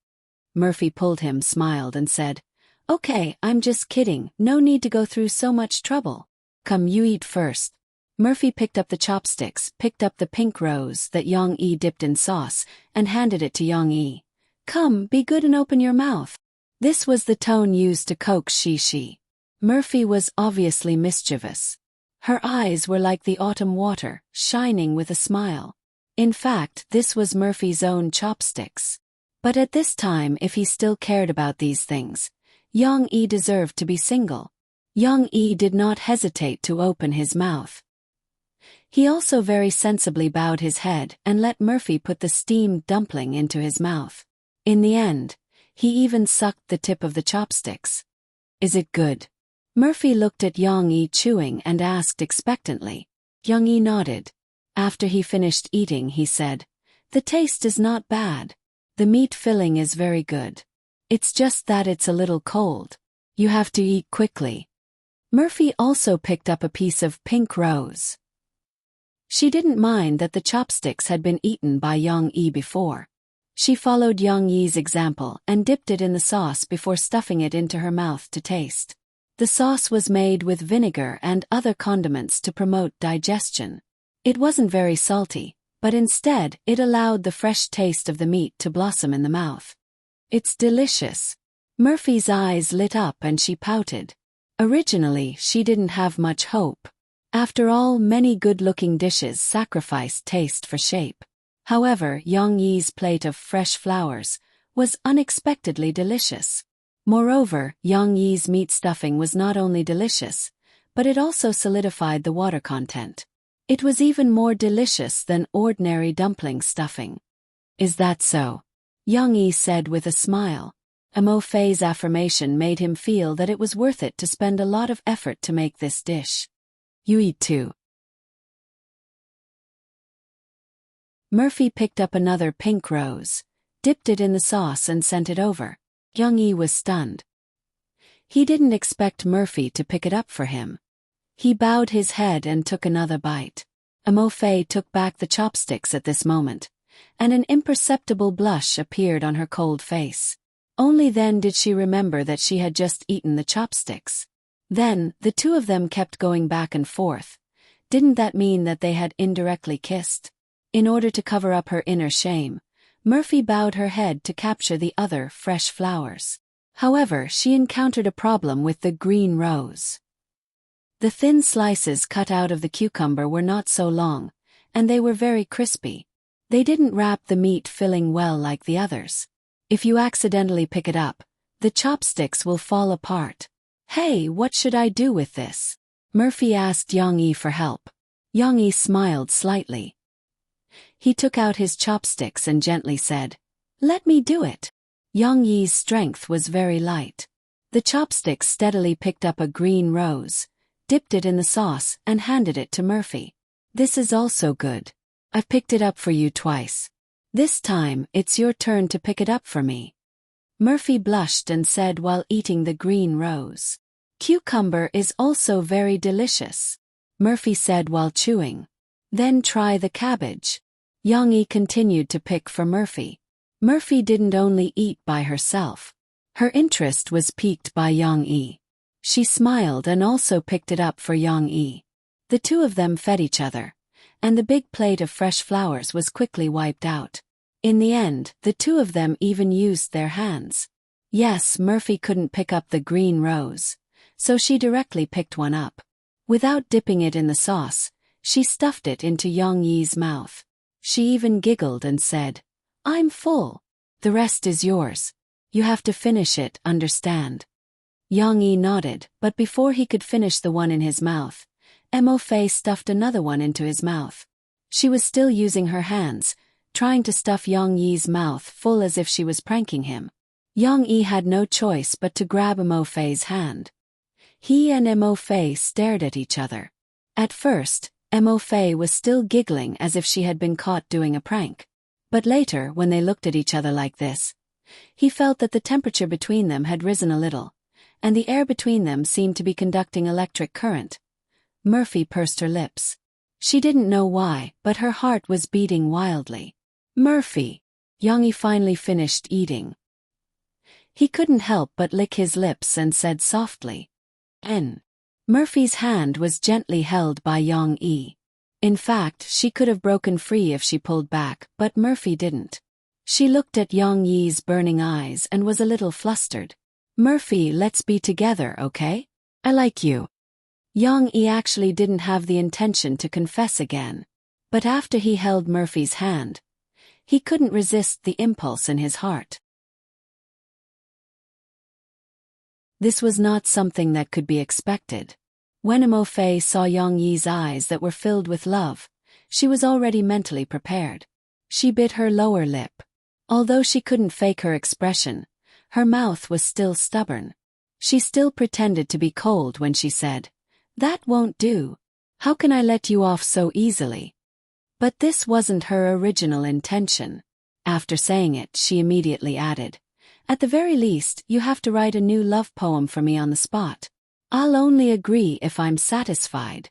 Murphy pulled him, smiled and said, Okay, I'm just kidding, no need to go through so much trouble. Come, you eat first. Murphy picked up the chopsticks, picked up the pink rose that Yang Yi dipped in sauce, and handed it to Yang Yi. Come, be good and open your mouth. This was the tone used to coax Shi. Murphy was obviously mischievous. Her eyes were like the autumn water, shining with a smile. In fact, this was Murphy's own chopsticks. But at this time, if he still cared about these things, Yang Yi deserved to be single. Yang Yi did not hesitate to open his mouth. He also very sensibly bowed his head and let Murphy put the steamed dumpling into his mouth. In the end, he even sucked the tip of the chopsticks. Is it good? Murphy looked at Yang Yi chewing and asked expectantly. Yang Yi nodded. After he finished eating, he said, The taste is not bad. The meat filling is very good. It's just that it's a little cold. You have to eat quickly. Murphy also picked up a piece of pink rose. She didn't mind that the chopsticks had been eaten by Yang Yi before. She followed Yang Yi's example and dipped it in the sauce before stuffing it into her mouth to taste. The sauce was made with vinegar and other condiments to promote digestion. It wasn't very salty, but instead it allowed the fresh taste of the meat to blossom in the mouth. It's delicious. Murphy's eyes lit up and she pouted. Originally, she didn't have much hope. After all, many good-looking dishes sacrificed taste for shape. However, Yang Yi's plate of fresh flowers was unexpectedly delicious. Moreover, Yang Yi's meat stuffing was not only delicious, but it also solidified the water content. It was even more delicious than ordinary dumpling stuffing. Is that so? Yang Yi said with a smile. Mo Fei's affirmation made him feel that it was worth it to spend a lot of effort to make this dish. You eat too. Murphy picked up another pink rose, dipped it in the sauce and sent it over. Young Yi was stunned. He didn't expect Murphy to pick it up for him. He bowed his head and took another bite. Mo Fei took back the chopsticks at this moment, and an imperceptible blush appeared on her cold face. Only then did she remember that she had just eaten the chopsticks. Then, the two of them kept going back and forth. Didn't that mean that they had indirectly kissed? In order to cover up her inner shame, Murphy bowed her head to capture the other fresh flowers. However, she encountered a problem with the green rose. The thin slices cut out of the cucumber were not so long, and they were very crispy. They didn't wrap the meat filling well like the others. If you accidentally pick it up, the chopsticks will fall apart. Hey, what should I do with this? Murphy asked Yang Yi for help. Yang Yi smiled slightly. He took out his chopsticks and gently said, "Let me do it." Yang Yi's strength was very light. The chopsticks steadily picked up a green rose, dipped it in the sauce and handed it to Murphy. "This is also good. I've picked it up for you twice. This time, it's your turn to pick it up for me." Murphy blushed and said while eating the green rose. "Cucumber is also very delicious," Murphy said while chewing. "Then try the cabbage." Yang Yi continued to pick for Murphy. Murphy didn't only eat by herself. Her interest was piqued by Yang Yi. She smiled and also picked it up for Yang Yi. The two of them fed each other, and the big plate of fresh flowers was quickly wiped out. In the end, the two of them even used their hands. Yes, Murphy couldn't pick up the green rose, so she directly picked one up. Without dipping it in the sauce, she stuffed it into Yang Yi's mouth. She even giggled and said, "I'm full. The rest is yours. You have to finish it, understand?" Yang Yi nodded, but before he could finish the one in his mouth, Mo Fei stuffed another one into his mouth. She was still using her hands, trying to stuff Yang Yi's mouth full as if she was pranking him. Yang Yi had no choice but to grab Mo Fei's hand. He and Mo Fei stared at each other. At first, Mo Fei was still giggling as if she had been caught doing a prank. But later, when they looked at each other like this, he felt that the temperature between them had risen a little, and the air between them seemed to be conducting electric current. Murphy pursed her lips. She didn't know why, but her heart was beating wildly. "Murphy." Yang Yi finally finished eating. He couldn't help but lick his lips and said softly, "N." Murphy's hand was gently held by Yang Yi. In fact, she could have broken free if she pulled back, but Murphy didn't. She looked at Yang Yi's burning eyes and was a little flustered. "Murphy, let's be together, okay? I like you." Yang Yi actually didn't have the intention to confess again. But after he held Murphy's hand, he couldn't resist the impulse in his heart. This was not something that could be expected. When Mo Fei saw Yang Yi's eyes that were filled with love, she was already mentally prepared. She bit her lower lip. Although she couldn't fake her expression, her mouth was still stubborn. She still pretended to be cold when she said, "That won't do. How can I let you off so easily?" But this wasn't her original intention. After saying it, she immediately added, "At the very least, you have to write a new love poem for me on the spot. I'll only agree if I'm satisfied.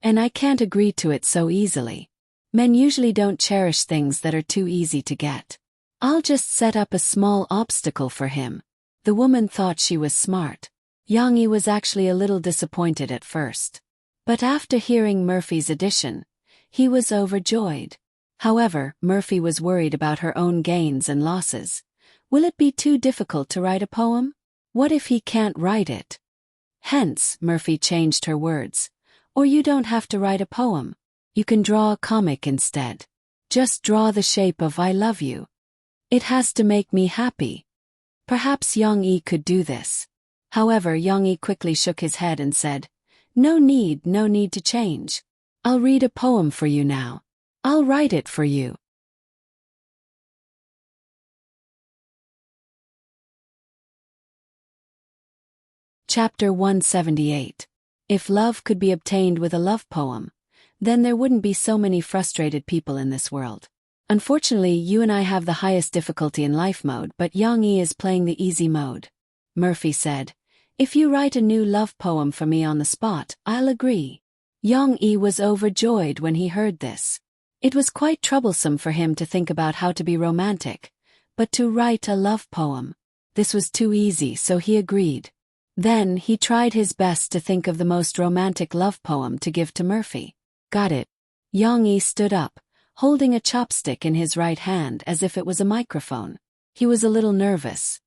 And I can't agree to it so easily. Men usually don't cherish things that are too easy to get. I'll just set up a small obstacle for him." The woman thought she was smart. Yang Yi was actually a little disappointed at first. But after hearing Murphy's addition, he was overjoyed. However, Murphy was worried about her own gains and losses. Will it be too difficult to write a poem? What if he can't write it? Hence, Murphy changed her words. "Or you don't have to write a poem. You can draw a comic instead. Just draw the shape of I love you. It has to make me happy." Perhaps Yang Yi could do this. However, Yang Yi quickly shook his head and said, no need to change. I'll read a poem for you now. I'll write it for you." Chapter 178. If love could be obtained with a love poem, then there wouldn't be so many frustrated people in this world. Unfortunately, you and I have the highest difficulty in life mode, but Yang-yi is playing the easy mode. Murphy said, "If you write a new love poem for me on the spot, I'll agree." Yang-yi was overjoyed when he heard this. It was quite troublesome for him to think about how to be romantic, but to write a love poem, this was too easy, so he agreed. Then he tried his best to think of the most romantic love poem to give to Murphy. Got it. Yang-yi stood up, holding a chopstick in his right hand as if it was a microphone. He was a little nervous.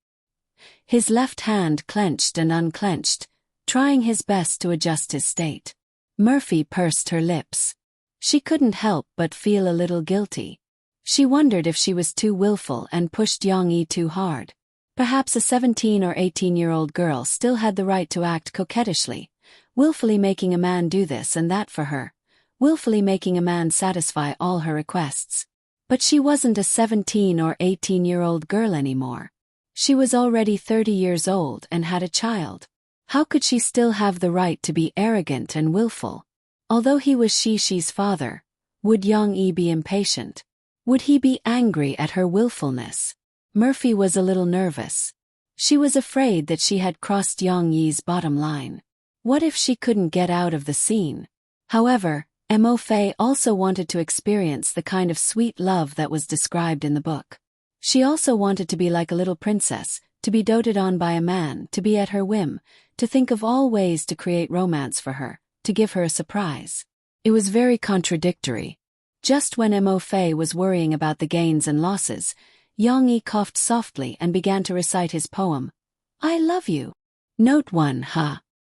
His left hand clenched and unclenched, trying his best to adjust his state. Murphy pursed her lips. She couldn't help but feel a little guilty. She wondered if she was too willful and pushed Yang-yi too hard. Perhaps a 17 or 18-year-old girl still had the right to act coquettishly, willfully making a man do this and that for her, willfully making a man satisfy all her requests. But she wasn't a 17 or 18-year-old girl anymore. She was already 30 years old and had a child. How could she still have the right to be arrogant and willful? Although he was Shishi's father, would Yang-yi be impatient? Would he be angry at her willfulness? Murphy was a little nervous. She was afraid that she had crossed Yang-yi's bottom line. What if she couldn't get out of the scene? However, Mo Fei also wanted to experience the kind of sweet love that was described in the book. She also wanted to be like a little princess, to be doted on by a man, to be at her whim, to think of all ways to create romance for her, to give her a surprise. It was very contradictory. Just when Mo Fei was worrying about the gains and losses, Yang-yi coughed softly and began to recite his poem, "I love you." Note 1.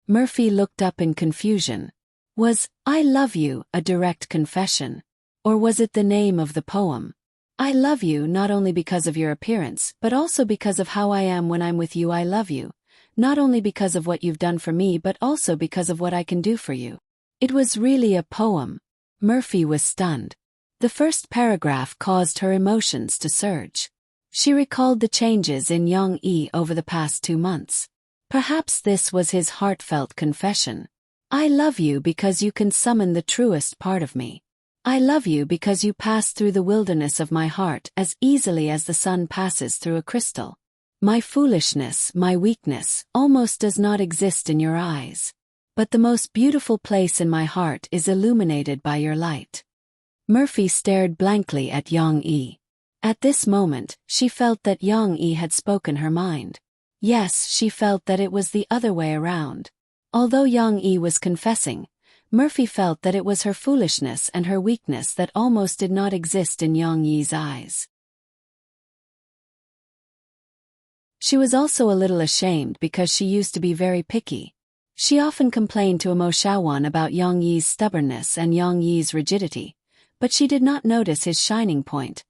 Murphy looked up in confusion. Was "I love you" a direct confession? Or was it the name of the poem? I love you not only because of your appearance, but also because of how I am when I'm with you. I love you, not only because of what you've done for me, but also because of what I can do for you. It was really a poem. Murphy was stunned. The first paragraph caused her emotions to surge. She recalled the changes in Yang-yi over the past 2 months. Perhaps this was his heartfelt confession. I love you because you can summon the truest part of me. I love you because you pass through the wilderness of my heart as easily as the sun passes through a crystal. My foolishness, my weakness, almost does not exist in your eyes. But the most beautiful place in my heart is illuminated by your light. Murphy stared blankly at Yang-yi. At this moment, she felt that Yang-yi had spoken her mind. Yes, she felt that it was the other way around. Although Yang-yi was confessing, Murphy felt that it was her foolishness and her weakness that almost did not exist in Yang-yi's eyes. She was also a little ashamed because she used to be very picky. She often complained to Mo Shaowan about Yang-yi's stubbornness and Yang-yi's rigidity, but she did not notice his shining point,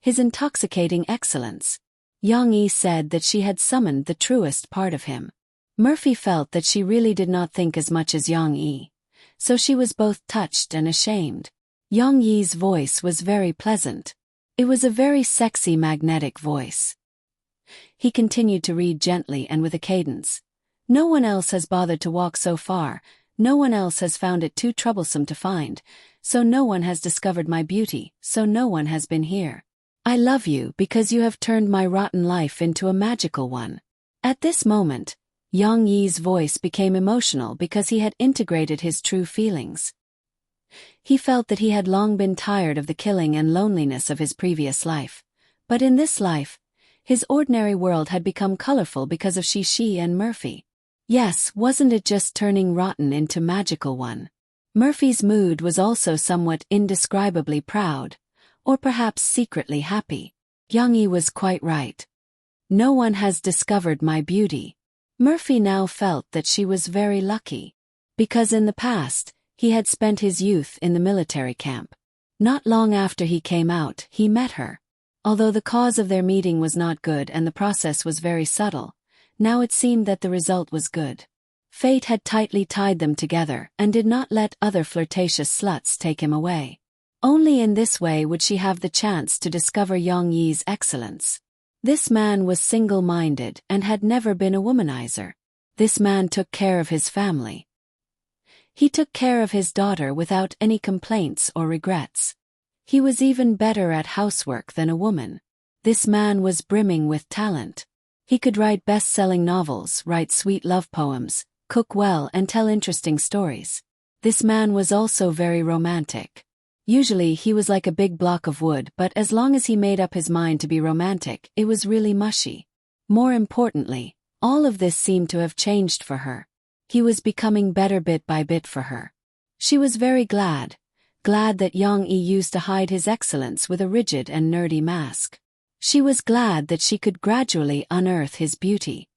his intoxicating excellence. Yang-yi said that she had summoned the truest part of him. Murphy felt that she really did not think as much as Yang-yi, so she was both touched and ashamed. Yang-yi's voice was very pleasant. It was a very sexy, magnetic voice. He continued to read gently and with a cadence. No one else has bothered to walk so far, no one else has found it too troublesome to find, so no one has discovered my beauty, so no one has been here. I love you because you have turned my rotten life into a magical one. At this moment, Yang-yi's voice became emotional because he had integrated his true feelings. He felt that he had long been tired of the killing and loneliness of his previous life, but in this life, his ordinary world had become colorful because of Shishi and Murphy. Yes, wasn't it just turning rotten into magical one? Murphy's mood was also somewhat indescribably proud, or perhaps secretly happy. Yang-yi was quite right. No one has discovered my beauty. Murphy now felt that she was very lucky. Because in the past, he had spent his youth in the military camp. Not long after he came out, he met her. Although the cause of their meeting was not good and the process was very subtle, now it seemed that the result was good. Fate had tightly tied them together and did not let other flirtatious sluts take him away. Only in this way would she have the chance to discover Yang-yi's excellence. This man was single-minded and had never been a womanizer. This man took care of his family. He took care of his daughter without any complaints or regrets. He was even better at housework than a woman. This man was brimming with talent. He could write best-selling novels, write sweet love poems, cook well and tell interesting stories. This man was also very romantic. Usually he was like a big block of wood, but as long as he made up his mind to be romantic, it was really mushy. More importantly, all of this seemed to have changed for her. He was becoming better bit by bit for her. She was very glad that Young-i used to hide his excellence with a rigid and nerdy mask. She was glad that she could gradually unearth his beauty.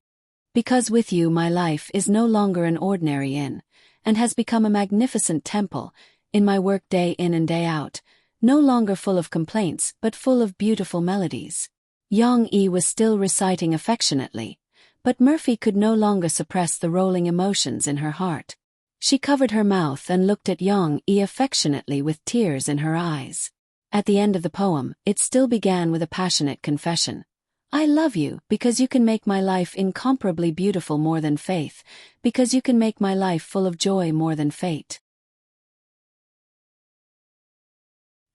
Because with you my life is no longer an ordinary inn, and has become a magnificent temple, in my work day in and day out, no longer full of complaints but full of beautiful melodies. Young-i was still reciting affectionately, but Murphy could no longer suppress the rolling emotions in her heart. She covered her mouth and looked at Young-i affectionately with tears in her eyes. At the end of the poem, it still began with a passionate confession. I love you because you can make my life incomparably beautiful more than faith, because you can make my life full of joy more than fate.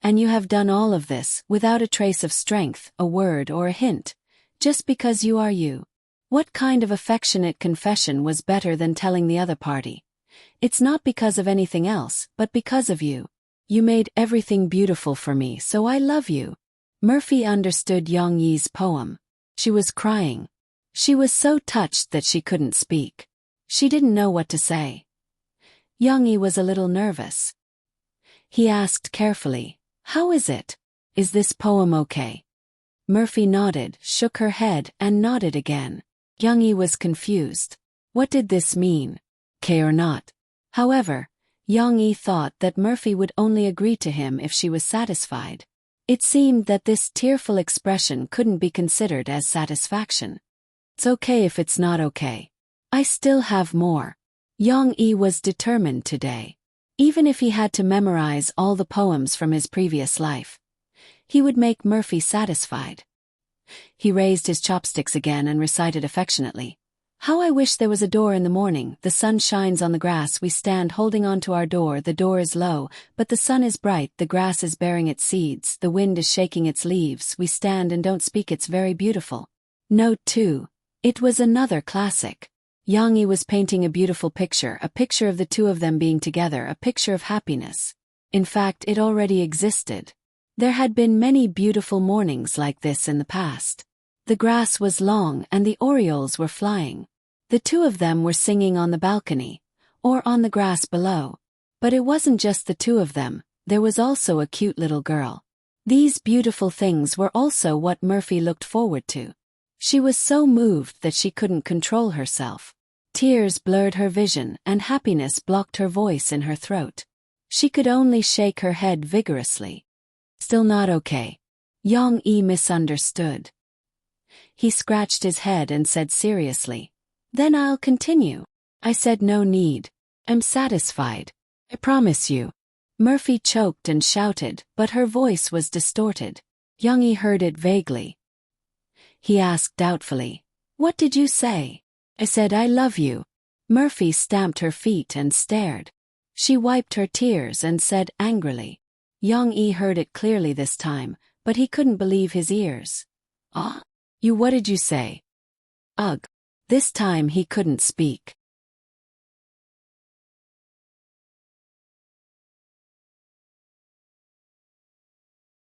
And you have done all of this without a trace of strength, a word or a hint, just because you are you. What kind of affectionate confession was better than telling the other party? It's not because of anything else, but because of you. You made everything beautiful for me, so I love you. Murphy understood Young-i's poem. She was crying. She was so touched that she couldn't speak. She didn't know what to say. Young-i was a little nervous. He asked carefully, "How is it? Is this poem okay?" Murphy nodded, shook her head, and nodded again. Young-i was confused. What did this mean? Okay or not? However, Young-i thought that Murphy would only agree to him if she was satisfied. It seemed that this tearful expression couldn't be considered as satisfaction. It's okay if it's not okay. I still have more. Young-i was determined today. Even if he had to memorize all the poems from his previous life, he would make Murphy satisfied. He raised his chopsticks again and recited affectionately. How I wish there was a door in the morning, the sun shines on the grass, we stand holding on to our door, the door is low, but the sun is bright, the grass is bearing its seeds, the wind is shaking its leaves, we stand and don't speak, it's very beautiful. Note 2. It was another classic. Young-i was painting a beautiful picture, a picture of the two of them being together, a picture of happiness. In fact, it already existed. There had been many beautiful mornings like this in the past. The grass was long and the orioles were flying. The two of them were singing on the balcony, or on the grass below. But it wasn't just the two of them, there was also a cute little girl. These beautiful things were also what Murphy looked forward to. She was so moved that she couldn't control herself. Tears blurred her vision and happiness blocked her voice in her throat. She could only shake her head vigorously. Still not okay. Young-i misunderstood. He scratched his head and said seriously, "Then I'll continue." I said no need. I'm satisfied. I promise you. Murphy choked and shouted, but her voice was distorted. Young-i heard it vaguely. He asked doubtfully, "What did you say?" I said I love you. Murphy stamped her feet and stared. She wiped her tears and said angrily. Young-i heard it clearly this time, but he couldn't believe his ears. "Ah? You, what did you say?" "Ugh." This time he couldn't speak.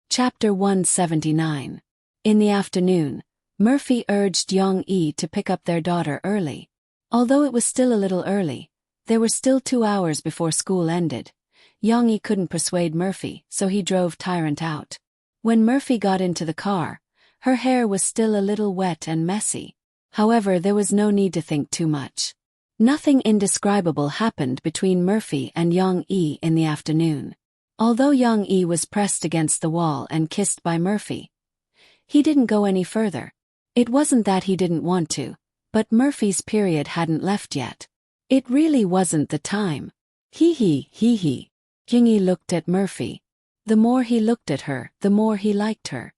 Chapter 179. In the afternoon, Murphy urged Young-i to pick up their daughter early. Although it was still a little early, there were still 2 hours before school ended. Young-i couldn't persuade Murphy, so he drove Tyrant out. When Murphy got into the car, her hair was still a little wet and messy. However, there was no need to think too much. Nothing indescribable happened between Murphy and Young-i in the afternoon. Although Young-i was pressed against the wall and kissed by Murphy, he didn't go any further. It wasn't that he didn't want to, but Murphy's period hadn't left yet. It really wasn't the time. Hee. Young-i looked at Murphy. The more he looked at her, the more he liked her.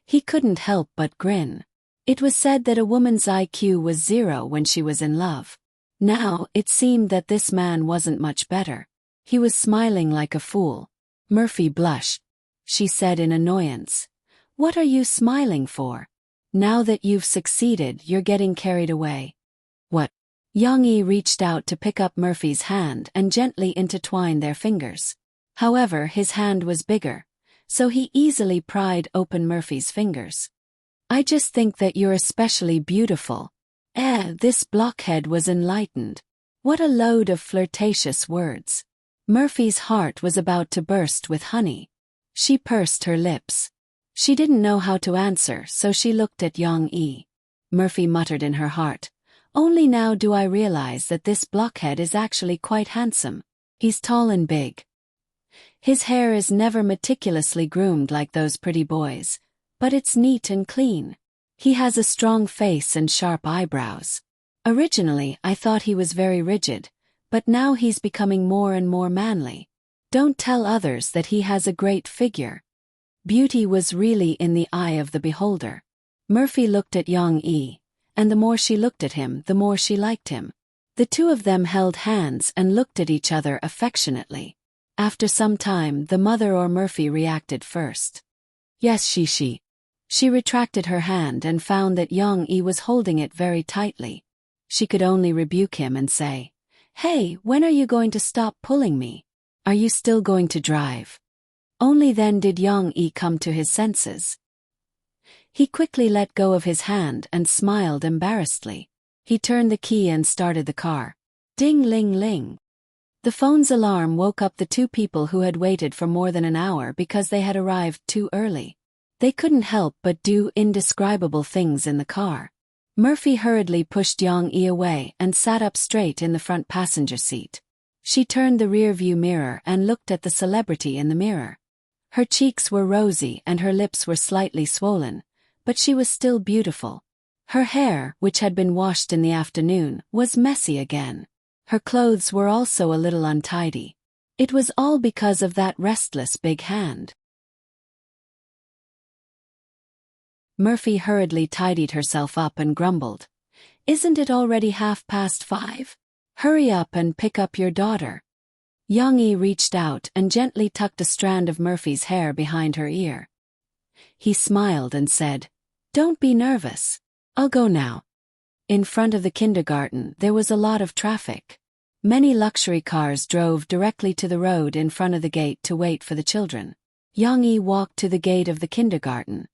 He couldn't help but grin. It was said that a woman's IQ was 0 when she was in love. Now, it seemed that this man wasn't much better. He was smiling like a fool. Murphy blushed. She said in annoyance, "What are you smiling for? Now that you've succeeded, you're getting carried away." "What?" Yang-yi reached out to pick up Murphy's hand and gently intertwine their fingers. However, his hand was bigger, so he easily pried open Murphy's fingers. "I just think that you're especially beautiful." This blockhead was enlightened. What a load of flirtatious words. Murphy's heart was about to burst with honey. She pursed her lips. She didn't know how to answer, so she looked at Yang-yi. Murphy muttered in her heart, "Only now do I realize that this blockhead is actually quite handsome. He's tall and big. His hair is never meticulously groomed like those pretty boys, but it's neat and clean. He has a strong face and sharp eyebrows. Originally, I thought he was very rigid, but now he's becoming more and more manly. Don't tell others that he has a great figure." Beauty was really in the eye of the beholder. Murphy looked at Yang-yi, and the more she looked at him, the more she liked him. The two of them held hands and looked at each other affectionately. After some time, the mother or Murphy reacted first. "Yes, she." She retracted her hand and found that Yang-yi was holding it very tightly. She could only rebuke him and say, "Hey, when are you going to stop pulling me? Are you still going to drive?" Only then did Yang-yi come to his senses. He quickly let go of his hand and smiled embarrassedly. He turned the key and started the car. Ding-ling-ling. The phone's alarm woke up the two people who had waited for more than an hour because they had arrived too early. They couldn't help but do indescribable things in the car. Murphy hurriedly pushed Yang-yi away and sat up straight in the front passenger seat. She turned the rear-view mirror and looked at the celebrity in the mirror. Her cheeks were rosy and her lips were slightly swollen, but she was still beautiful. Her hair, which had been washed in the afternoon, was messy again. Her clothes were also a little untidy. It was all because of that restless big hand. Murphy hurriedly tidied herself up and grumbled, "Isn't it already 5:30? Hurry up and pick up your daughter." Yang-yi reached out and gently tucked a strand of Murphy's hair behind her ear. He smiled and said, "Don't be nervous. I'll go now." In front of the kindergarten, there was a lot of traffic. Many luxury cars drove directly to the road in front of the gate to wait for the children. Yang-yi walked to the gate of the kindergarten.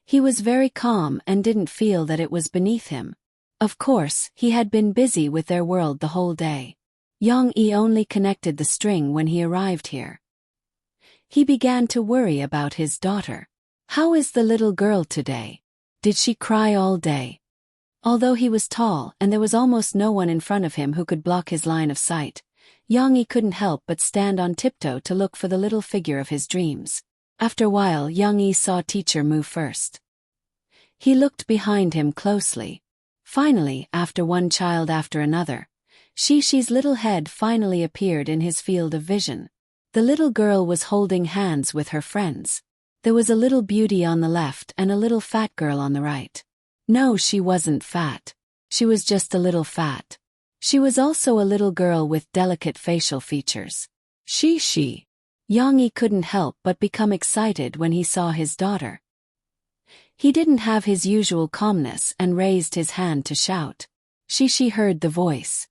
He was very calm and didn't feel that it was beneath him. Of course, he had been busy with their world the whole day. Yang-yi only connected the string when he arrived here. He began to worry about his daughter. How is the little girl today? Did she cry all day? Although he was tall and there was almost no one in front of him who could block his line of sight, Yang-yi couldn't help but stand on tiptoe to look for the little figure of his dreams. After a while, Yang-yi saw Teacher move first. He looked behind him closely. Finally, after one child after another, Shishi's little head finally appeared in his field of vision. The little girl was holding hands with her friends. There was a little beauty on the left and a little fat girl on the right. No, she wasn't fat. She was just a little fat. She was also a little girl with delicate facial features. Shishi. Yang-yi couldn't help but become excited when he saw his daughter. He didn't have his usual calmness and raised his hand to shout. Shishi heard the voice.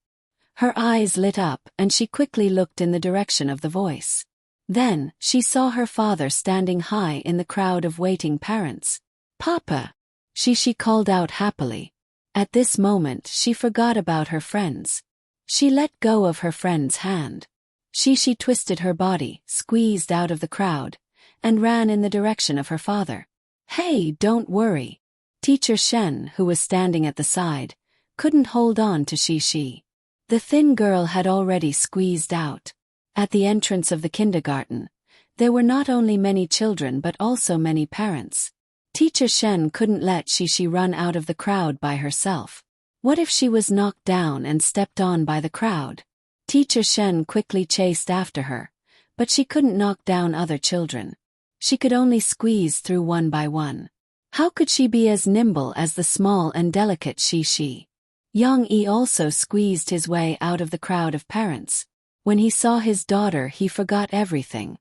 Her eyes lit up and she quickly looked in the direction of the voice. Then, she saw her father standing high in the crowd of waiting parents. "Papa!" Shishi called out happily. At this moment, she forgot about her friends. She let go of her friend's hand. Shishi twisted her body, squeezed out of the crowd, and ran in the direction of her father. "Hey, don't worry." Teacher Shen, who was standing at the side, couldn't hold on to Shishi. The thin girl had already squeezed out. At the entrance of the kindergarten, there were not only many children but also many parents. Teacher Shen couldn't let Shishi run out of the crowd by herself. What if she was knocked down and stepped on by the crowd? Teacher Shen quickly chased after her, but she couldn't knock down other children. She could only squeeze through one by one. How could she be as nimble as the small and delicate Shi? Yang-yi also squeezed his way out of the crowd of parents. When he saw his daughter, he forgot everything.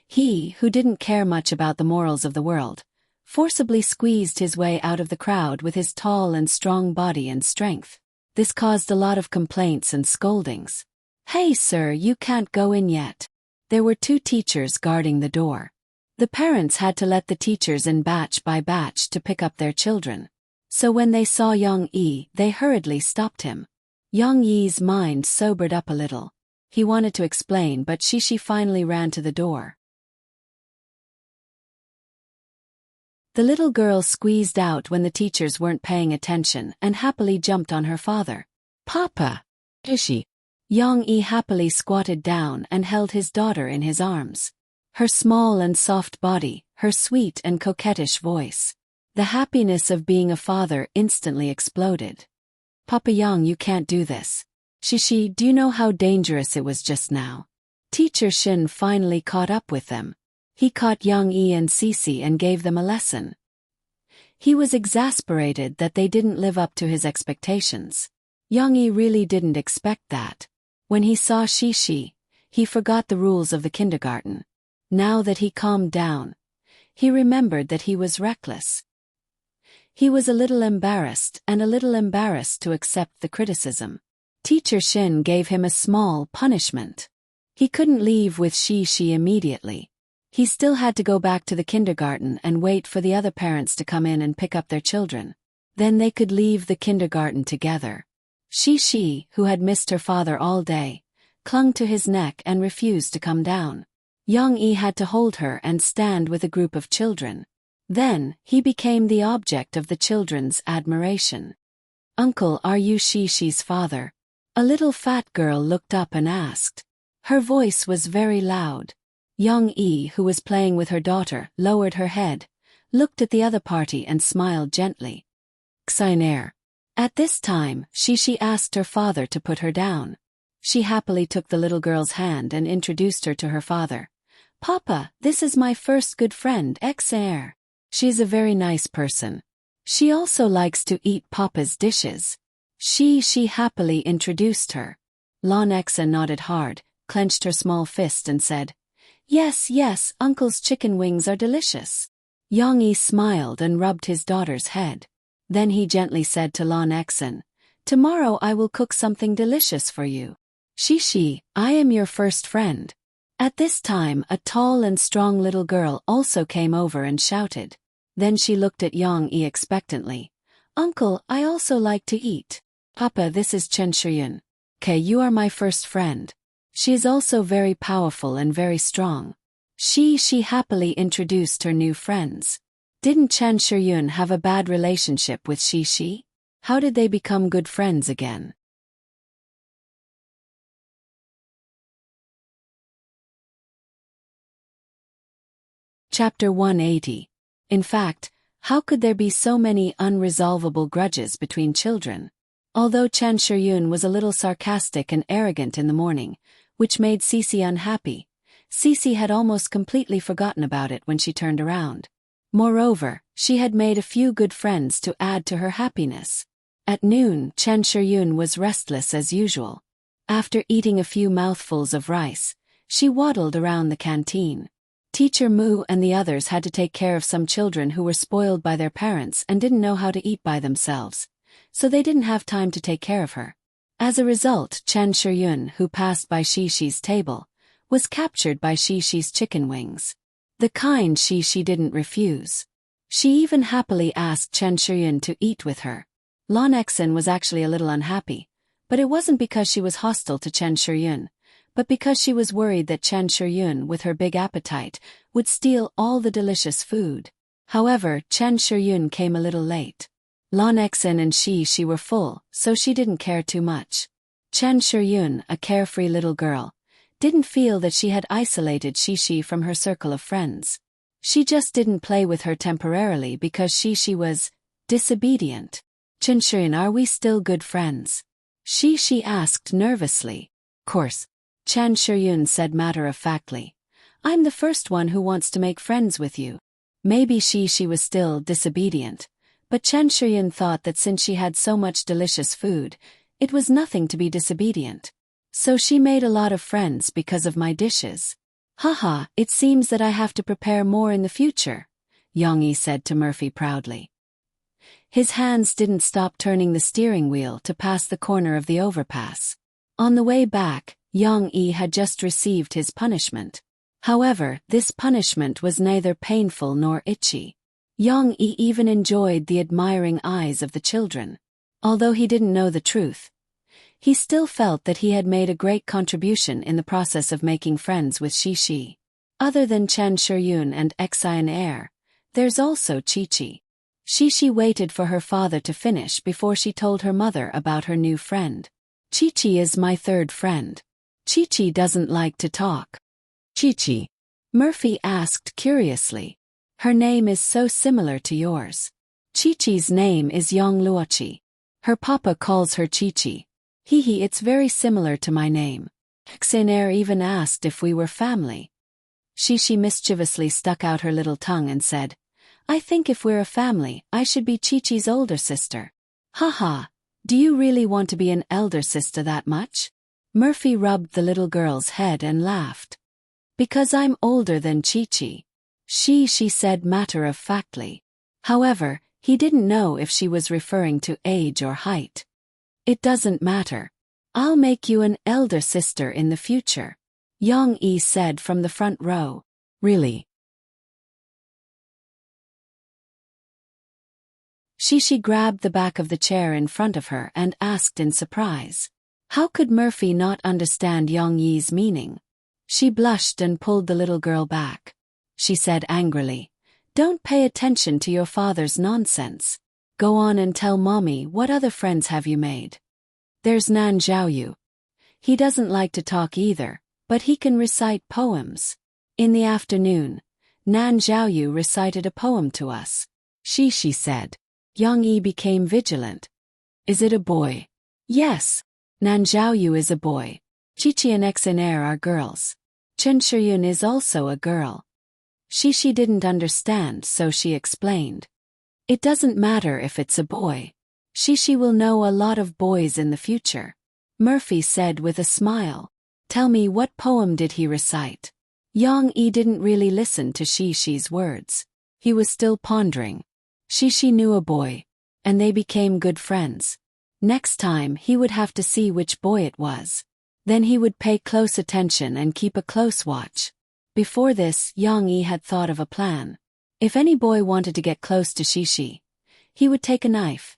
He, who didn't care much about the morals of the world, forcibly squeezed his way out of the crowd with his tall and strong body and strength. This caused a lot of complaints and scoldings. "Hey sir, you can't go in yet." There were 2 teachers guarding the door. The parents had to let the teachers in batch by batch to pick up their children. So when they saw Yang-yi, they hurriedly stopped him. Yang-yi's mind sobered up a little. He wanted to explain, but Shi finally ran to the door. The little girl squeezed out when the teachers weren't paying attention and happily jumped on her father. "Papa!" Ishi. Yang-yi happily squatted down and held his daughter in his arms. Her small and soft body, her sweet and coquettish voice. The happiness of being a father instantly exploded. "Papa Yang, you can't do this. Shi, do you know how dangerous it was just now?" Teacher Shin finally caught up with them. He caught Yang-yi and Cici and gave them a lesson. He was exasperated that they didn't live up to his expectations. Yang-yi really didn't expect that. When he saw Shi, he forgot the rules of the kindergarten. Now that he calmed down, he remembered that he was reckless. He was a little embarrassed to accept the criticism. Teacher Shin gave him a small punishment. He couldn't leave with Shi immediately. He still had to go back to the kindergarten and wait for the other parents to come in and pick up their children. Then they could leave the kindergarten together. Shi, who had missed her father all day, clung to his neck and refused to come down. Yang-yi had to hold her and stand with a group of children. Then, he became the object of the children's admiration. "Uncle, are you Shi's father?" A little fat girl looked up and asked. Her voice was very loud. Yang-yi, who was playing with her daughter, lowered her head, looked at the other party and smiled gently. "Xiner." At this time, Shi asked her father to put her down. She happily took the little girl's hand and introduced her to her father. "Papa, this is my first good friend, Xiner. She's a very nice person. She also likes to eat Papa's dishes." She happily introduced her. Lon Exa nodded hard, clenched her small fist and said, Yes, Uncle's chicken wings are delicious." Yang-yi smiled and rubbed his daughter's head. Then he gently said to Lon Exen, "Tomorrow I will cook something delicious for you. Shi, I am your first friend." At this time a tall and strong little girl also came over and shouted. Then she looked at Yang-yi expectantly. "Uncle, I also like to eat." "Papa, this is Chen Shiyun. Okay, you are my first friend. She is also very powerful and very strong." She happily introduced her new friends. Didn't Chen Shiyun have a bad relationship with Shi? How did they become good friends again? Chapter 180. In fact, how could there be so many unresolvable grudges between children? Although Chen Shiyun was a little sarcastic and arrogant in the morning, which made Cici unhappy, Cici had almost completely forgotten about it when she turned around. Moreover, she had made a few good friends to add to her happiness. At noon, Chen Shiyun was restless as usual. After eating a few mouthfuls of rice, she waddled around the canteen. Teacher Mu and the others had to take care of some children who were spoiled by their parents and didn't know how to eat by themselves, so they didn't have time to take care of her. As a result, Chen Shiyun, who passed by Shi's table, was captured by Shi's chicken wings. The kind Shi didn't refuse. She even happily asked Chen Shiyun to eat with her. Lon Exen was actually a little unhappy, but it wasn't because she was hostile to Chen Shiyun, but because she was worried that Chen Shiyun, with her big appetite, would steal all the delicious food. However, Chen Shiyun came a little late. Lon Exen and Shi were full, so she didn't care too much. Chen Shiyun, a carefree little girl, didn't feel that she had isolated Shi from her circle of friends. She just didn't play with her temporarily because Shi was disobedient. "Chen Shiyun, are we still good friends?" Shi asked nervously. "Course," Chen Shiyun said matter-of-factly. "I'm the first one who wants to make friends with you." Maybe she was still disobedient, but Chen Shiyun thought that since she had so much delicious food, it was nothing to be disobedient. So she made a lot of friends because of my dishes. Haha, it seems that I have to prepare more in the future, Yang Yi said to Murphy proudly. His hands didn't stop turning the steering wheel to pass the corner of the overpass. On the way back, Yang Yi had just received his punishment. However, this punishment was neither painful nor itchy. Yang Yi even enjoyed the admiring eyes of the children. Although he didn't know the truth, he still felt that he had made a great contribution in the process of making friends with Shi. Other than Chen Shiyun and Xian Air, there's also Chi. Shi waited for her father to finish before she told her mother about her new friend. Chi is my third friend. Chi doesn't like to talk. Chi? Murphy asked curiously. Her name is so similar to yours. Chi's name is Yang Luoqi. Her papa calls her Chi. Hee, it's very similar to my name. Xinair even asked if we were family. Shi mischievously stuck out her little tongue and said, I think if we're a family, I should be Chi's older sister. Haha, do you really want to be an elder sister that much? Murphy rubbed the little girl's head and laughed. Because I'm older than Chi. She said matter-of-factly. However, he didn't know if she was referring to age or height. It doesn't matter. I'll make you an elder sister in the future, Yang Yi said from the front row. Really? Shi grabbed the back of the chair in front of her and asked in surprise. How could Murphy not understand Yang Yi's meaning? She blushed and pulled the little girl back. She said angrily, Don't pay attention to your father's nonsense. Go on and tell mommy what other friends have you made. There's Nan Zhaoyu. He doesn't like to talk either, but he can recite poems. In the afternoon, Nan Zhaoyu recited a poem to us. She said. Yang Yi became vigilant. Is it a boy? Yes. Nan Zhaoyu is a boy. Chi and Xinair are girls. Chen Shiyun is also a girl. She didn't understand, so she explained. It doesn't matter if it's a boy. She will know a lot of boys in the future. Murphy said with a smile. Tell me, what poem did he recite? Yang Yi didn't really listen to Shi's words. He was still pondering. Shi knew a boy, and they became good friends. Next time he would have to see which boy it was. Then he would pay close attention and keep a close watch. Before this, Yang Yi had thought of a plan. If any boy wanted to get close to Shi, he would take a knife.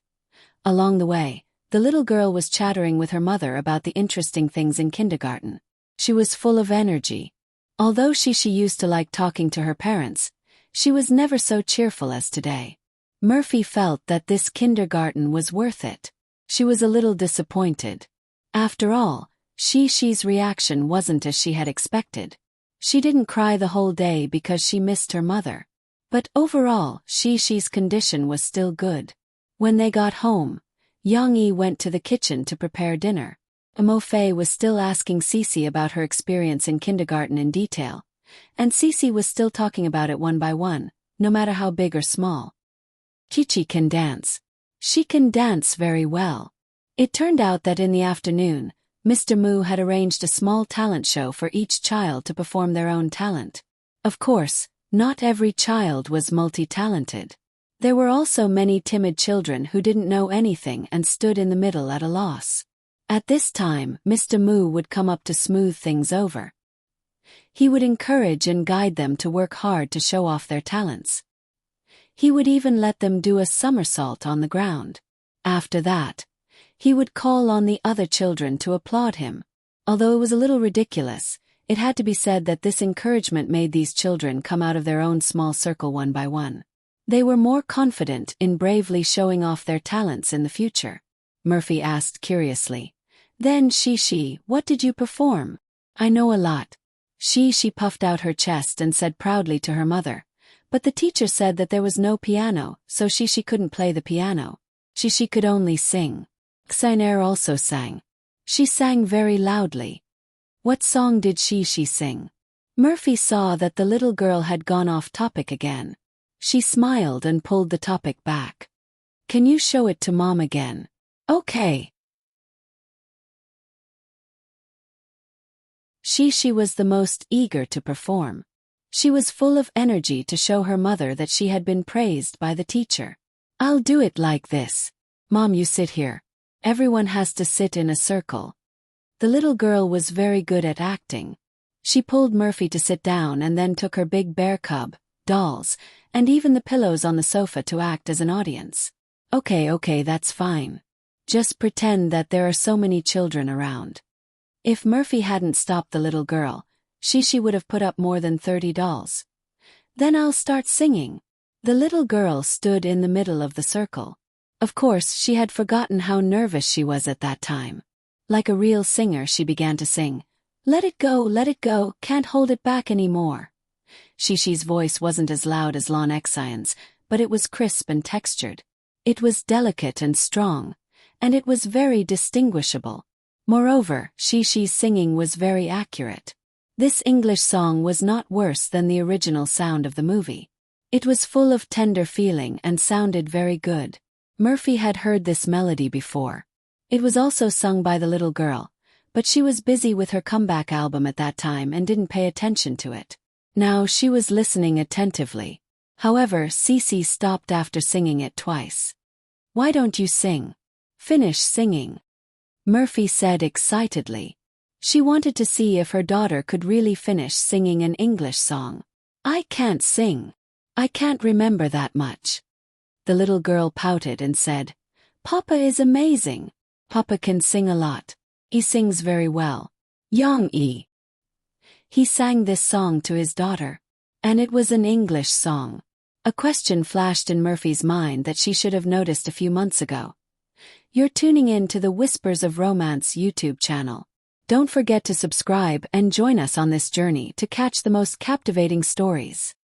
Along the way, the little girl was chattering with her mother about the interesting things in kindergarten. She was full of energy. Although Shi used to like talking to her parents, she was never so cheerful as today. Murphy felt that this kindergarten was worth it. She was a little disappointed. After all, Shi's reaction wasn't as she had expected. She didn't cry the whole day because she missed her mother. But overall, Shi's condition was still good. When they got home, Yang Yi went to the kitchen to prepare dinner. Mo Fei was still asking Cici about her experience in kindergarten in detail, and Cici was still talking about it one by one, no matter how big or small. Chi can dance. She can dance very well. It turned out that in the afternoon, Mr. Mu had arranged a small talent show for each child to perform their own talent. Of course, not every child was multi-talented. There were also many timid children who didn't know anything and stood in the middle at a loss. At this time, Mr. Mu would come up to smooth things over. He would encourage and guide them to work hard to show off their talents. He would even let them do a somersault on the ground. After that, he would call on the other children to applaud him. Although it was a little ridiculous, it had to be said that this encouragement made these children come out of their own small circle one by one. They were more confident in bravely showing off their talents in the future. Murphy asked curiously. Then Shi, what did you perform? I know a lot. She puffed out her chest and said proudly to her mother. But the teacher said that there was no piano, so she couldn't play the piano. She could only sing. Xinair also sang. She sang very loudly. What song did she sing? Murphy saw that the little girl had gone off topic again. She smiled and pulled the topic back. Can you show it to Mom again? Okay. She was the most eager to perform. She was full of energy to show her mother that she had been praised by the teacher. I'll do it like this. Mom, you sit here. Everyone has to sit in a circle. The little girl was very good at acting. She pulled Murphy to sit down and then took her big bear cub, dolls, and even the pillows on the sofa to act as an audience. Okay, that's fine. Just pretend that there are so many children around. If Murphy hadn't stopped the little girl, she would have put up more than 30 dolls. Then I'll start singing. The little girl stood in the middle of the circle. Of course, she had forgotten how nervous she was at that time. Like a real singer, she began to sing. Let it go, can't hold it back anymore. Shishi's voice wasn't as loud as Lon Xian's, but it was crisp and textured. It was delicate and strong, and it was very distinguishable. Moreover, Shishi's singing was very accurate. This English song was not worse than the original sound of the movie. It was full of tender feeling and sounded very good. Murphy had heard this melody before. It was also sung by the little girl, but she was busy with her comeback album at that time and didn't pay attention to it. Now she was listening attentively. However, Sisi stopped after singing it twice. Why don't you sing? Finish singing. Murphy said excitedly. She wanted to see if her daughter could really finish singing an English song. I can't sing. I can't remember that much. The little girl pouted and said, Papa is amazing. Papa can sing a lot. He sings very well. Yang-yi. He sang this song to his daughter. And it was an English song. A question flashed in Murphy's mind that she should have noticed a few months ago. You're tuning in to the Whispers of Romance YouTube channel. Don't forget to subscribe and join us on this journey to catch the most captivating stories.